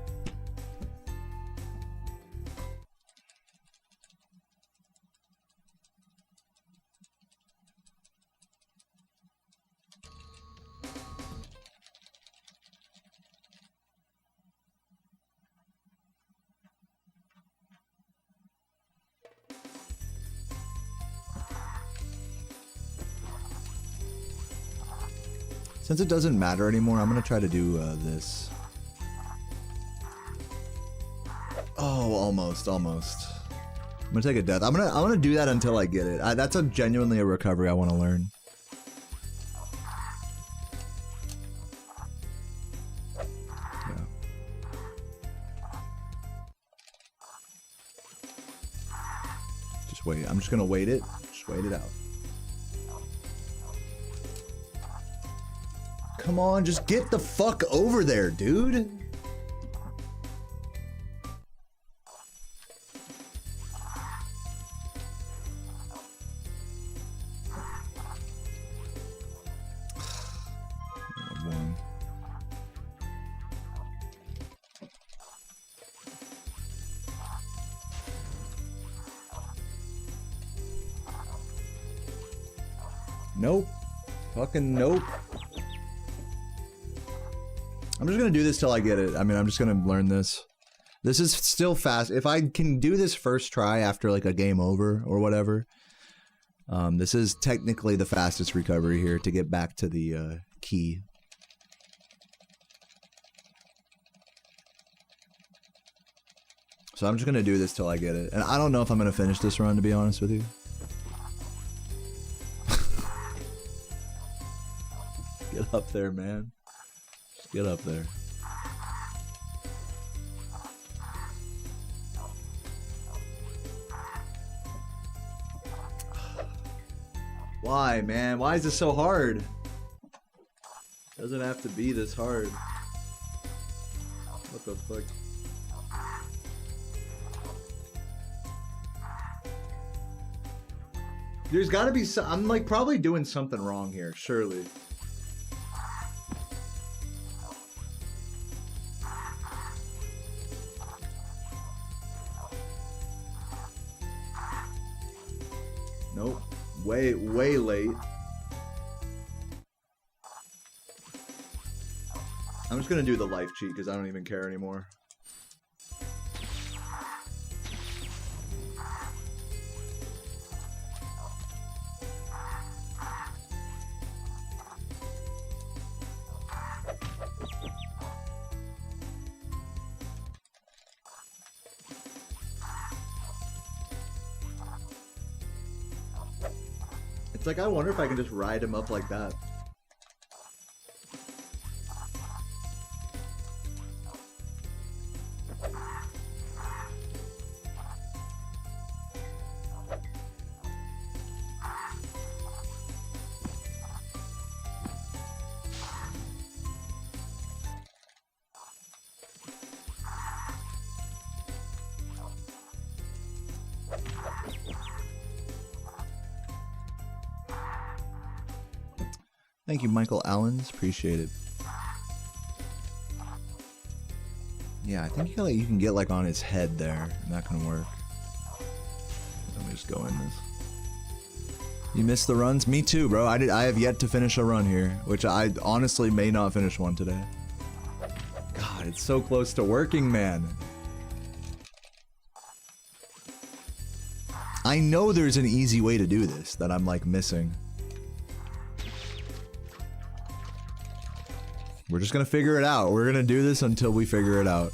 Since it doesn't matter anymore, I'm gonna try to do this. Oh, almost. I'm gonna take a death. I'm gonna do that until I get it. That's genuinely a recovery I want to learn. Yeah. Just wait. I'm just gonna wait it. Just wait it out. Come on, just get the fuck over there, dude. Nope. Fucking nope. I'm just gonna do this till I get it. I mean, I'm just gonna learn this. This is still fast. If I can do this first try after like a game over or whatever, this is technically the fastest recovery here to get back to the key. So I'm just gonna do this till I get it. And I don't know if I'm gonna finish this run, to be honest with you. up there, man. Just get up there. Why, man? Why is this so hard? Doesn't have to be this hard. What the fuck? There's gotta be some. I'm like probably doing something wrong here, surely. Nope. Way late. I'm just gonna do the life cheat because I don't even care anymore. It's like, I wonder if I can just ride him up like that. Thank you, Michael Allens. Appreciate it. Yeah, I think you can get like on his head there. Not gonna work. Let me just go in this. You missed the runs? Me too, bro. I have yet to finish a run here, which I honestly may not finish one today. God, it's so close to working, man. I know there's an easy way to do this that I'm like missing. We're just gonna figure it out. We're gonna do this until we figure it out.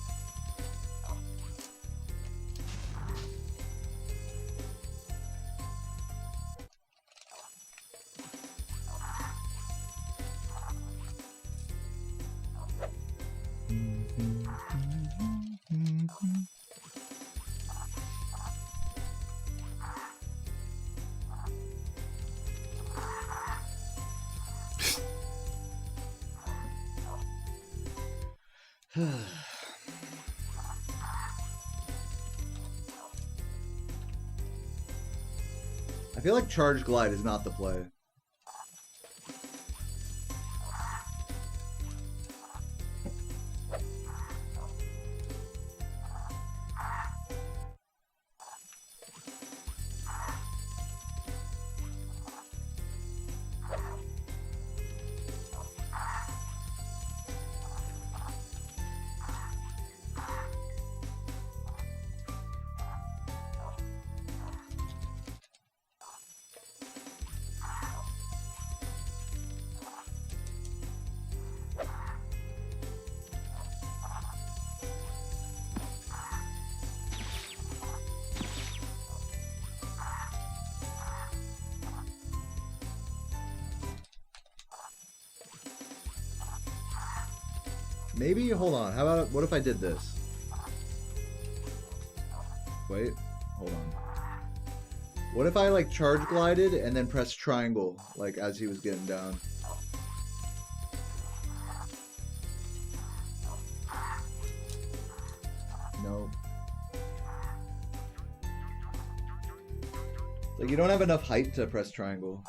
I feel like Charge Glide is not the play. Maybe, hold on, how about, what if I did this? Wait, hold on. What if I like charge glided and then pressed triangle, like as he was getting down? No. Like you don't have enough height to press triangle.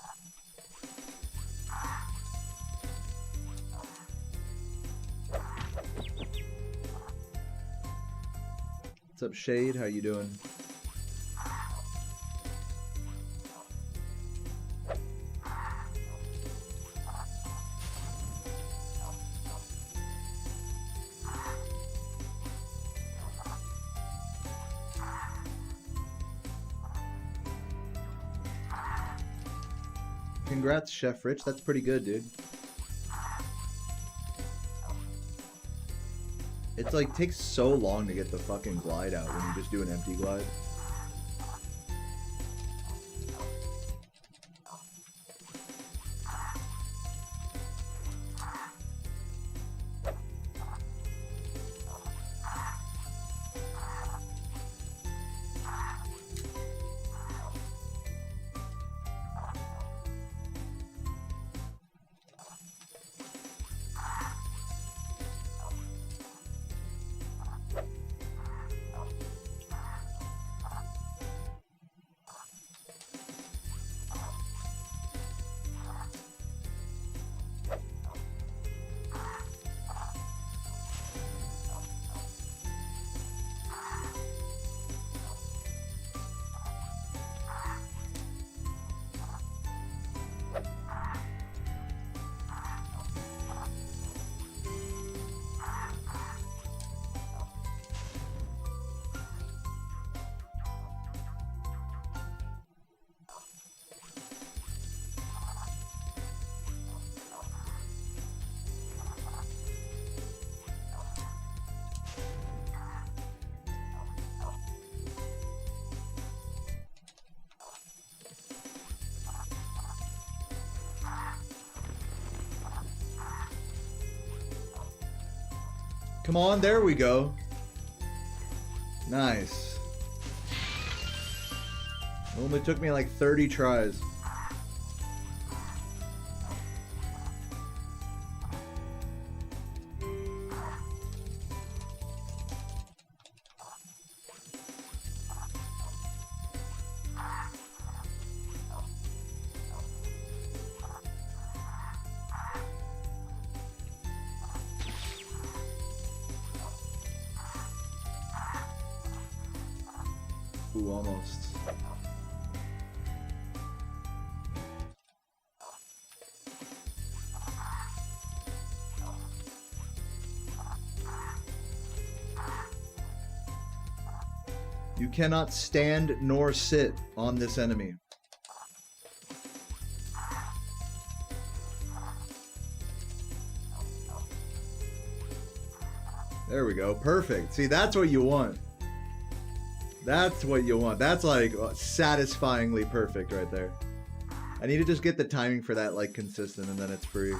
What's up, Shade? How you doing? Congrats, Chef Rich. That's pretty good, dude. It's like takes so long to get the fucking glide out when you just do an empty glide. Come on, there we go. Nice. It only took me like 30 tries. Ooh, almost. You cannot stand nor sit on this enemy. There we go. Perfect. See, that's what you want. That's what you want. That's like satisfyingly perfect right there. I need to just get the timing for that like consistent and then it's free.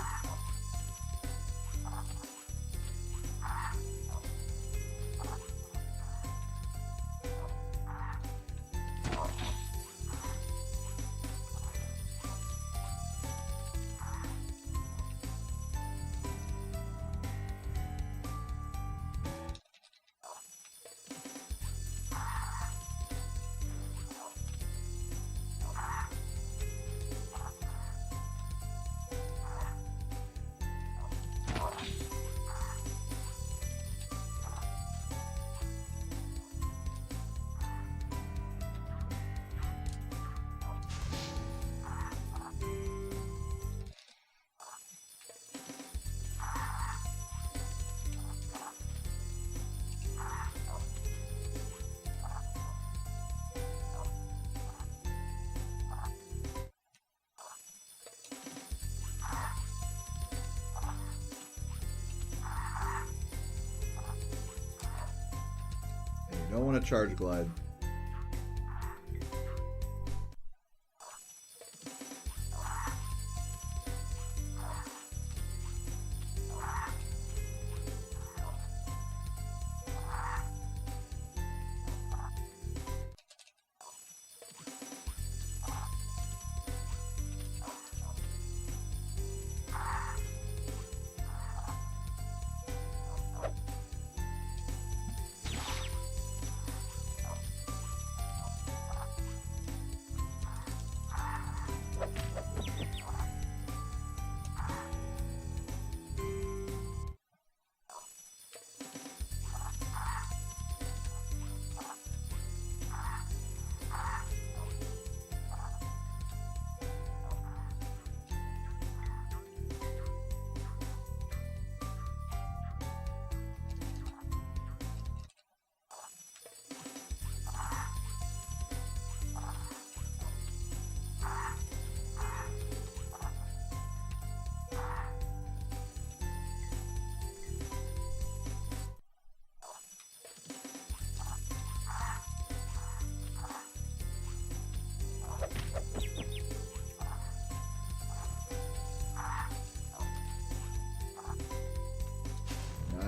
You don't want to charge glide.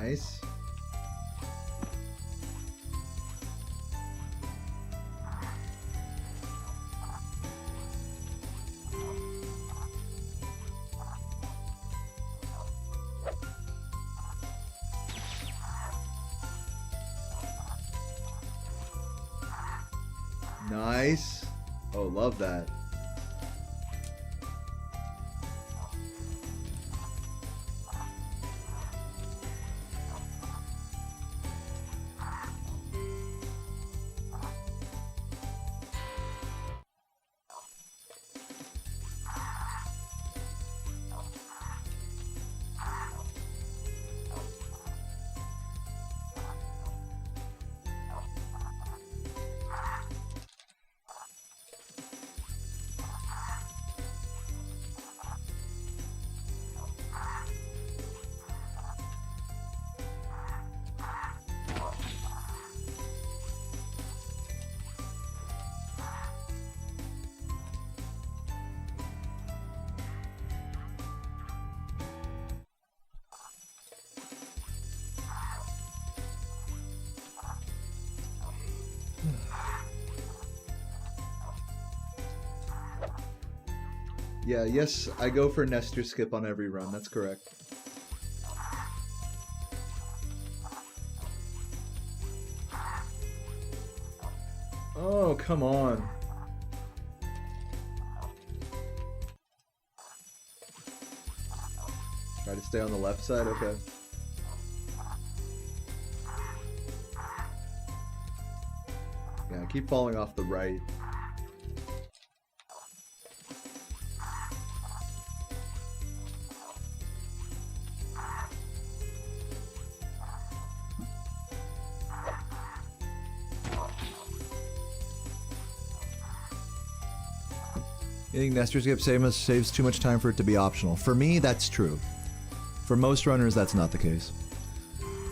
Nice. Nice. Oh, love that. Yeah, yes, I go for Nestor skip on every run. That's correct. Oh, come on. Try to stay on the left side, okay. Yeah, I keep falling off the right. You think Nestor skip saves too much time for it to be optional? For me, that's true. For most runners, that's not the case.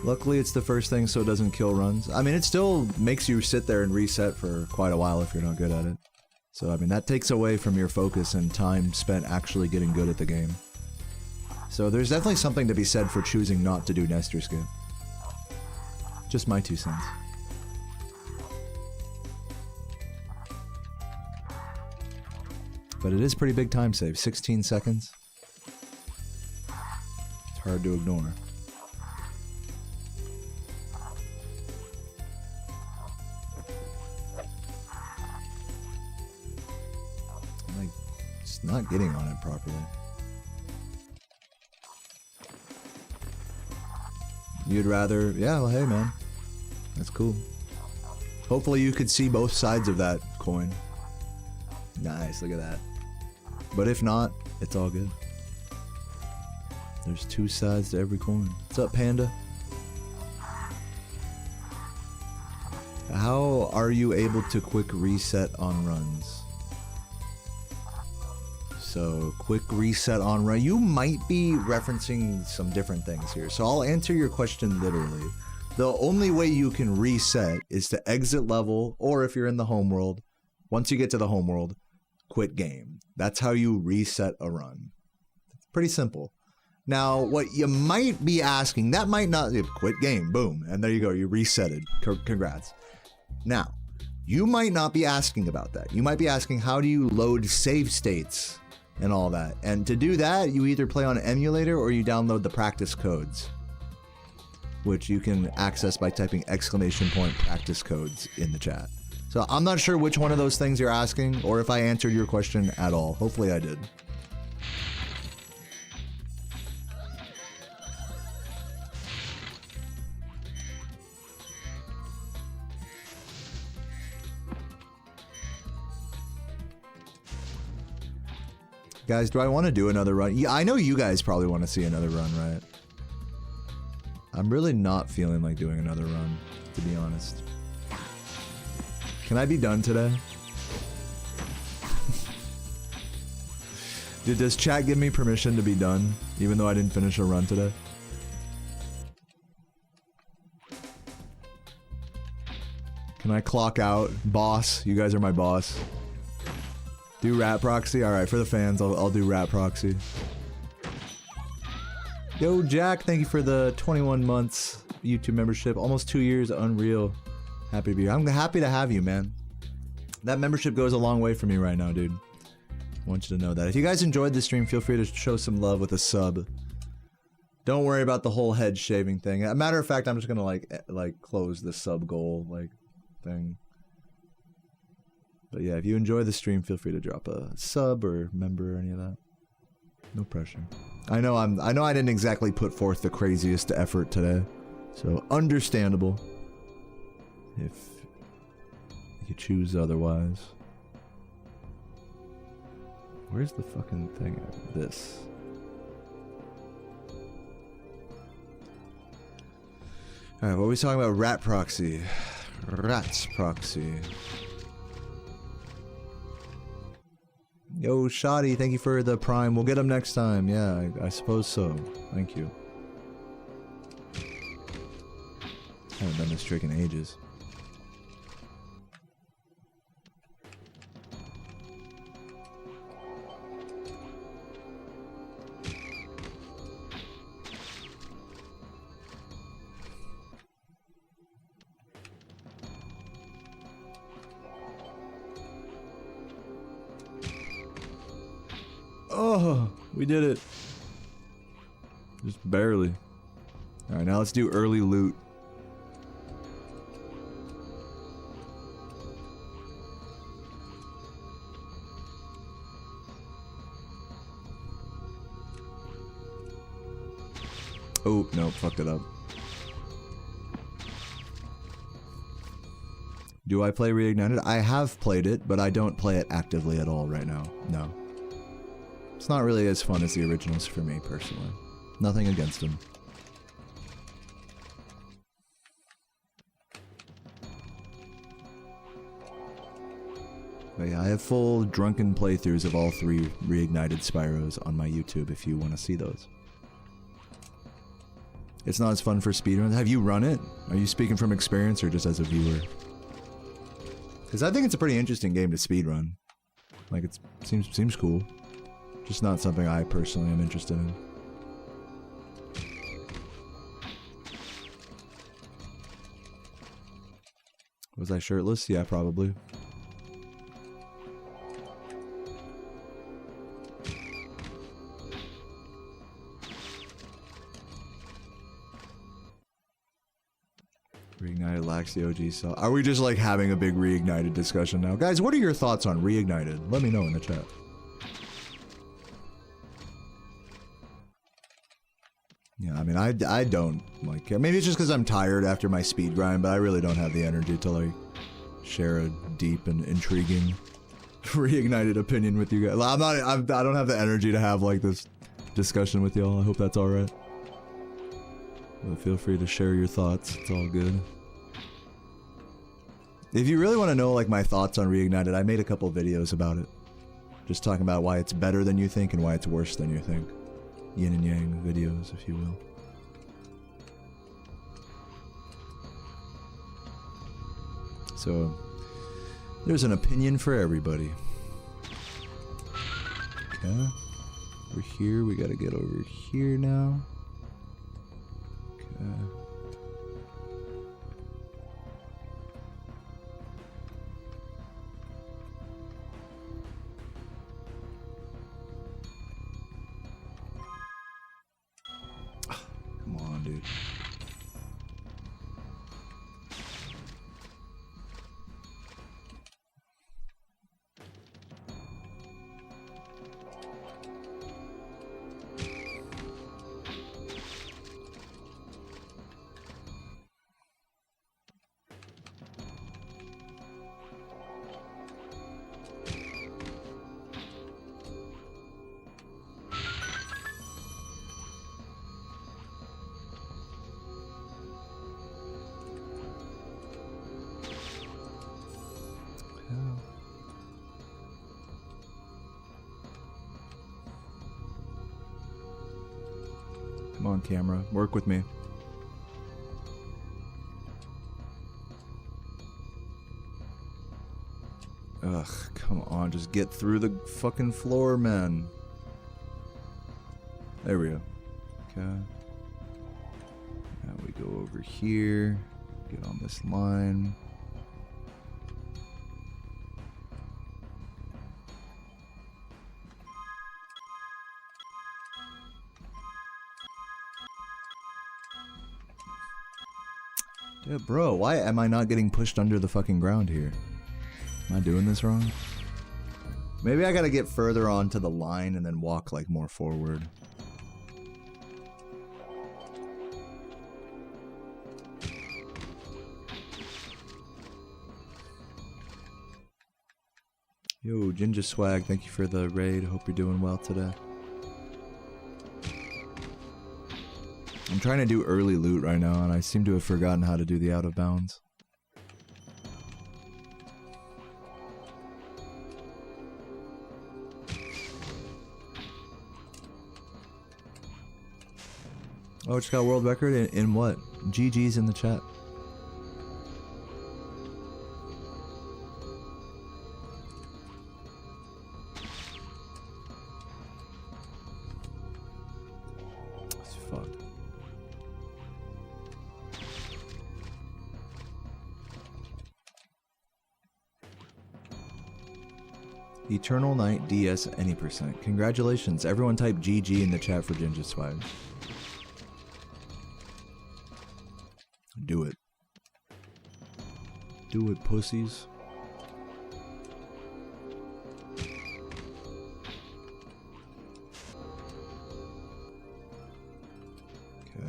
Luckily, it's the first thing, so it doesn't kill runs. I mean, it still makes you sit there and reset for quite a while if you're not good at it. So, I mean, that takes away from your focus and time spent actually getting good at the game. So there's definitely something to be said for choosing not to do Nestor skip. Just my 2 cents. But it is pretty big time save, 16 seconds. It's hard to ignore. I'm like, just not getting on it properly. You'd rather, yeah, well, hey man, that's cool. Hopefully you could see both sides of that coin. Nice, look at that. But if not, it's all good. There's 2 sides to every coin. What's up, Panda? How are you able to quick reset on runs? So, quick reset on run. You might be referencing some different things here. So I'll answer your question literally. The only way you can reset is to exit level, or if you're in the home world, once you get to the home world, quit game. That's how you reset a run. It's pretty simple. Now, what you might be asking, that might not, quit game, boom, and there you go, you resetted. Congrats. Now, you might not be asking about that. You might be asking, how do you load save states and all that? And to do that, you either play on an emulator or you download the practice codes, which you can access by typing !practice codes in the chat. So I'm not sure which one of those things you're asking, or if I answered your question at all. Hopefully I did. Guys, do I want to do another run? Yeah, I know you guys probably want to see another run, right? I'm really not feeling like doing another run, to be honest. Can I be done today? Dude, does chat give me permission to be done, even though I didn't finish a run today? Can I clock out? Boss, you guys are my boss. Do rat proxy? Alright, for the fans, I'll do rat proxy. Yo, Jack, thank you for the 21 months YouTube membership. Almost 2 years, unreal. Happy to be here. I'm happy to have you, man. That membership goes a long way for me right now, dude. I want you to know that. If you guys enjoyed this stream, feel free to show some love with a sub. Don't worry about the whole head shaving thing. As a matter of fact, I'm just gonna like close the sub goal thing. But yeah, if you enjoy the stream, feel free to drop a sub or member or any of that. No pressure. I know I didn't exactly put forth the craziest effort today, so understandable if you choose otherwise. Where's the fucking thing? This. Alright, what are we talking about? Rat proxy. Rats proxy. Yo, Shoddy, thank you for the prime. We'll get them next time. Yeah, I suppose so. Thank you. I haven't done this trick in ages. Oh, we did it. Just barely. Alright, now let's do early loot. Oh, no, fucked it up. Do I play Reignited? I have played it, but I don't play it actively at all right now. No. It's not really as fun as the originals for me, personally. Nothing against them. But yeah, I have full drunken playthroughs of all 3 Reignited Spyros on my YouTube if you want to see those. It's not as fun for speedruns. Have you run it? Are you speaking from experience or just as a viewer? Because I think it's a pretty interesting game to speedrun. Like, it seems cool. Just not something I personally am interested in. Was I shirtless? Yeah, probably. Reignited lacks the OG cell. Are we just like having a big Reignited discussion now? Guys, what are your thoughts on Reignited? Let me know in the chat. Yeah, I mean, I don't like care. Maybe it's just because I'm tired after my speed grind, but I really don't have the energy to like share a deep and intriguing Reignited opinion with you guys. I don't have the energy to have like this discussion with y'all. I hope that's alright. But feel free to share your thoughts. It's all good. If you really want to know like my thoughts on Reignited, I made a couple videos about it. Just talking about why it's better than you think and why it's worse than you think. Yin and yang videos, if you will. So, there's an opinion for everybody. Okay. We're here. We gotta get over here now. Come on, dude. Come on, camera. Work with me. Ugh, come on. Just get through the fucking floor, man. There we go. Okay. Now we go over here. Get on this line. Dude, bro, why am I not getting pushed under the fucking ground here? Am I doing this wrong? Maybe I gotta get further onto the line and then walk like more forward. Yo, Ginger Swag, thank you for the raid. Hope you're doing well today. I'm trying to do early loot right now, and I seem to have forgotten how to do the out of bounds. Oh, just got a world record in what? GG's in the chat. Fuck. Eternal Night DS any percent. Congratulations. Everyone type GG in the chat for Ginger Swag. Do it. Do it, pussies. Okay.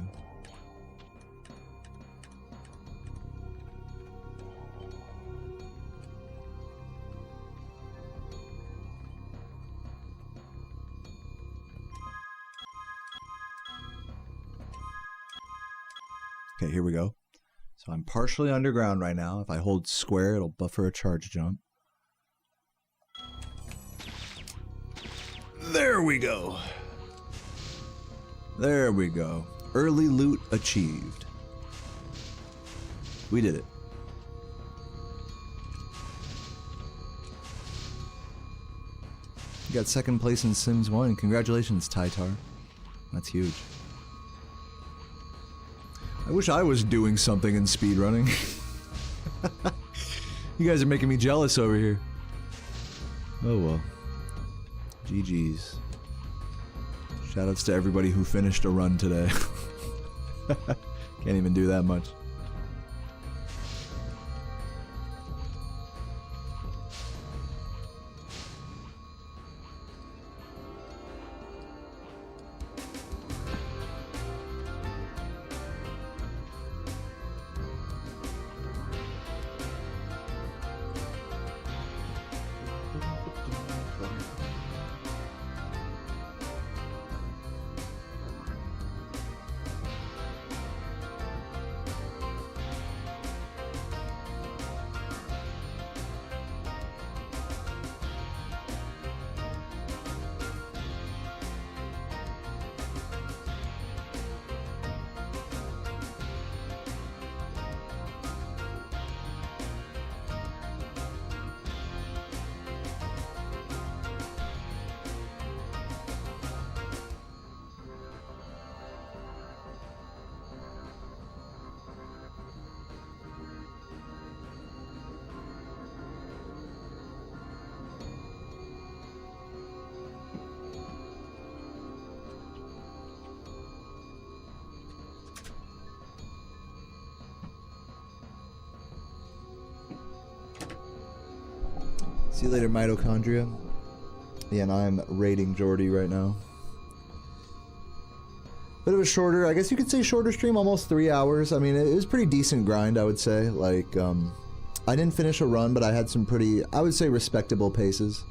Okay, here we go. So I'm partially underground right now. If I hold square, it'll buffer a charge jump. There we go. There we go. Early loot achieved. We did it. You got second place in Sims 1. Congratulations, Tytar. That's huge. I wish I was doing something in speedrunning. You guys are making me jealous over here. Oh well. GG's. Shoutouts to everybody who finished a run today. Can't even do that much. See you later, mitochondria. Yeah, and I'm raiding Jordy right now. Bit of a shorter, I guess you could say shorter stream, almost 3 hours. I mean, it was pretty decent grind, I would say. Like, I didn't finish a run, but I had some pretty, I would say, respectable paces.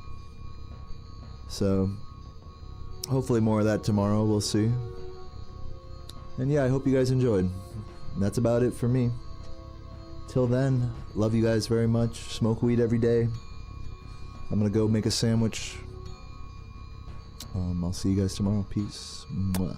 So, hopefully more of that tomorrow, we'll see. And yeah, I hope you guys enjoyed. And that's about it for me. Till then, love you guys very much. Smoke weed every day. I'm gonna go make a sandwich. I'll see you guys tomorrow. Peace. Mwah.